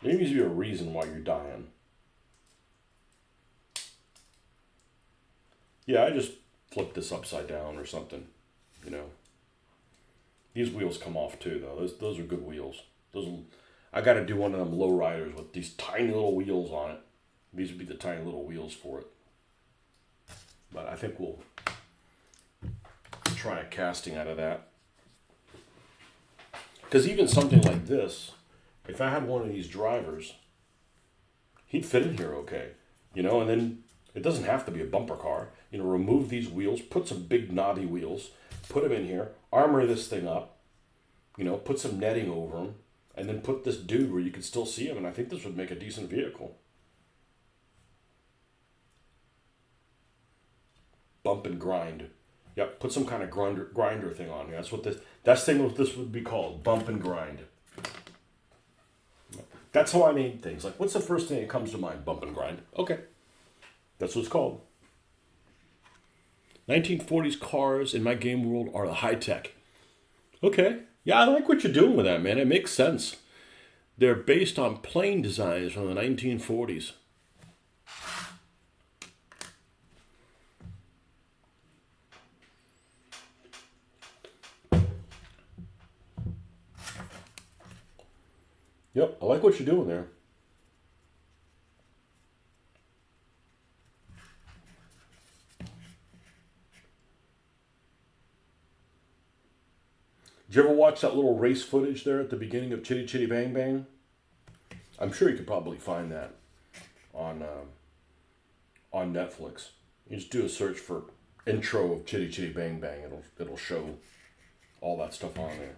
Speaker 1: There needs to be a reason why you're dying. Yeah, I just flipped this upside down or something, you know. These wheels come off too, though. Those are good wheels. I got to do one of them low riders with these tiny little wheels on it. These would be the tiny little wheels for it. But I think we'll try a casting out of that. Because even something like this, if I had one of these drivers, he'd fit in here okay. You know, and then it doesn't have to be a bumper car. You know, remove these wheels, put some big knobby wheels, put them in here, armor this thing up, you know, put some netting over them, and then put this dude where you can still see him, and I think this would make a decent vehicle. Bump and grind. Yep, put some kind of grinder thing on here. That's what this would be called, bump and grind. That's how I name things. Like, what's the first thing that comes to mind? Bump and grind. Okay. That's what it's called. 1940s cars in my game world are the high tech. Okay. Yeah, I like what you're doing with that, man. It makes sense. They're based on plane designs from the 1940s. Yep, I like what you're doing there. Did you ever watch that little race footage there at the beginning of Chitty Chitty Bang Bang? I'm sure you could probably find that on Netflix. You just do a search for intro of Chitty Chitty Bang Bang. It'll show all that stuff on there.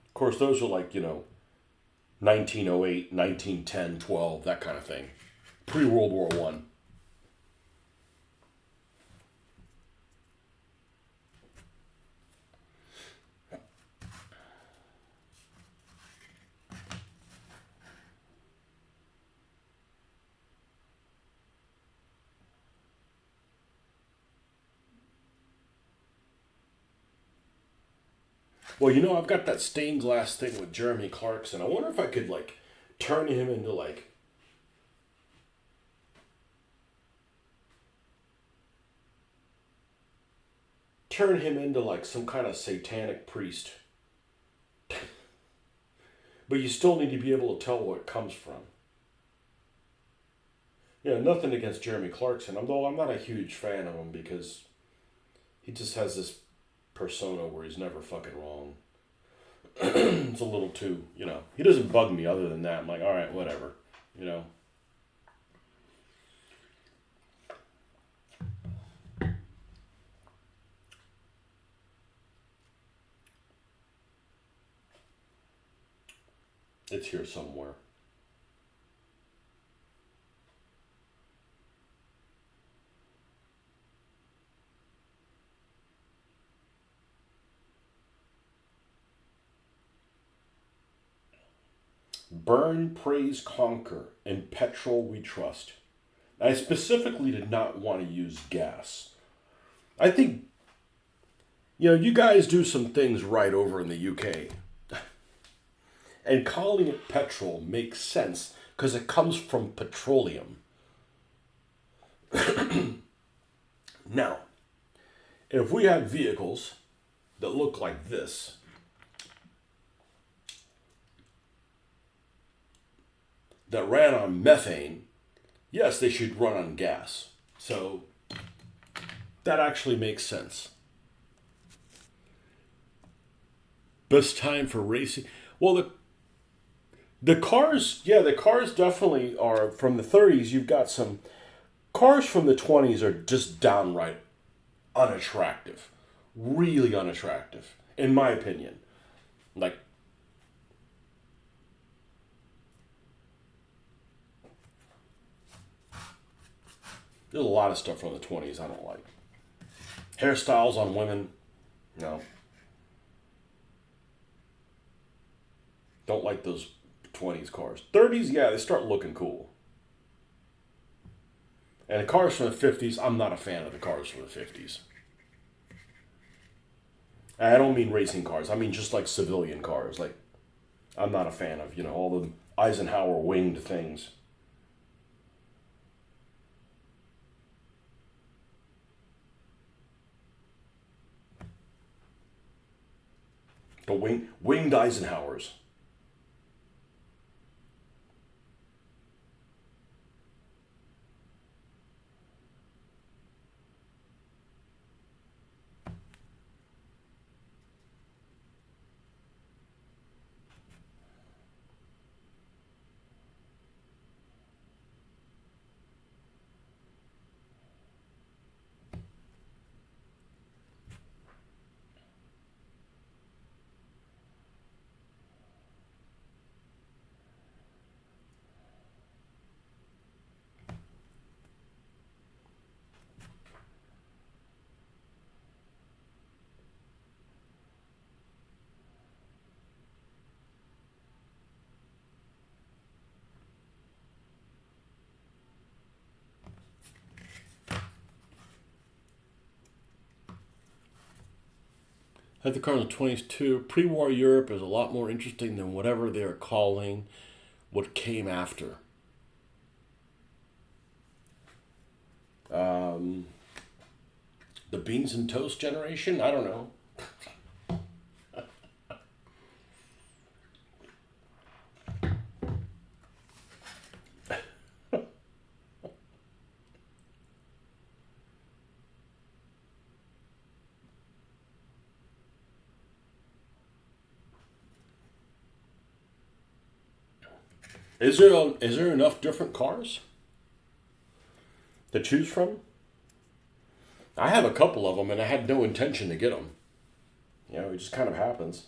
Speaker 1: Of course, those are like, 1908, 1910, 12, that kind of thing. Pre-World War One. Well, I've got that stained glass thing with Jeremy Clarkson. I wonder if I could, turn him into, some kind of satanic priest. But you still need to be able to tell where it comes from. Nothing against Jeremy Clarkson, although I'm not a huge fan of him because he just has this persona where he's never fucking wrong. It's a little too, he doesn't bug me other than that. I'm like, all right, whatever, It's here somewhere. Burn, praise, conquer. In petrol we trust. I specifically did not want to use gas. I think, you guys do some things right over in the UK. And calling it petrol makes sense because it comes from petroleum. Now, if we had vehicles that look like this, that ran on methane, yes, they should run on gas. So that actually makes sense. Best time for racing? Well, the cars definitely are from the 30s. You've got some cars from the 20s are just downright unattractive, really unattractive, in my opinion. Like, there's a lot of stuff from the 20s I don't like. Hairstyles on women, no. Don't like those 20s cars. 30s, yeah, they start looking cool. And the cars from the 50s, I'm not a fan of the cars from the 50s. I don't mean racing cars. I mean just like civilian cars. Like, I'm not a fan of, all the Eisenhower winged things. The winged Eisenhowers. At the car in the 20s too. Pre-war Europe is a lot more interesting than whatever they are calling what came after. The beans and toast generation? I don't know. Is there enough different cars to choose from? I have a couple of them, and I had no intention to get them. It just kind of happens.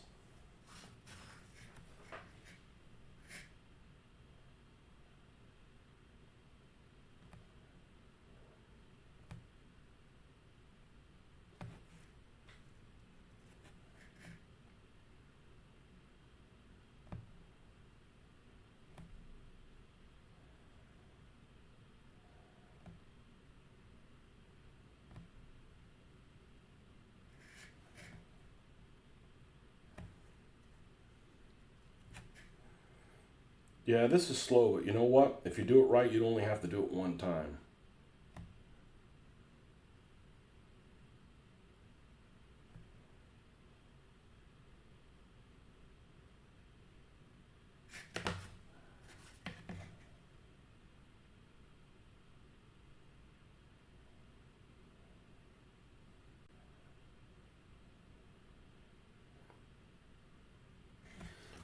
Speaker 1: Yeah, this is slow, but you know what? If you do it right, you'd only have to do it one time.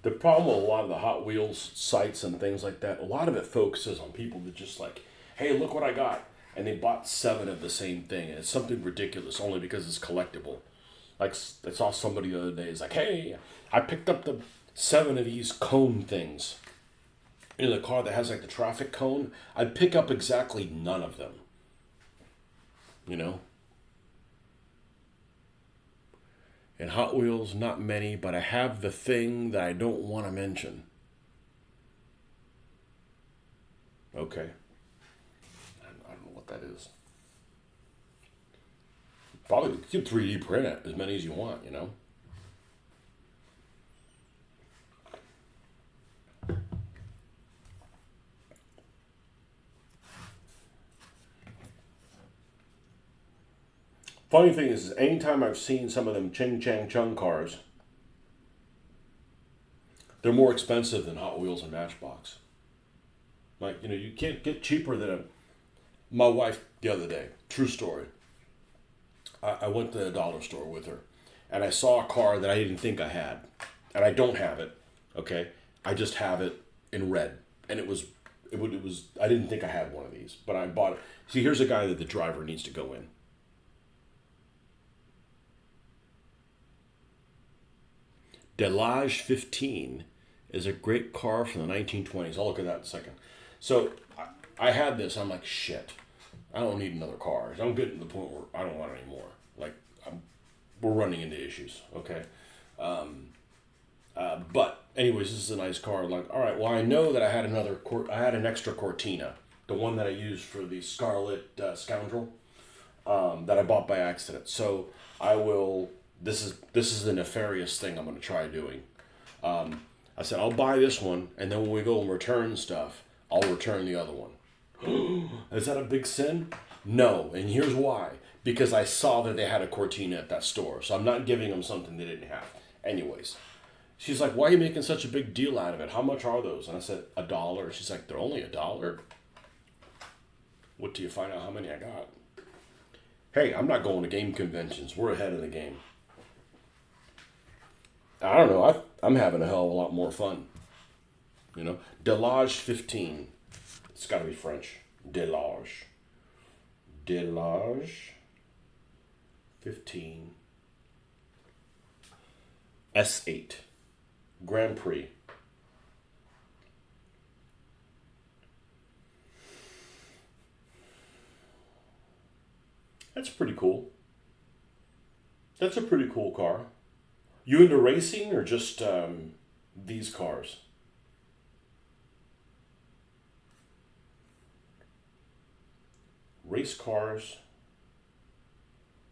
Speaker 1: The problem with a lot of the Hot Wheels sites and things like that, a lot of it focuses on people that just like, hey, look what I got. And they bought seven of the same thing. And it's something ridiculous only because it's collectible. Like, I saw somebody the other day, is like, hey, I picked up the seven of these cone things. In the car that has like the traffic cone, I'd pick up exactly none of them. You know? In Hot Wheels, not many, but I have the thing that I don't want to mention. Okay. I don't know what that is. Probably you can 3D print it as many as you want. Funny thing is anytime I've seen some of them Ching Chang Chung cars, they're more expensive than Hot Wheels and Matchbox. Like, you can't get cheaper than a. My wife, the other day, true story, I went to the dollar store with her, and I saw a car that I didn't think I had, and I don't have it. Okay, I just have it in red, and it was. I didn't think I had one of these, but I bought it. See, here's a guy that the driver needs to go in. Delage 15 is a great car from the 1920s. I'll look at that in a second. So I had this. I'm like, shit. I don't need another car. I'm getting to the point where I don't want it anymore. Like, we're running into issues. Okay. But anyways, this is a nice car. Like, all right. Well, I know that I had I had an extra Cortina, the one that I used for the Scarlet Scoundrel, that I bought by accident. So I will. This is the nefarious thing I'm going to try doing. I said I'll buy this one, and then when we go and return stuff, I'll return the other one. Is that a big sin? No, and here's why. Because I saw that they had a Cortina at that store, so I'm not giving them something they didn't have. Anyways, she's like, "Why are you making such a big deal out of it? How much are those?" And I said, $1. She's like, "They're only $1." What till you find out how many I got? Hey, I'm not going to game conventions. We're ahead of the game. I don't know. I'm having a hell of a lot more fun. Delage 15. It's got to be French. Delage. Delage 15. S8. Grand Prix. That's pretty cool. That's a pretty cool car. You into racing or just these cars? Race cars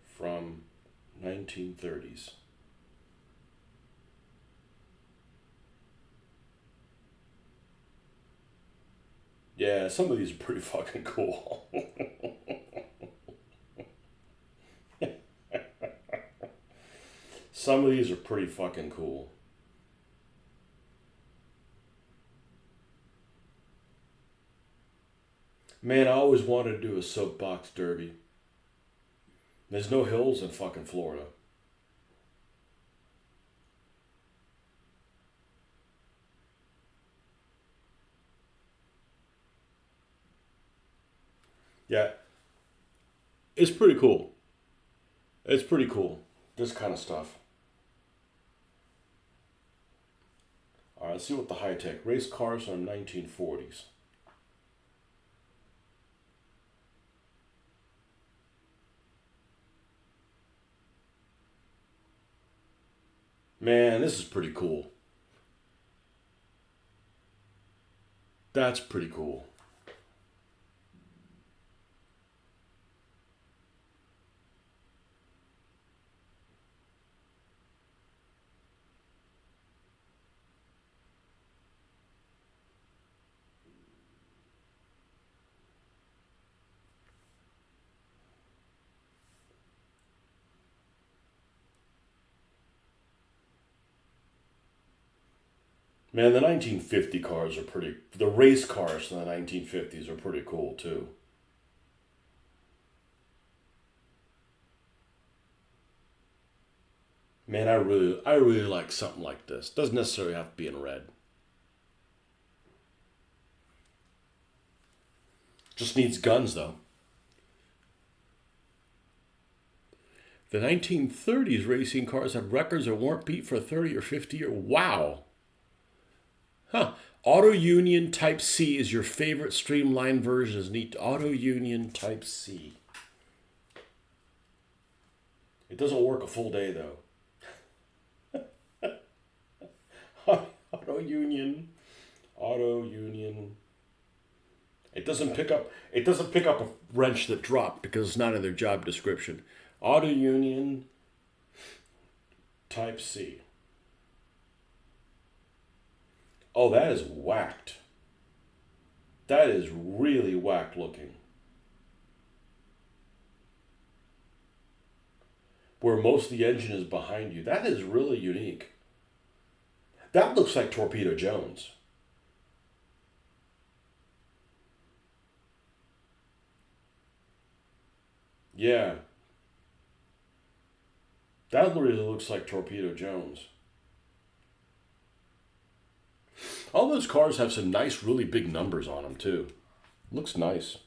Speaker 1: from 1930s. Yeah, some of these are pretty fucking cool. Some of these are pretty fucking cool. Man, I always wanted to do a soapbox derby. There's no hills in fucking Florida. Yeah, it's pretty cool. It's pretty cool. This kind of stuff. All right, let's see what the high tech race cars from 1940s. Man, this is pretty cool. That's pretty cool. Man, the 1950 cars are pretty. The race cars from the 1950s are pretty cool too. Man, I really like something like this. Doesn't necessarily have to be in red. Just needs guns though. The 1930s racing cars had records that weren't beat for 30 or 50 years. Wow. Huh. Auto Union Type C is your favorite streamlined version. Is neat. Auto Union Type C. It doesn't work a full day though. Auto Union. Auto Union. It doesn't pick up. It doesn't pick up a wrench that dropped because it's not in their job description. Auto Union Type C. Oh, that is whacked. That is really whacked looking. Where most of the engine is behind you. That is really unique. That looks like Torpedo Jones. Yeah, that really looks like Torpedo Jones. All those cars have some nice, really big numbers on them too. Looks nice.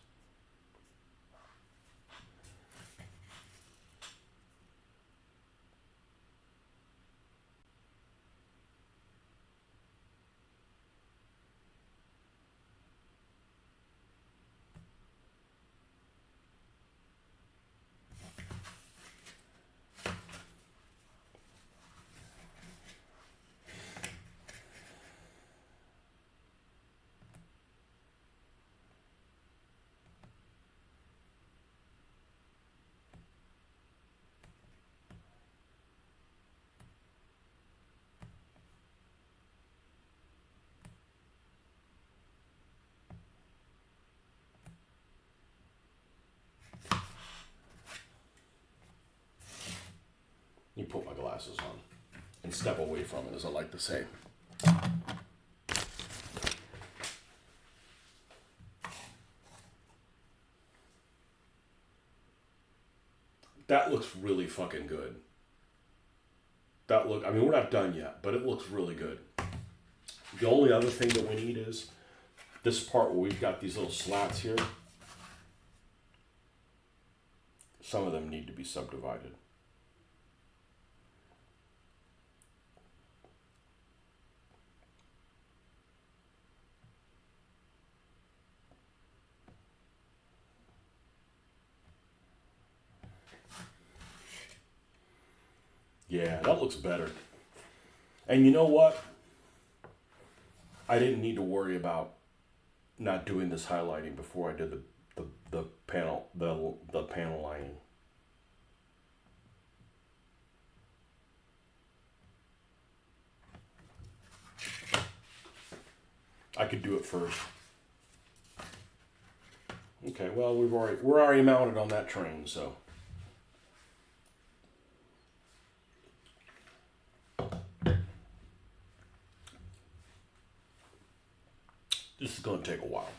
Speaker 1: You put my glasses on and step away from it, as I like to say. That looks really fucking good. I mean, we're not done yet, but it looks really good. The only other thing that we need is this part where we've got these little slats here. Some of them need to be subdivided. Yeah, that looks better. And you know what? I didn't need to worry about not doing this highlighting before I did the panel the panel lining. I could do it first. Okay, well we're already mounted on that train, so this is gonna take a while.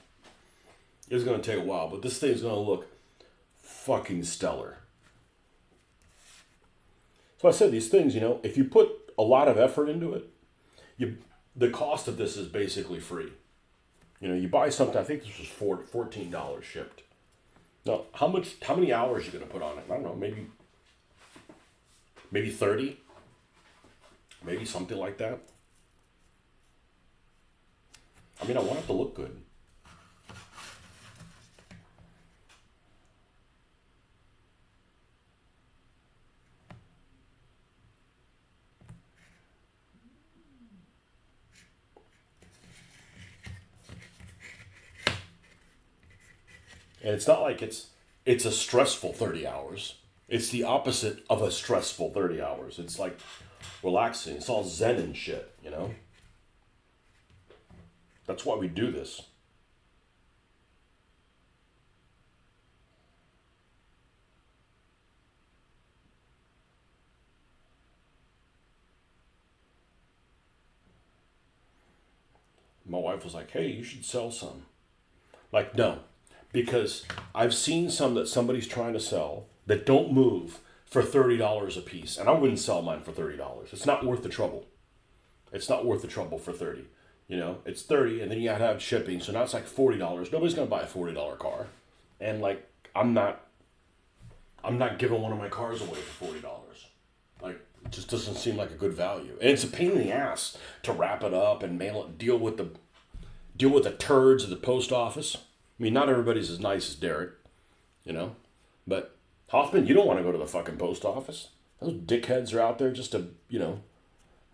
Speaker 1: It's gonna take a while, but this thing's gonna look fucking stellar. So I said these things, if you put a lot of effort into it, the cost of this is basically free. You buy something. I think this was $14 shipped. No, how many hours you gonna put on it? I don't know, maybe 30, maybe something like that. I mean, I want it to look good. And it's not like it's a stressful 30 hours. It's the opposite of a stressful 30 hours. It's like relaxing. It's all zen and shit, you know? That's why we do this. My wife was like, hey, you should sell some. Like, no. Because I've seen some that somebody's trying to sell that don't move for $30 a piece. And I wouldn't sell mine for $30. It's not worth the trouble. It's not worth the trouble for 30. You know, it's 30 and then you gotta have shipping. So now it's like $40. Nobody's gonna buy a $40 car. And like, I'm not giving one of my cars away for $40. Like, it just doesn't seem like a good value. And it's a pain in the ass to wrap it up and mail it, deal with the turds at the post office. I mean, not everybody's as nice as Derek, you know? But Hoffman, you don't want to go to the fucking post office. Those dickheads are out there just to, you know,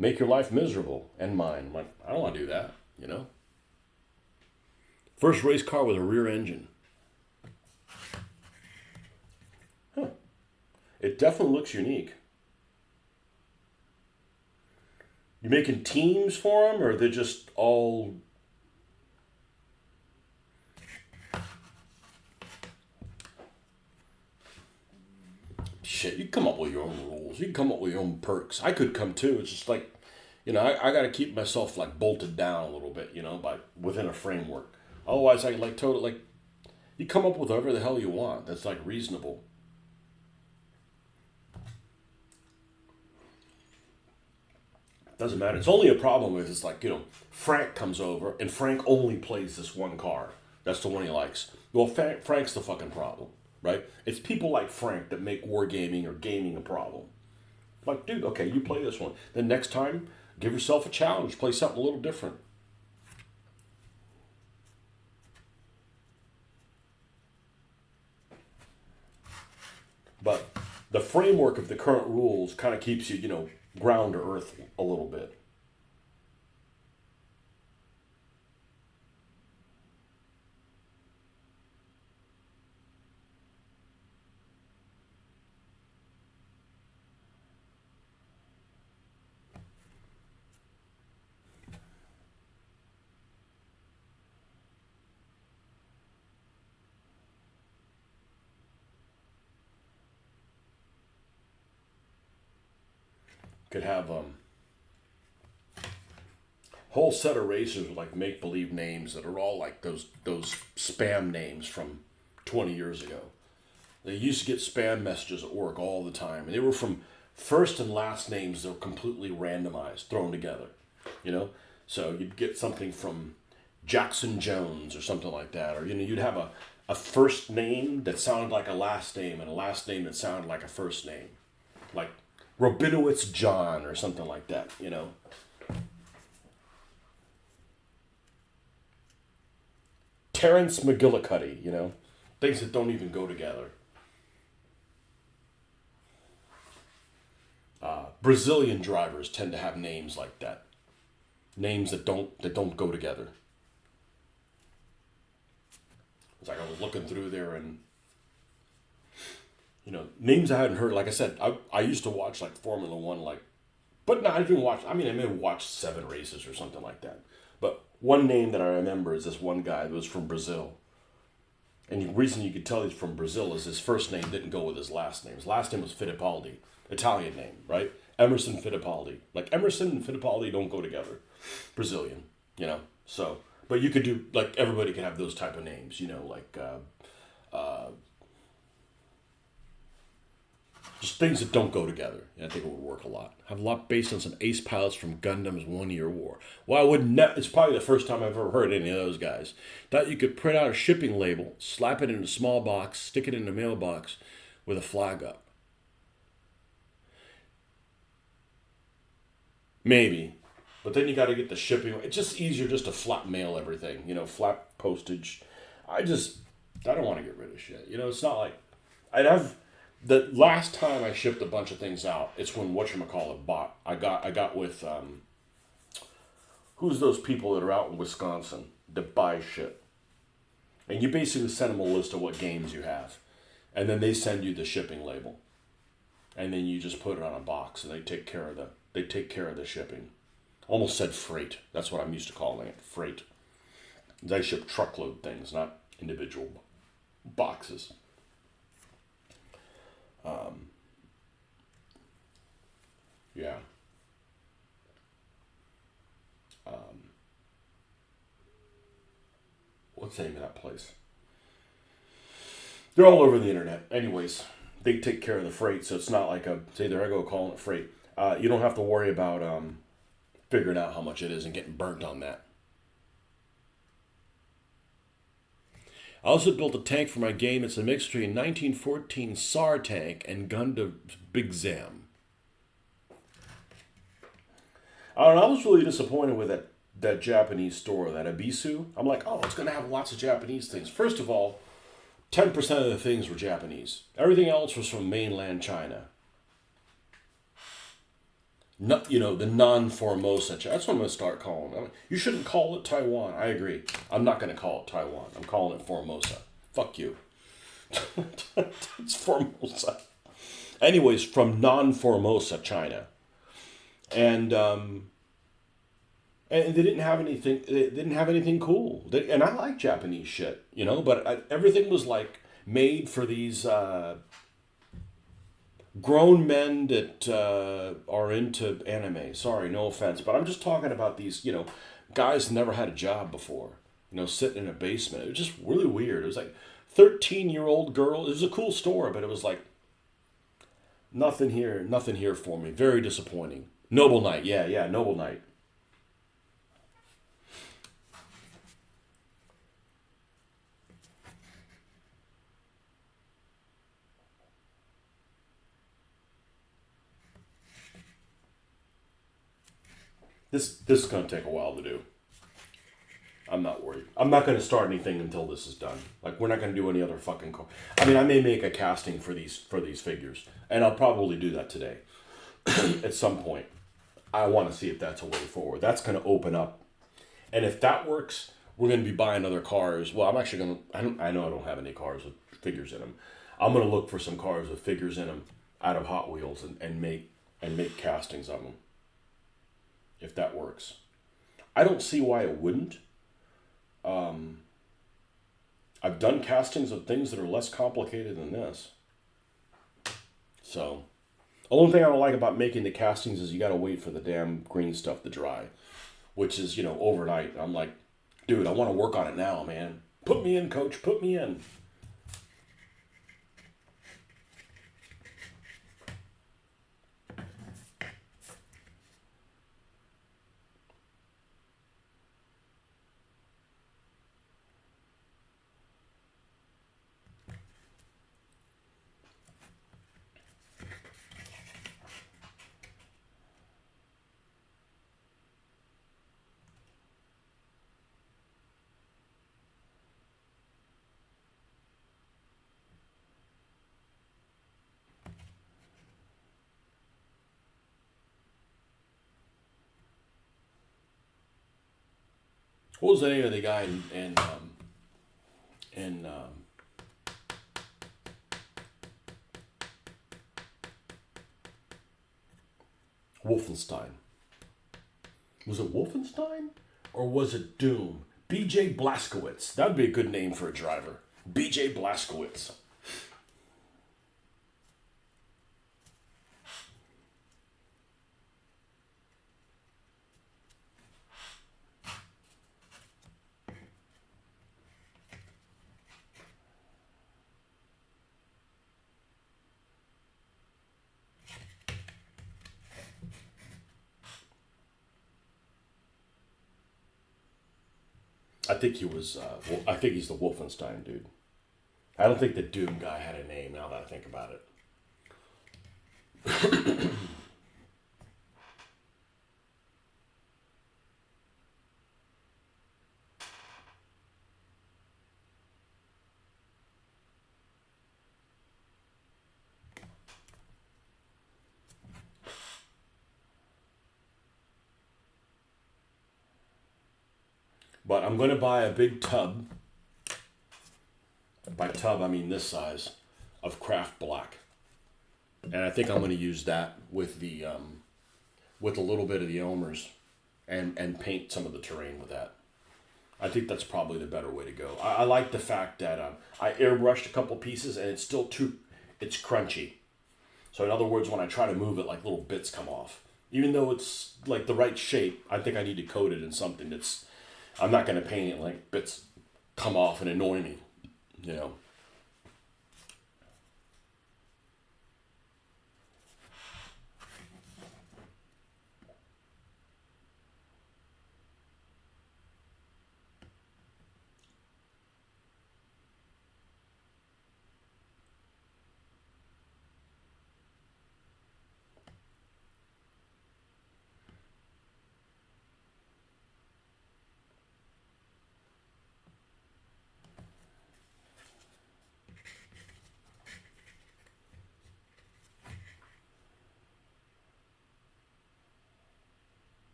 Speaker 1: make your life miserable and mine. Like, I don't want to do that, you know? First race car with a rear engine. Huh. It definitely looks unique. You making teams for them, or are they just all... Shit, you come up with your own rules. You can come up with your own perks. I could come too. It's just like, you know, I got to keep myself like bolted down a little bit, you know, by within a framework. Otherwise, I like totally like, you come up with whatever the hell you want. That's like reasonable. Doesn't matter. It's only a problem with it's like, you know, Frank comes over and Frank only plays this one car. That's the one he likes. Well, Frank's the fucking problem, right? It's people like Frank that make wargaming or gaming a problem. Like, dude, okay, you play this one. Then next time, give yourself a challenge. Play something a little different. But the framework of the current rules kind of keeps you, you know, ground to earth a little bit. Could have whole set of racers with like make believe names that are all like those spam names from 20 years ago. They used to get spam messages at work all the time, and they were from first and last names that were completely randomized, thrown together. You know, so you'd get something from Jackson Jones or something like that, or you know, you'd have a first name that sounded like a last name and a last name that sounded like a first name, like Rabinowitz John or something like that. You know. Terrence McGillicuddy, you know, things that don't even go together. Brazilian drivers tend to have names like that, names that don't go together. It's like I was looking through there and you know names I hadn't heard. Like I said, I used to watch like Formula One, like, but no, I didn't watch. I mean, I may have watched 7 races or something like that. But one name that I remember is this one guy that was from Brazil. And the reason you could tell he's from Brazil is his first name didn't go with his last name. His last name was Fittipaldi, Italian name, right? Emerson Fittipaldi. Like Emerson and Fittipaldi don't go together. Brazilian, you know. So, but you could do like everybody could have those type of names, you know, like Just things that don't go together. I think it would work a lot. Have a lot based on some ace pilots from Gundam's 1 Year War. Well, I would never. It's probably the first time I've ever heard any of those guys. Thought you could print out a shipping label, slap it in a small box, stick it in a mailbox with a flag up. Maybe. But then you got to get the shipping. It's just easier just to flat mail everything. Flat postage. I don't want to get rid of shit. It's not like I'd have the last time I shipped a bunch of things out. It's when whatchamacallit bought. I got with who's those people that are out in Wisconsin that buy shit, and you basically send them a list of what games you have, and then they send you the shipping label, and then you just put it on a box, and they take care of the shipping. Almost said freight. That's what I'm used to calling it, freight. They ship truckload things, not individual boxes. Yeah. What's the name of that place? They're all over the internet. Anyways, they take care of the freight, so it's not like say there I go calling it freight. You don't have to worry about figuring out how much it is and getting burnt on that. I also built a tank for my game. It's a mix between 1914 SAR tank and Gundam's Big Zam. I was really disappointed with that Japanese store, that Abisu. I'm like, oh, it's going to have lots of Japanese things. First of all, 10% of the things were Japanese. Everything else was from mainland China. Not, the non-Formosa. That's what I'm going to start calling it. You shouldn't call it Taiwan. I agree. I'm not going to call it Taiwan. I'm calling it Formosa. Fuck you. It's Formosa. Anyways, from non-Formosa China. And they didn't have anything. They didn't have anything cool. And I like Japanese shit, But everything was like made for these grown men that are into anime. Sorry, no offense, but I'm just talking about these, guys who never had a job before. Sitting in a basement. It was just really weird. It was like 13-year-old girl. It was a cool store, but it was like nothing here for me. Very disappointing. Noble Knight, yeah, Noble Knight. This is going to take a while to do. I'm not worried. I'm not going to start anything until this is done. Like, we're not going to do any other fucking... I may make a casting for these figures. And I'll probably do that today. At some point. I want to see if that's a way forward. That's going to open up. And if that works, we're going to be buying other cars. Well, I'm actually going to... I know I don't have any cars with figures in them. I'm going to look for some cars with figures in them out of Hot Wheels and make castings of them. If that works. I don't see why it wouldn't. I've done castings of things that are less complicated than this. So, the only thing I don't like about making the castings is you gotta wait for the damn green stuff to dry. Which is, overnight. I'm like, dude, I want to work on it now, man. Put me in, coach. Put me in. What was the name of the guy in Wolfenstein? Was it Wolfenstein? Or was it Doom? B.J. Blazkowicz. That would be a good name for a driver. B.J. Blazkowicz. I think he was. I think he's the Wolfenstein dude. I don't think the Doom guy had a name. Now that I think about it. But I'm going to buy a big tub. By tub, I mean this size of Craft Black, and I think I'm going to use that with the with a little bit of the Elmer's, and paint some of the terrain with that. I think that's probably the better way to go. I like the fact that I airbrushed a couple pieces and it's crunchy. So in other words, when I try to move it, like little bits come off. Even though it's like the right shape, I think I need to coat it in something that's, I'm not going to paint it like bits come off and annoy me, you know.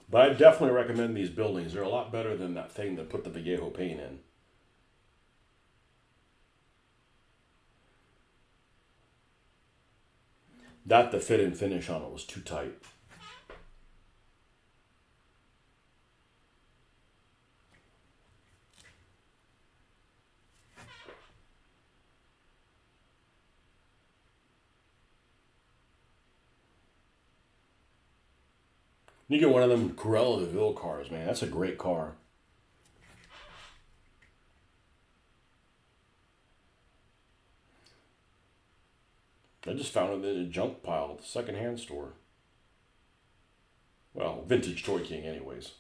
Speaker 1: But I definitely recommend these buildings. They're a lot better than that thing that put the Vallejo paint in. That the fit and finish on it was too tight. You get one of them Cruella de Vil cars, man. That's a great car. I just found it in a junk pile at the secondhand store. Well, vintage Toy King, anyways.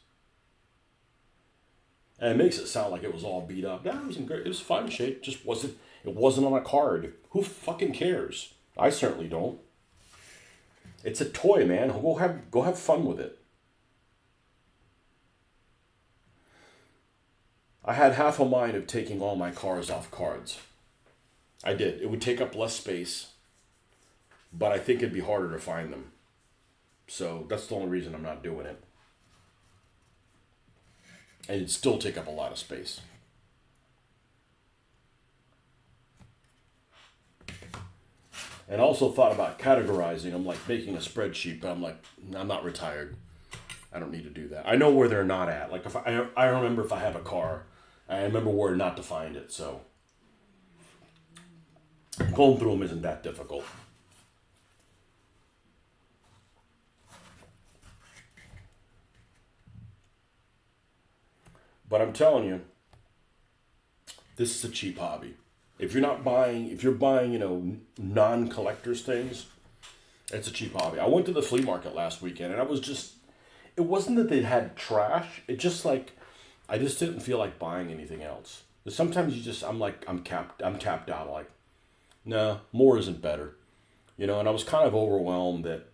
Speaker 1: And it makes it sound like it was all beat up. No, it was in great. It was fine shape. Just wasn't. It wasn't on a card. Who fucking cares? I certainly don't. It's a toy, man. Go have fun with it. I had half a mind of taking all my cars off cards. I did. It would take up less space, but I think it'd be harder to find them. So that's the only reason I'm not doing it. And it'd still take up a lot of space. And I also thought about categorizing. I'm like making a spreadsheet, but I'm like, I'm not retired. I don't need to do that. I know where they're not at. Like if I remember if I have a car, I remember where not to find it. So going through them isn't that difficult. But I'm telling you, this is a cheap hobby. If you're buying, non-collectors things, it's a cheap hobby. I went to the flea market last weekend and it wasn't that they had trash. It just like, I just didn't feel like buying anything else. Sometimes I'm tapped out. Like, no, more isn't better. And I was kind of overwhelmed that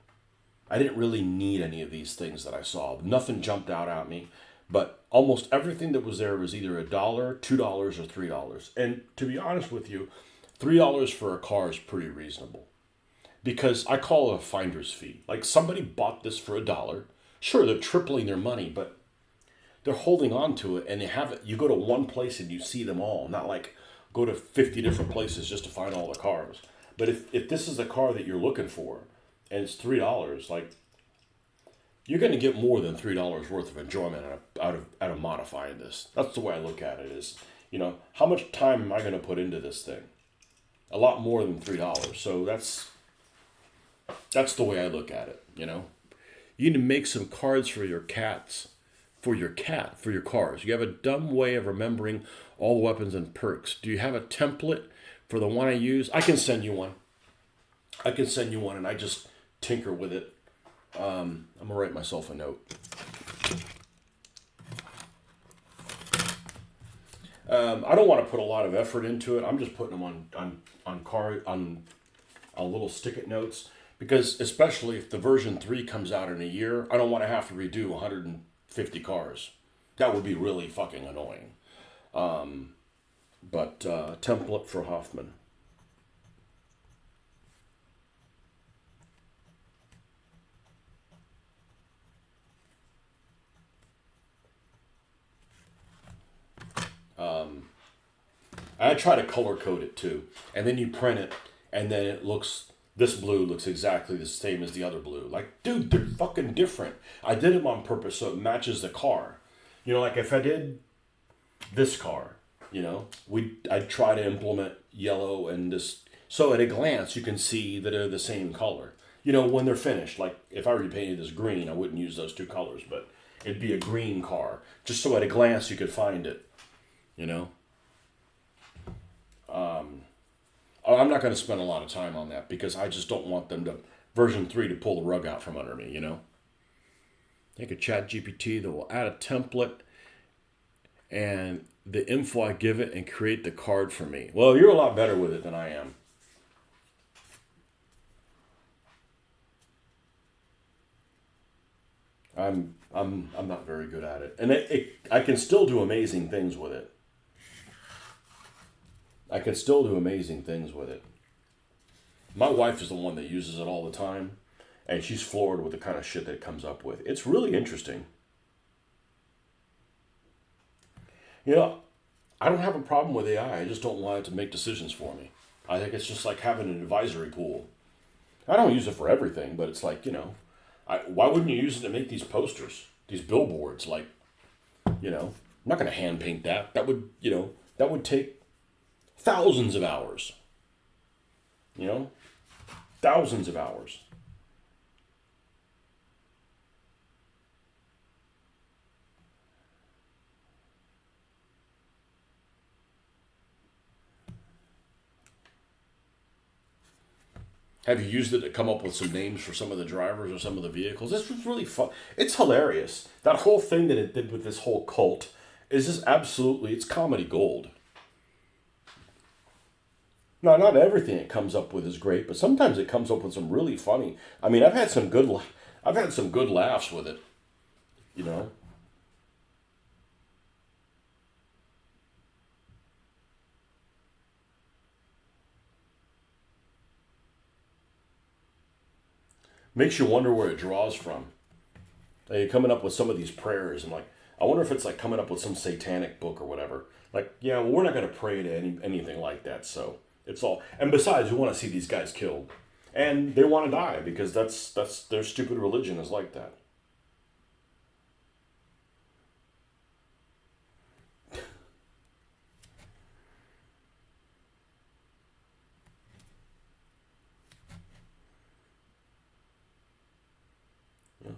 Speaker 1: I didn't really need any of these things that I saw. Nothing jumped out at me. But almost everything that was there was either $1, $2, or $3. And to be honest with you, $3 for a car is pretty reasonable. Because I call it a finder's fee. Like somebody bought this for $1. Sure, they're tripling their money, but they're holding on to it and they have it. You go to one place and you see them all. Not like go to 50 different places just to find all the cars. But if this is a car that you're looking for and it's $3, like, you're going to get more than $3 worth of enjoyment out of modifying this. That's the way I look at it is, how much time am I going to put into this thing? A lot more than $3. So that's the way I look at it, You need to make some cards for your cats, for your cars. You have a dumb way of remembering all the weapons and perks. Do you have a template for the one I use? I can send you one. And I just tinker with it. I'm gonna write myself a note. I don't want to put a lot of effort into it. I'm just putting them on little stick-it notes, because especially if the version 3 comes out in a year, I don't want to have to redo 150 cars. That would be really fucking annoying. But template for Hoffman. I try to color code it too, and then you print it, and then it looks. This blue looks exactly the same as the other blue. Like, dude, they're fucking different. I did them on purpose so it matches the car. You know, like if I did this car, I'd try to implement yellow and this, so at a glance you can see that they're the same color. When they're finished, like if I repainted this green, I wouldn't use those two colors, but it'd be a green car, just so at a glance you could find it. I'm not going to spend a lot of time on that, because I just don't want them to, version 3, to pull the rug out from under me, Take a chat GPT that will add a template and the info I give it and create the card for me. Well, you're a lot better with it than I am. I'm not very good at it. And I can still do amazing things with it. My wife is the one that uses it all the time, and she's floored with the kind of shit that it comes up with. It's really interesting. I don't have a problem with AI. I just don't want it to make decisions for me. I think it's just like having an advisory pool. I don't use it for everything, but it's like, why wouldn't you use it to make these posters, these billboards? Like, I'm not going to hand paint that. That would take thousands of hours. Thousands of hours. Have you used it to come up with some names for some of the drivers or some of the vehicles? This was really fun. It's hilarious. That whole thing that it did with this whole cult is just absolutely, it's comedy gold. No, not everything it comes up with is great, but sometimes it comes up with some really funny. I mean, I've had some good laughs with it. You know. Makes you wonder where it draws from. Like, coming up with some of these prayers, and like, I wonder if it's like coming up with some satanic book or whatever. Like, yeah, well, we're not going to pray to anything like that. So it's all. And besides, we want to see these guys killed, and they want to die because that's their stupid religion is like that.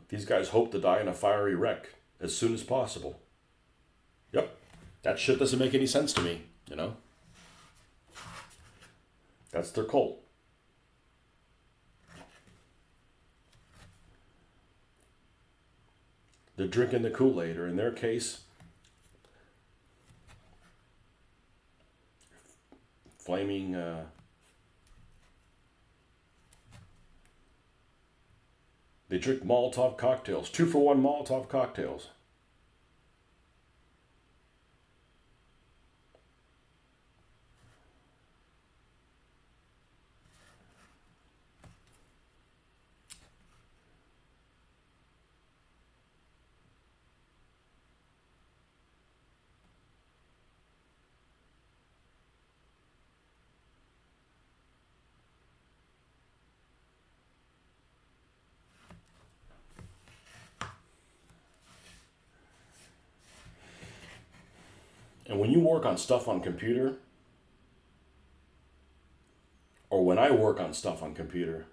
Speaker 1: These guys hope to die in a fiery wreck as soon as possible. Yep, that shit doesn't make any sense to me. You know, that's their cult. They're drinking the Kool-Aid, or in their case, flaming. They drink Molotov cocktails, 2-for-1 Molotov cocktails. And when you work on stuff on computer, or when I work on stuff on computer,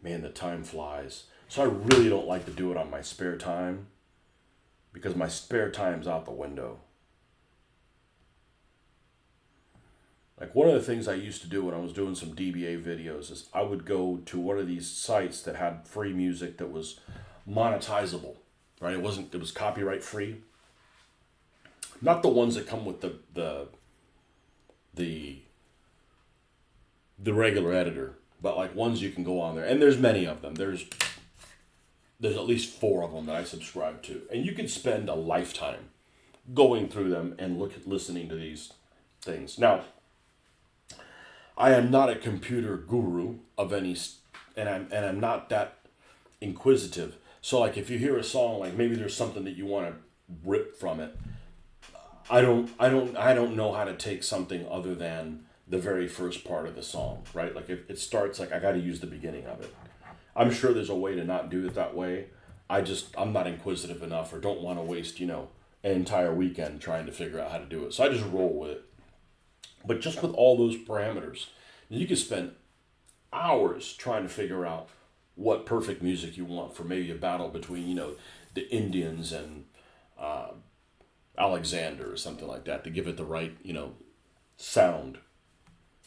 Speaker 1: man, the time flies. So I really don't like to do it on my spare time, because my spare time's out the window. Like one of the things I used to do when I was doing some DBA videos is I would go to one of these sites that had free music that was monetizable, right? It was copyright free. Not the ones that come with the the regular editor, but like ones you can go on there. And there's many of them. There's at least four of them that I subscribe to. And you can spend a lifetime going through them and listening to these things. Now, I am not a computer guru of any, and I'm not that inquisitive. So like if you hear a song, like maybe there's something that you want to rip from it, I don't know how to take something other than the very first part of the song, right? Like if it starts, like I got to use the beginning of it. I'm sure there's a way to not do it that way. I'm not inquisitive enough, or don't want to waste, an entire weekend trying to figure out how to do it. So I just roll with it. But just with all those parameters, you can spend hours trying to figure out what perfect music you want for maybe a battle between, the Indians and Alexander or something like that, to give it the right, sound.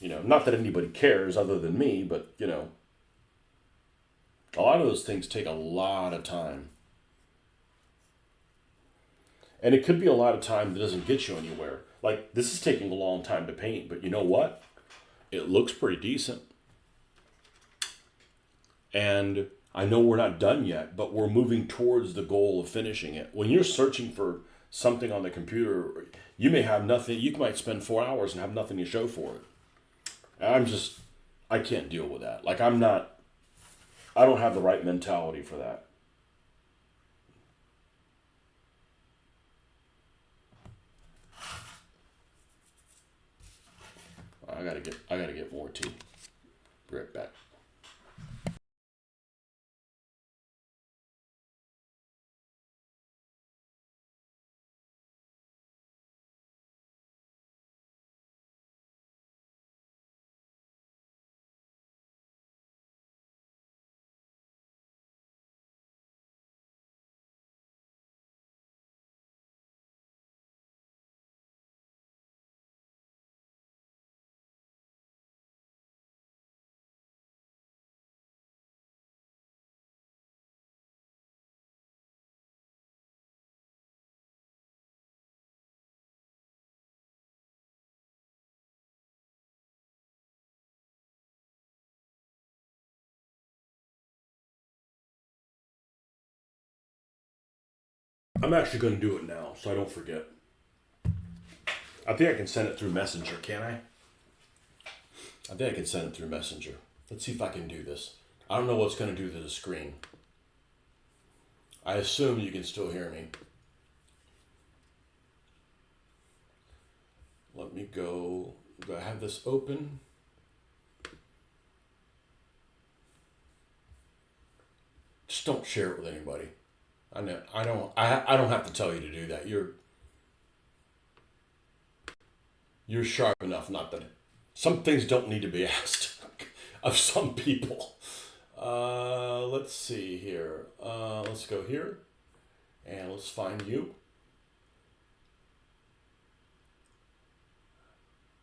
Speaker 1: Not that anybody cares other than me, but, a lot of those things take a lot of time. And it could be a lot of time that doesn't get you anywhere. Like, this is taking a long time to paint, but you know what? It looks pretty decent. And I know we're not done yet, but we're moving towards the goal of finishing it. When you're searching for something on the computer, you may have nothing. You might spend 4 hours and have nothing to show for it. And I can't deal with that. Like, I don't have the right mentality for that. I gotta get more tea. Be right back. I'm actually going to do it now, so I don't forget. I think I can send it through Messenger, can I? I think I can send it through Messenger. Let's see if I can do this. I don't know what's going to do to the screen. I assume you can still hear me. Let me go. Do I have this open? Just don't share it with anybody. I know. I don't. I don't have to tell you to do that. You're sharp enough not that some things don't need to be asked of some people. Let's see here. Let's go here, and let's find you.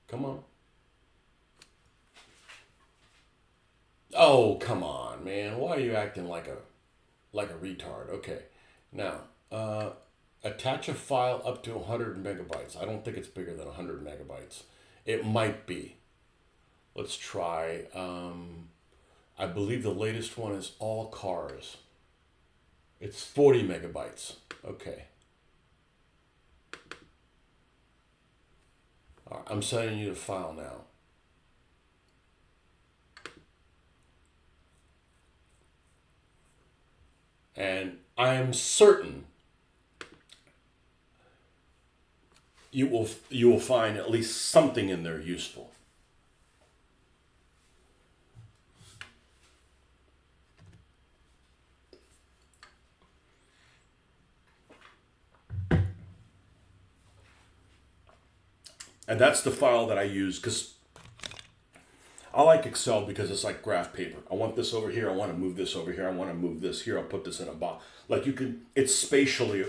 Speaker 1: Come on. Oh, come on, man. Why are you acting like a retard? Okay. Now, attach a file up to 100 megabytes. I don't think it's bigger than 100 megabytes. It might be. Let's try. I believe the latest one is all cars. It's 40 megabytes. Okay. All right, I'm sending you the file now. And I am certain you will find at least something in there useful. And that's the file that I use, because I like Excel because it's like graph paper. I want this over here. I want to move this over here. I want to move this here. I'll put this in a box. Like you can, it's spatially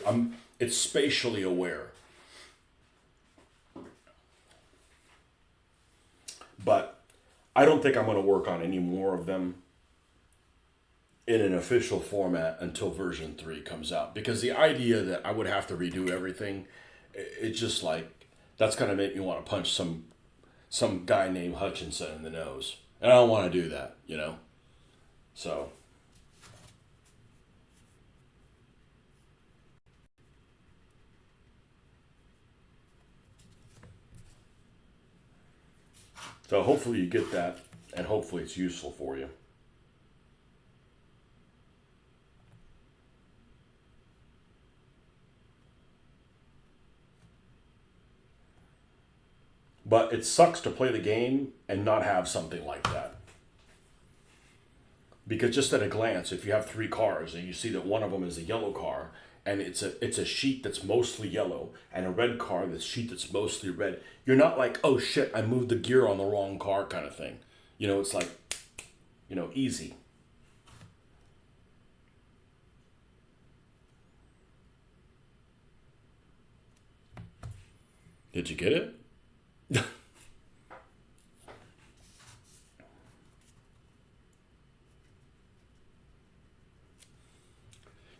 Speaker 1: aware. I don't think I'm going to work on any more of them in an official format until version 3 comes out. Because the idea that I would have to redo everything, it's just like, that's going to make me want to punch some guy named Hutchinson in the nose. And I don't want to do that, you know? So. So hopefully you get that, and hopefully it's useful for you. But it sucks to play the game and not have something like that. Because just at a glance, if you have 3 cars and you see that one of them is a yellow car, and it's a sheet that's mostly yellow, and a red car that's sheet that's mostly red, you're not like, oh shit, I moved the gear on the wrong car kind of thing. You know, it's like, easy. Did you get it?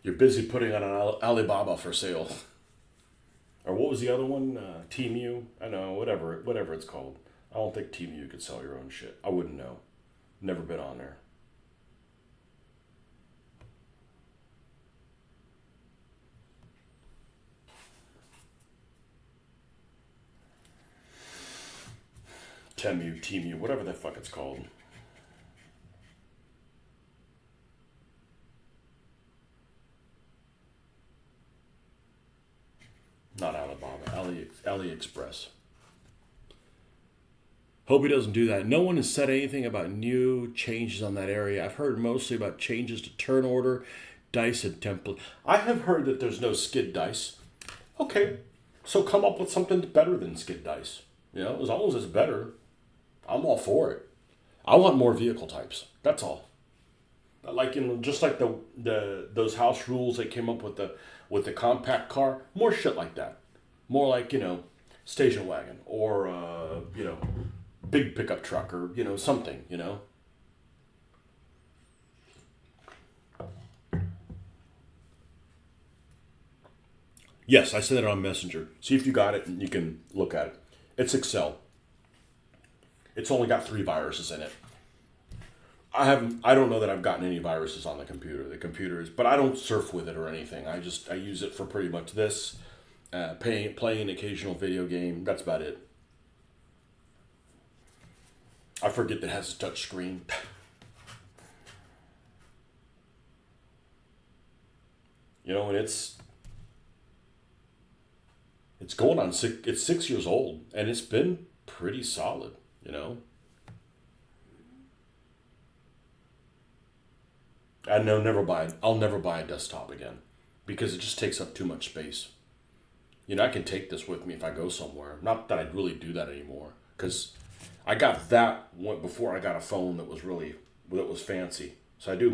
Speaker 1: You're busy putting on an Alibaba for sale. Or what was the other one? Temu? I know, whatever it's called. I don't think Temu could sell your own shit. I wouldn't know. Never been on there. Temu, whatever the fuck it's called. Not Alibaba, AliExpress. Hope he doesn't do that. No one has said anything about new changes on that area. I've heard mostly about changes to turn order, dice, and template. I have heard that there's no skid dice. Okay, so come up with something better than skid dice. You know, as long as it's better, I'm all for it. I want more vehicle types. That's all. Like just like the those house rules they came up with the compact car. More shit like that. More like station wagon or big pickup truck or something. Yes, I sent it on Messenger. See if you got it and you can look at it. It's Excel. It's only got 3 viruses in it. I don't know that I've gotten any viruses on the computer. The computer is, but I don't surf with it or anything. I use it for pretty much this, playing an occasional video game. That's about it. I forget that it has a touch screen. And it's going on it's 6 years old, and it's been pretty solid. I'll never buy a desktop again because it just takes up too much space. I can take this with me if I go somewhere. Not that I'd really do that anymore because I got that before I got a phone that was fancy. So I do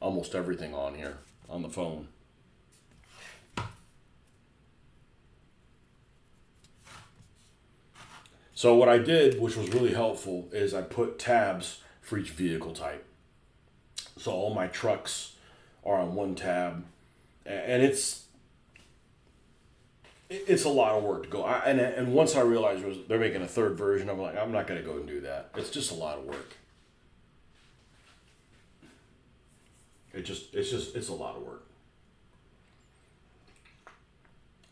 Speaker 1: almost everything on here on the phone. So what I did, which was really helpful, is I put tabs for each vehicle type. So all my trucks are on one tab, and it's a lot of work to go. And once I realized they're making a 3rd version, I'm like, I'm not going to go and do that. It's just a lot of work. It's a lot of work.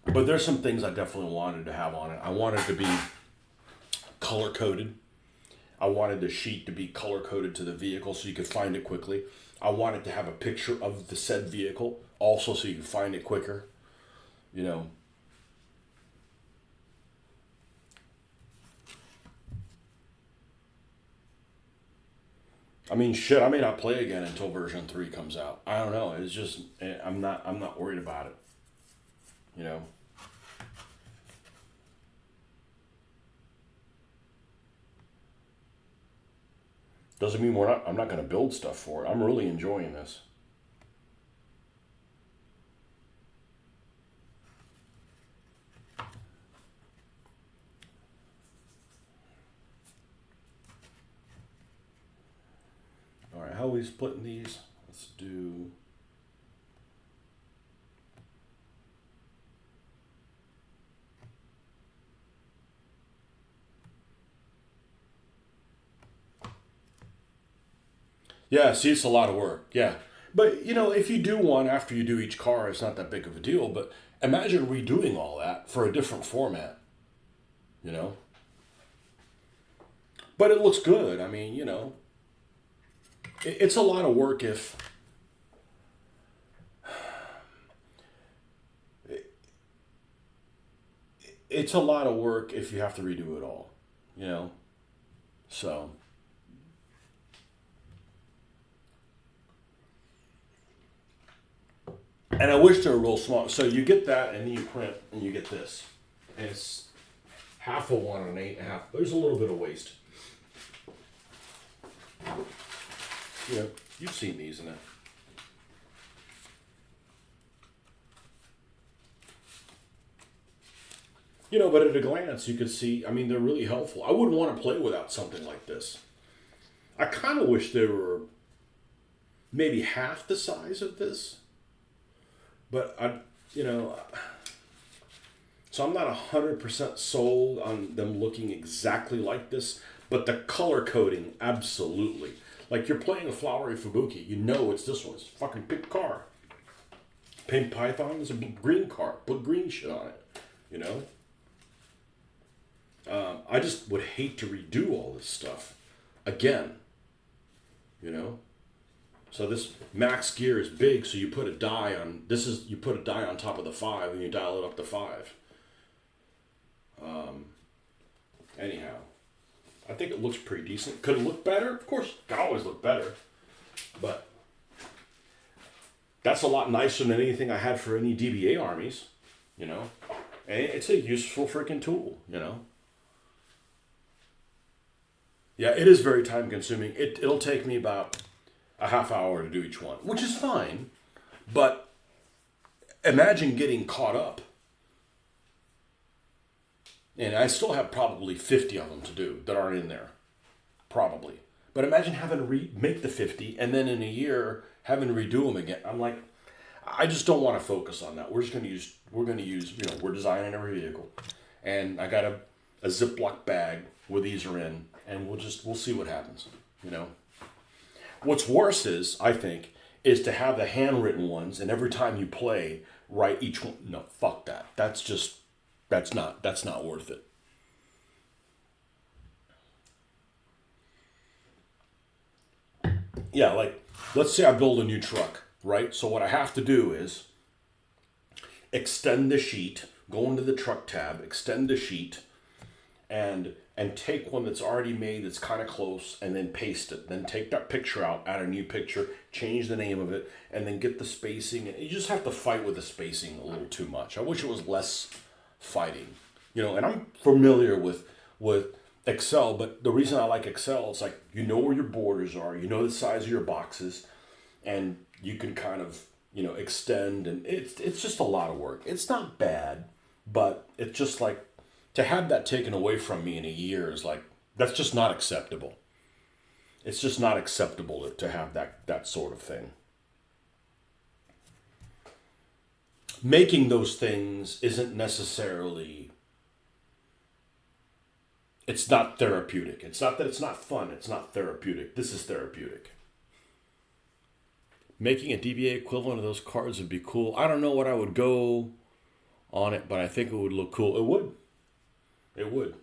Speaker 1: But there's some things I definitely wanted to have on it. I wanted to be color coded. I wanted the sheet to be color coded to the vehicle so you could find it quickly. I wanted to have a picture of the said vehicle also so you could find it quicker. I mean, shit, I may not play again until version 3 comes out. I don't know. It's just I'm not worried about it. Doesn't mean I'm not going to build stuff for it. I'm really enjoying this. know he's putting these. Let's do. Yeah, see, it's a lot of work. Yeah. But, if you do one after you do each car, it's not that big of a deal. But imagine redoing all that for a different format, you know? But it looks good. I mean, it's a lot of work if. It's a lot of work if you have to redo it all, you know? So. And I wish they were real small. So you get that, and then you print, and you get this. And it's half a one and an 8.5. There's a little bit of waste. You've seen these in it. But at a glance, you could see, I mean, they're really helpful. I wouldn't want to play without something like this. I kind of wish they were maybe half the size of this. But so I'm not 100% sold on them looking exactly like this, but the color coding, absolutely. Like you're playing a flowery Fubuki, it's this one. It's a fucking pink car. Pink Python is a green car. Put green shit on it, I just would hate to redo all this stuff again, So this max gear is big, so you put a die on. You put a die on top of the 5, and you dial it up to 5. Anyhow, I think it looks pretty decent. Could it look better? Of course, it can always look better, but that's a lot nicer than anything I had for any DBA armies, And it's a useful freaking tool, Yeah, it is very time consuming. It'll take me about a half hour to do each one, which is fine. But imagine getting caught up. And I still have probably 50 of them to do that aren't in there. Probably. But imagine having to make the 50 and then in a year having to redo them again. I'm like, I just don't want to focus on that. We're going to use, we're designing every vehicle. And I got a Ziploc bag where these are in, and we'll see what happens, What's worse is, I think, is to have the handwritten ones, and every time you play, write each one. No, fuck that. That's not worth it. Yeah, like, let's say I build a new truck, right? So what I have to do is extend the sheet, go into the truck tab, extend the sheet, and take one that's already made that's kind of close and then paste it. Then take that picture out, add a new picture, change the name of it, and then get the spacing. And you just have to fight with the spacing a little too much. I wish it was less fighting. And I'm familiar with Excel, but the reason I like Excel is like, where your borders are, the size of your boxes, and you can kind of, extend, and it's just a lot of work. It's not bad, but it's just like, to have that taken away from me in a year is like, that's just not acceptable. It's just not acceptable to have that sort of thing. Making those things isn't necessarily, it's not therapeutic. It's not that it's not fun. It's not therapeutic. This is therapeutic. Making a DBA equivalent of those cards would be cool. I don't know what I would go on it, but I think it would look cool. It would. It would.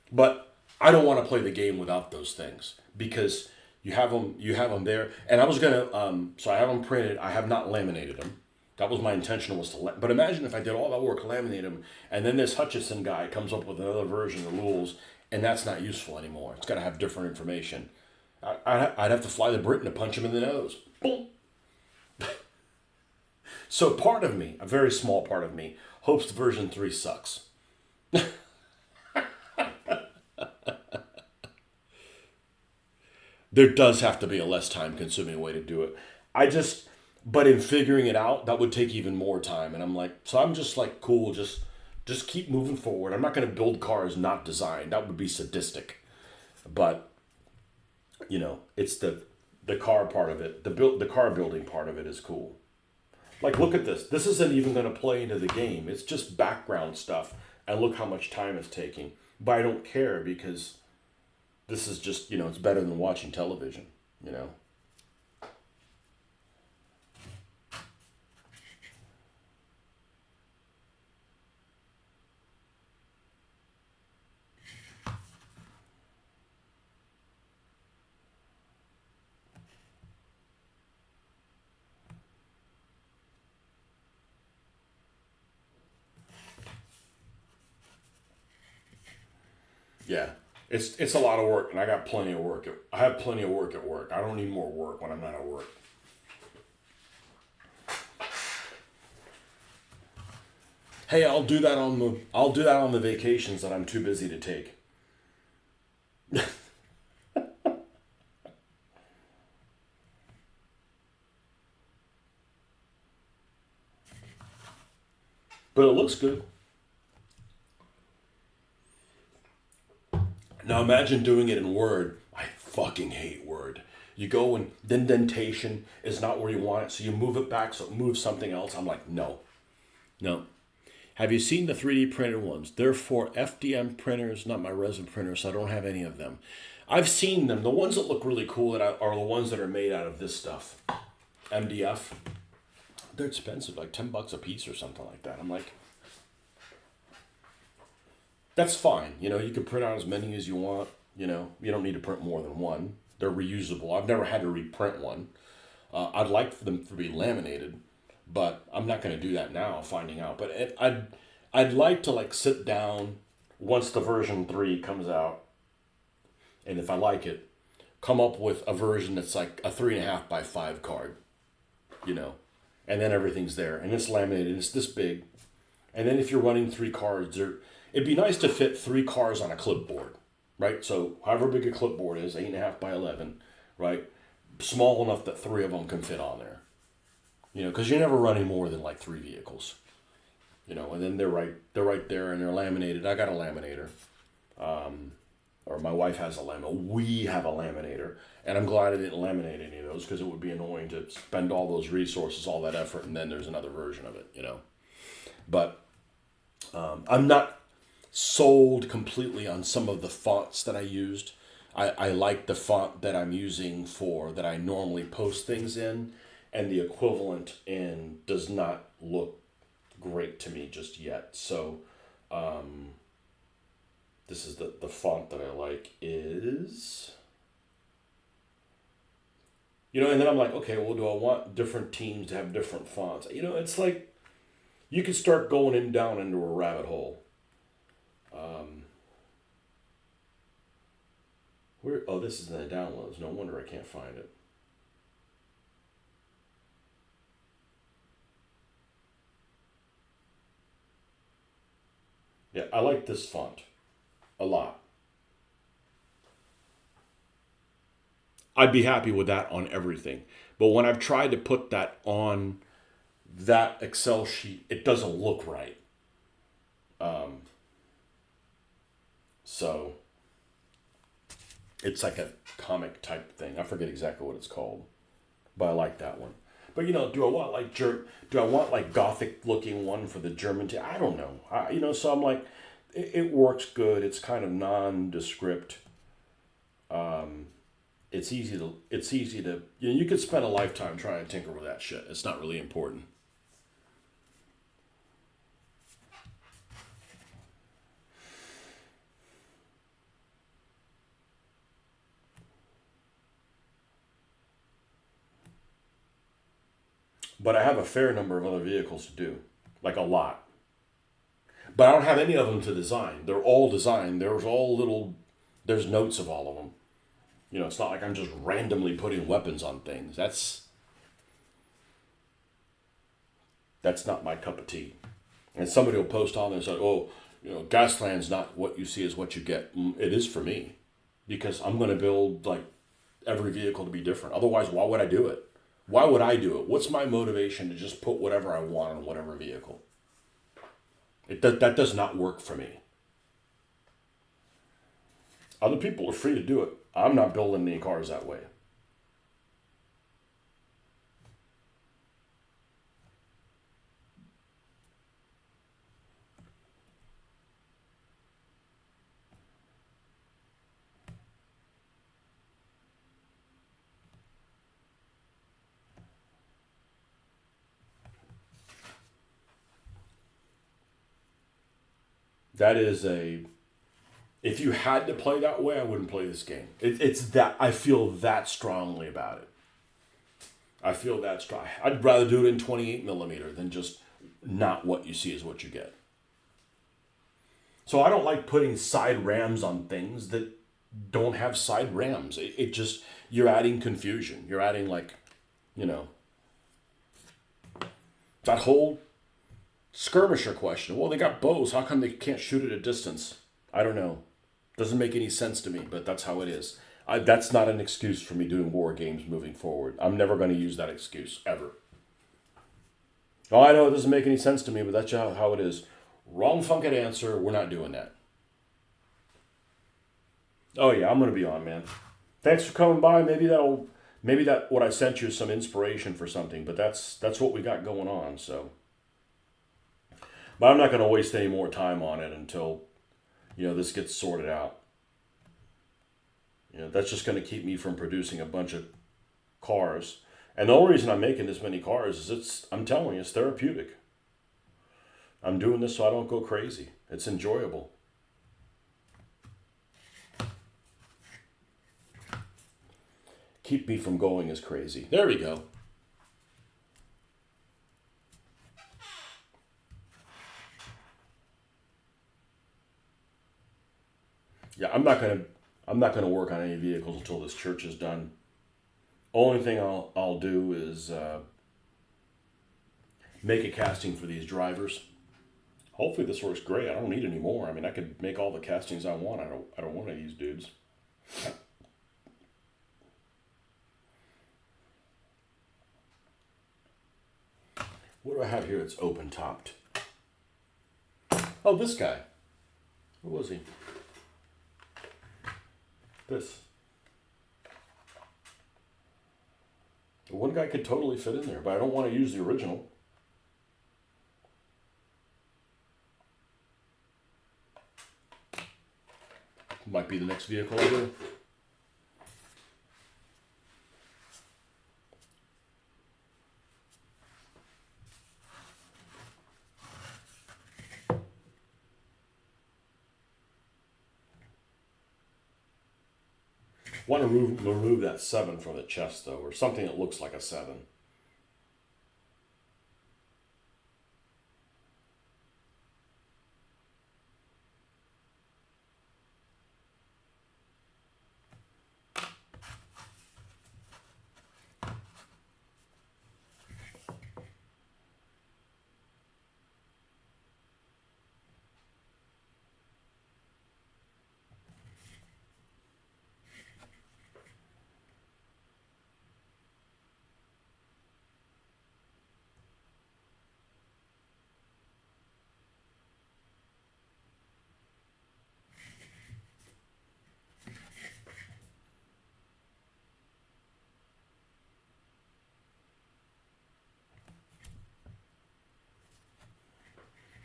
Speaker 1: But I don't want to play the game without those things because you have them there. And I was gonna, so I have them printed. I have not laminated them. That was my intention, was to. But imagine if I did all that work, laminate them, and then this Hutchison guy comes up with another version of the rules, and that's not useful anymore. It's got to have different information. I'd have to fly to Britain to punch him in the nose. Boom. So part of me, a very small part of me, hopes version 3 sucks. There does have to be a less time consuming way to do it. But in figuring it out, that would take even more time. And I'm like, so I'm just like, cool, just keep moving forward. I'm not going to build cars not designed. That would be sadistic. But it's the car part of it. The car building part of it is cool. Like, look at this. This isn't even going to play into the game. It's just background stuff. And look how much time it's taking. But I don't care because this is just, it's better than watching television. Yeah. It's a lot of work, and I got plenty of work. I have plenty of work at work. I don't need more work when I'm not at work. Hey, I'll do that on the vacations that I'm too busy to take. But it looks good. Now imagine doing it in Word. I fucking hate Word. You go and the indentation is not where you want it, so you move it back so it moves something else. I'm like, no. No. Have you seen the 3D printed ones? They're for FDM printers, not my resin printers, so I don't have any of them. I've seen them. The ones that look really cool are the ones that are made out of this stuff. MDF. They're expensive, like $10 a piece or something like that. I'm like, that's fine. You can print out as many as you want. You don't need to print more than one. They're reusable. I've never had to reprint one. I'd like for them to be laminated, but I'm not going to do that now. Finding out, but I'd like to like sit down once the version 3 comes out, and if I like it, come up with a version that's like a 3.5 by 5 card. You know, and then everything's there, and it's laminated. And it's this big, and then if you're running 3 cards, it'd be nice to fit 3 cars on a clipboard, right? So however big a clipboard is, 8.5 by 11, right? Small enough that 3 of them can fit on there. Because you're never running more than like 3 vehicles. And then they're right there, and they're laminated. I got a laminator, or my wife has a laminator. We have a laminator, and I'm glad I didn't laminate any of those because it would be annoying to spend all those resources, all that effort, and then there's another version of it. But I'm not sold completely on some of the fonts that I used. I like the font that I'm using that I normally post things in, and the equivalent in does not look great to me just yet. So this is the font that I like is, and then I'm like, okay, well, do I want different teams to have different fonts? It's like you could start going down into a rabbit hole. This is in the downloads. No wonder I can't find it. Yeah, I like this font a lot. I'd be happy with that on everything. But when I've tried to put that on that Excel sheet, it doesn't look right. So it's like a comic type thing. I forget exactly what it's called, but I like that one. But do I want like Gothic looking one for the German? I don't know. So I'm like, it works good. It's kind of nondescript. It's easy to you could spend a lifetime trying to tinker with that shit. It's not really important. But I have a fair number of other vehicles to do, like a lot. But I don't have any of them to design. They're all designed. There's notes of all of them. It's not like I'm just randomly putting weapons on things. That's not my cup of tea. And somebody will post on there and say, oh, Gasland's not what you see is what you get. It is for me, because I'm going to build like every vehicle to be different. Otherwise, why would I do it? Why would I do it? What's my motivation to just put whatever I want on whatever vehicle? That does not work for me. Other people are free to do it. I'm not building any cars that way. That is a. If you had to play that way, I wouldn't play this game. It's that I feel that strongly about it. I feel that strong. I'd rather do it in 28 millimeter than just not what you see is what you get. So I don't like putting side rams on things that don't have side rams. It just, you're adding confusion. You're adding, like, you know, that whole skirmisher question. Well, they got bows. How come they can't shoot at a distance? I don't know. Doesn't make any sense to me, but that's how it is. That's not an excuse for me doing war games moving forward. I'm never going to use that excuse, ever. Oh, I know it doesn't make any sense to me, but that's how it is. Wrong fucking answer. We're not doing that. Oh yeah, I'm going to be on, man. Thanks for coming by. Maybe that what I sent you is some inspiration for something, but that's what we got going on. So, but I'm not going to waste any more time on it until this gets sorted out. That's just going to keep me from producing a bunch of cars. And the only reason I'm making this many cars is I'm telling you, it's therapeutic. I'm doing this so I don't go crazy. It's enjoyable. Keep me from going as crazy. There we go. Yeah, I'm not gonna work on any vehicles until this church is done. Only thing I'll do is make a casting for these drivers. Hopefully this works great. I don't need any more. I mean, I could make all the castings I want. I don't want any of these dudes. What do I have here that's open topped? Oh, this guy. What was he? This. One guy could totally fit in there, but I don't want to use the original. Might be the next vehicle I do. Want to remove that 7 from the chest, though, or something that looks like a 7.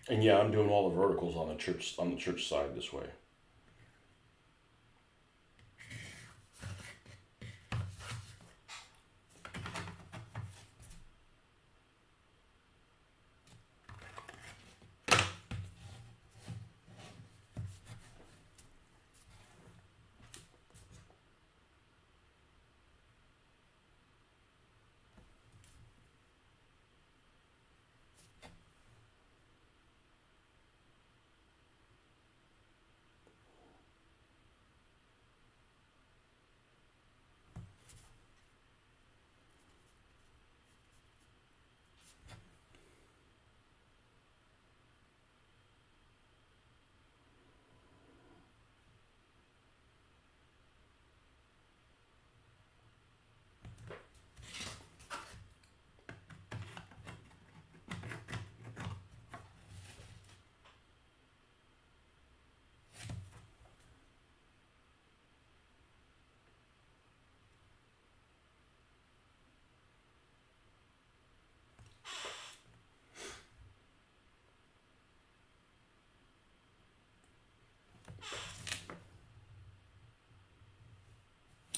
Speaker 1: And yeah, I'm doing all the verticals on the church side this way.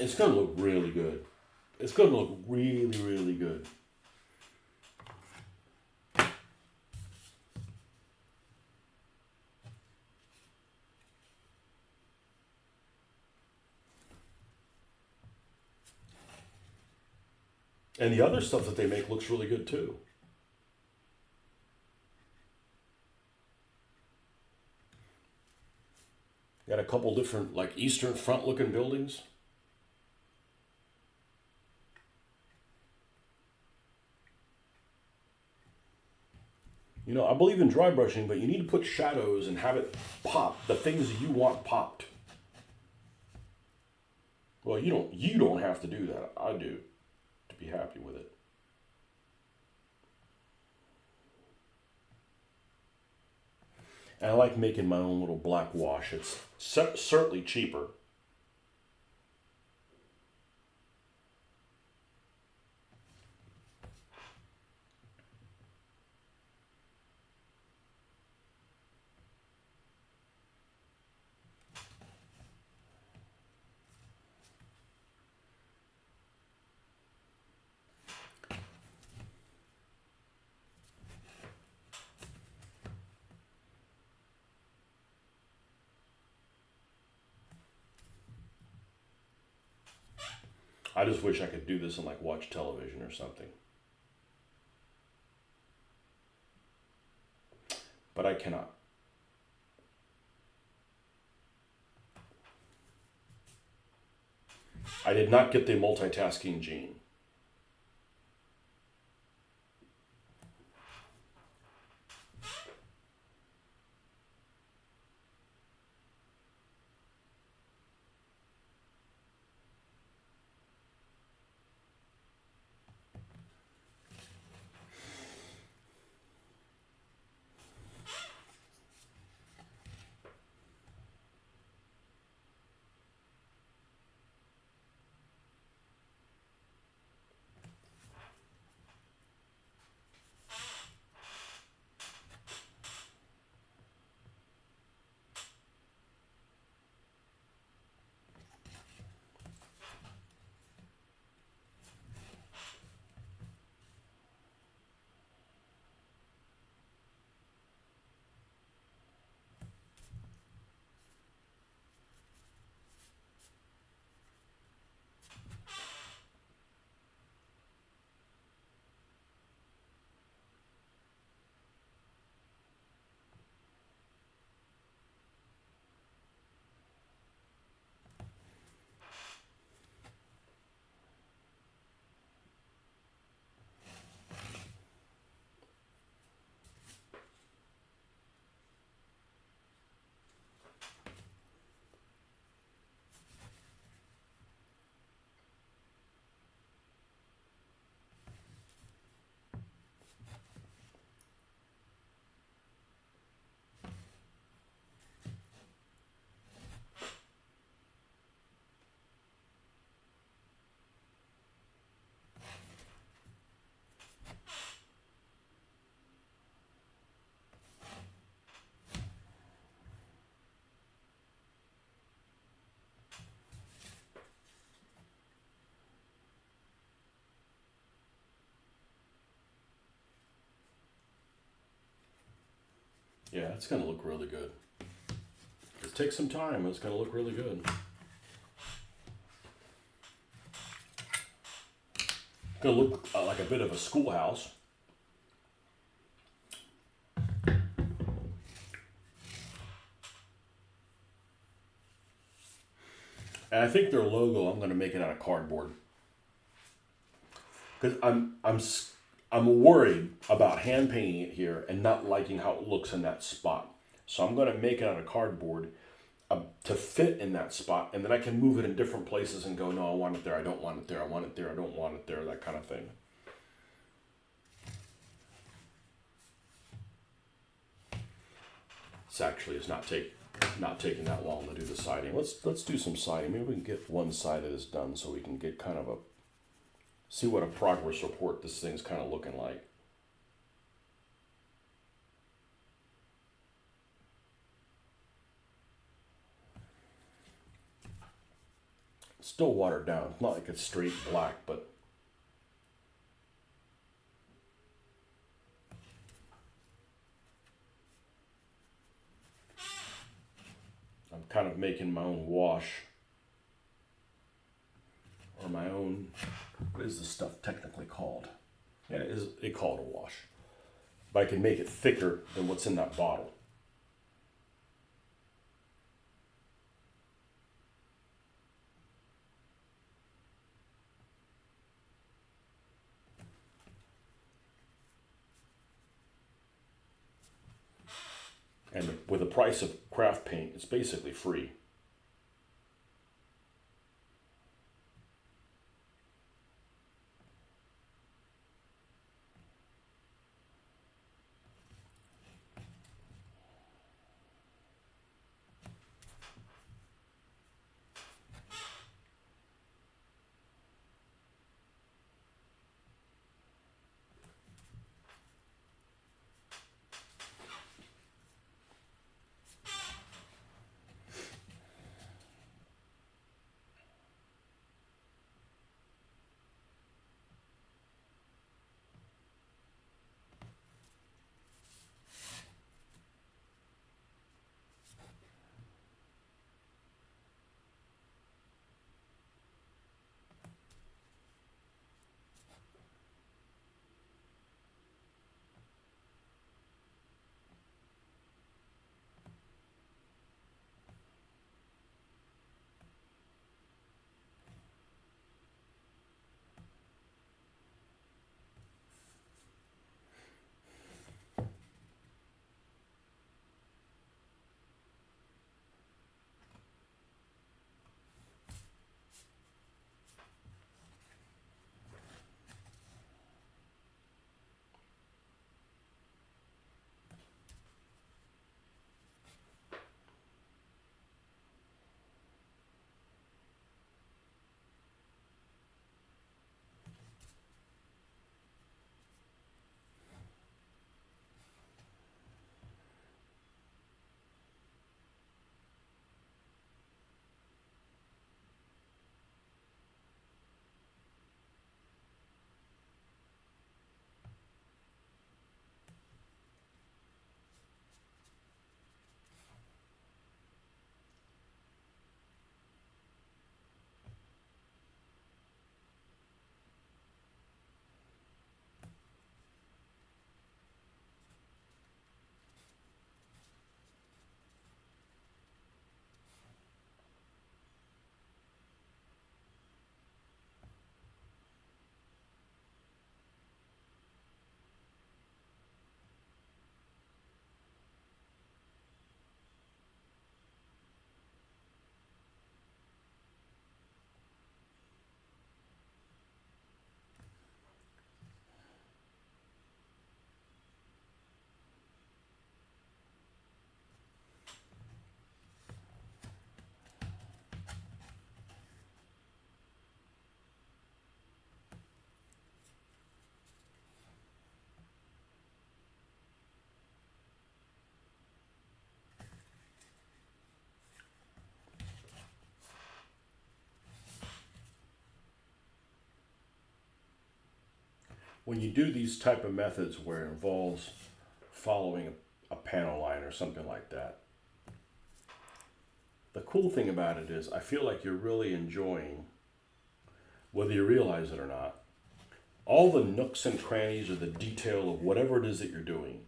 Speaker 1: It's going to look really good. It's going to look really, really good. And the other stuff that they make looks really good too. Got a couple different like Eastern Front looking buildings. You know, I believe in dry brushing, but you need to put shadows and have it pop the things that you want popped. Well, you don't have to do that. I do to be happy with it. And I like making my own little black wash. It's certainly cheaper. I just wish I could do this and like watch television or something. But I cannot. I did not get the multitasking gene. Yeah, it's going to look really good. It takes some time. It's going to look really good. It's going to look like a bit of a schoolhouse. And I think their logo, I'm going to make it out of cardboard. Because I'm worried about hand painting it here and not liking how it looks in that spot. So I'm going to make it out of cardboard to fit in that spot, and then I can move it in different places and go, no, I want it there, I don't want it there, I want it there, I don't want it there, that kind of thing. It's actually not taking that long to do the siding. Let's do some siding. Maybe we can get one side of this done so we can get kind of see what a progress report this thing's kind of looking like. Still watered down. It's not like it's straight black, but I'm kind of making my own wash, or my own, what is this stuff technically called? Yeah, it called a wash. But I can make it thicker than what's in that bottle. And with the price of craft paint, it's basically free. When you do these type of methods where it involves following a panel line or something like that, the cool thing about it is I feel like you're really enjoying, whether you realize it or not, all the nooks and crannies or the detail of whatever it is that you're doing.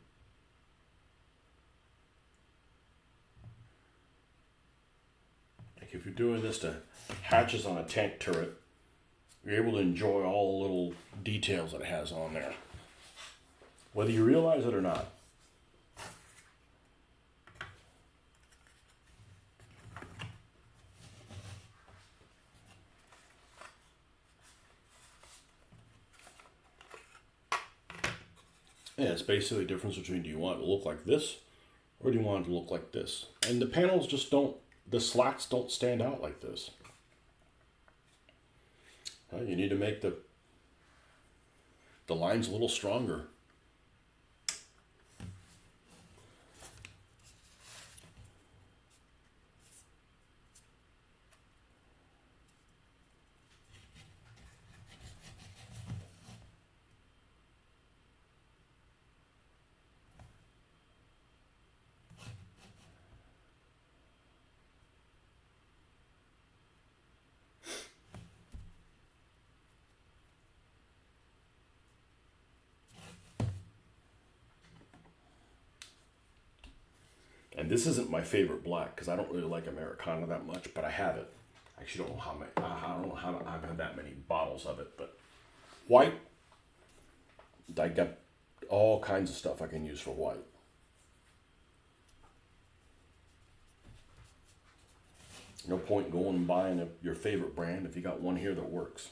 Speaker 1: Like if you're doing this to hatches on a tank turret, you're able to enjoy all the little details that it has on there, whether you realize it or not. Yeah, it's basically the difference between, do you want it to look like this or do you want it to look like this? And the panels just don't, the slats don't stand out like this. You need to make the lines a little stronger. And this isn't my favorite black because I don't really like Americana that much, but I have it. I actually don't know how many. I don't know how I've had that many bottles of it, but white. I got all kinds of stuff I can use for white. No point going and buying your favorite brand if you got one here that works.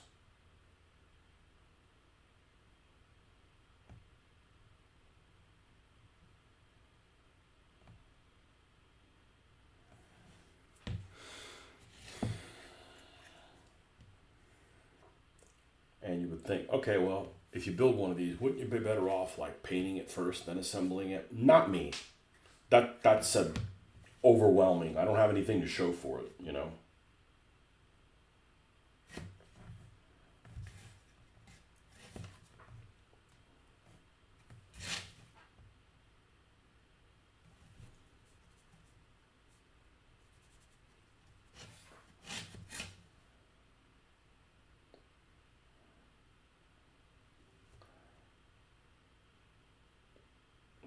Speaker 1: And you would think, okay, well, if you build one of these, wouldn't you be better off like painting it first, then assembling it? Not me. That's overwhelming. I don't have anything to show for it, you know.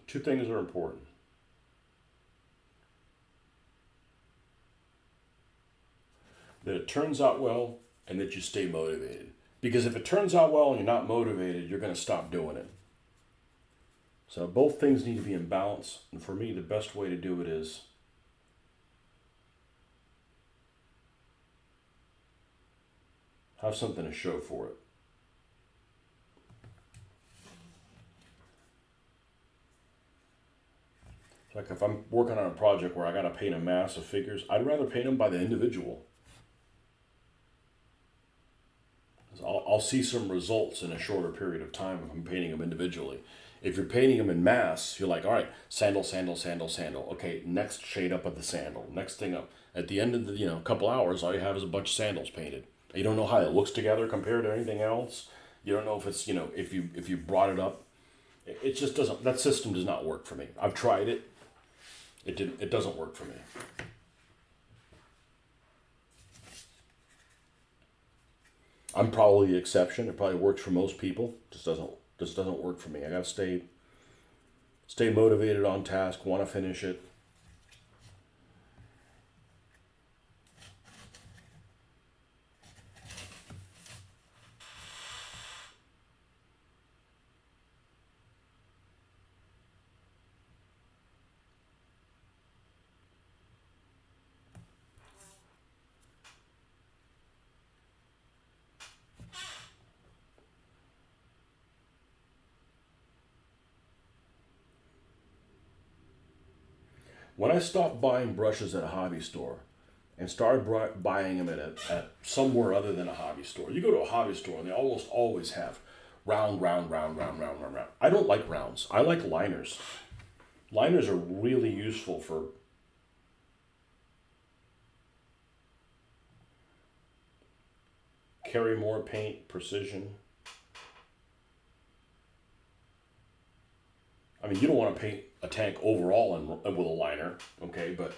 Speaker 1: Two things are important. That it turns out well and that you stay motivated. Because if it turns out well and you're not motivated, you're going to stop doing it. So both things need to be in balance. And for me, the best way to do it is have something to show for it. Like if I'm working on a project where I got to paint a mass of figures, I'd rather paint them by the individual. I'll see some results in a shorter period of time if I'm painting them individually. If you're painting them in mass, you're like, all right, sandal, sandal, sandal, sandal. Okay, next shade up of the sandal. Next thing up. At the end of the couple hours, all you have is a bunch of sandals painted. You don't know how it looks together compared to anything else. You don't know if it's if you brought it up. It just doesn't. That system does not work for me. I've tried it. It doesn't work for me. I'm probably the exception. It probably works for most people. Just doesn't work for me. I gotta stay motivated on task. Want to finish it. When I stopped buying brushes at a hobby store and started buying them at somewhere other than a hobby store, you go to a hobby store and they almost always have round, round, round, round, round, round, round. I don't like rounds. I like liners. Liners are really useful for carry more paint, precision. I mean, you don't want to paint a tank overall with a liner, okay, but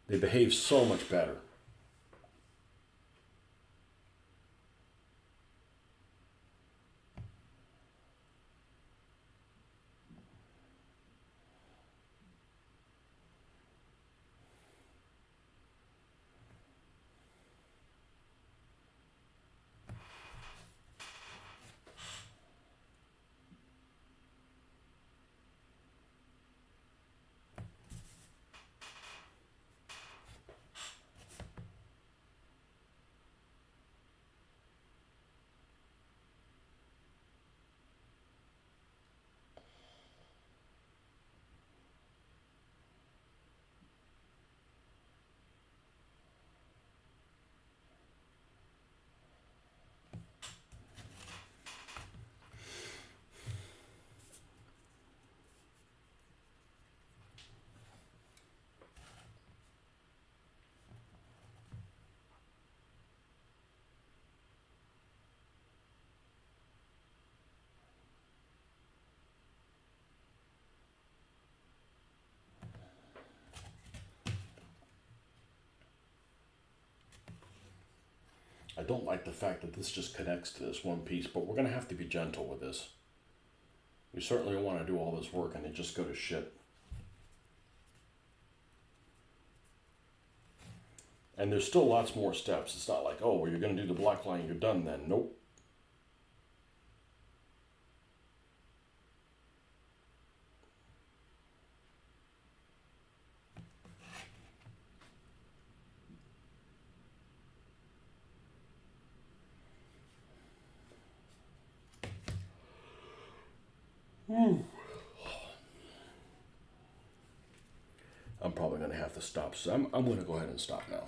Speaker 1: they behave so much better. I don't like the fact that this just connects to this one piece, but we're going to have to be gentle with this. We certainly don't want to do all this work and it just go to shit. And there's still lots more steps. It's not like, oh, well, you're going to do the black line, you're done then. Nope. I'm probably going to have to stop. So I'm going to go ahead and stop now.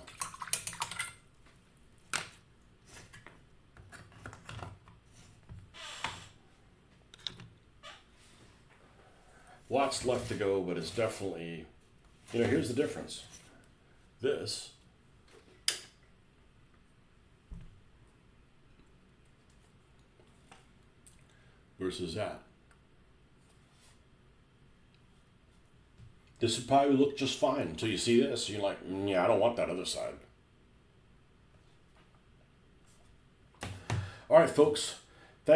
Speaker 1: Lots left to go, but it's definitely, here's the difference. This versus that. This would probably look just fine until you see this. You're like, yeah, I don't want that other side. All right, folks.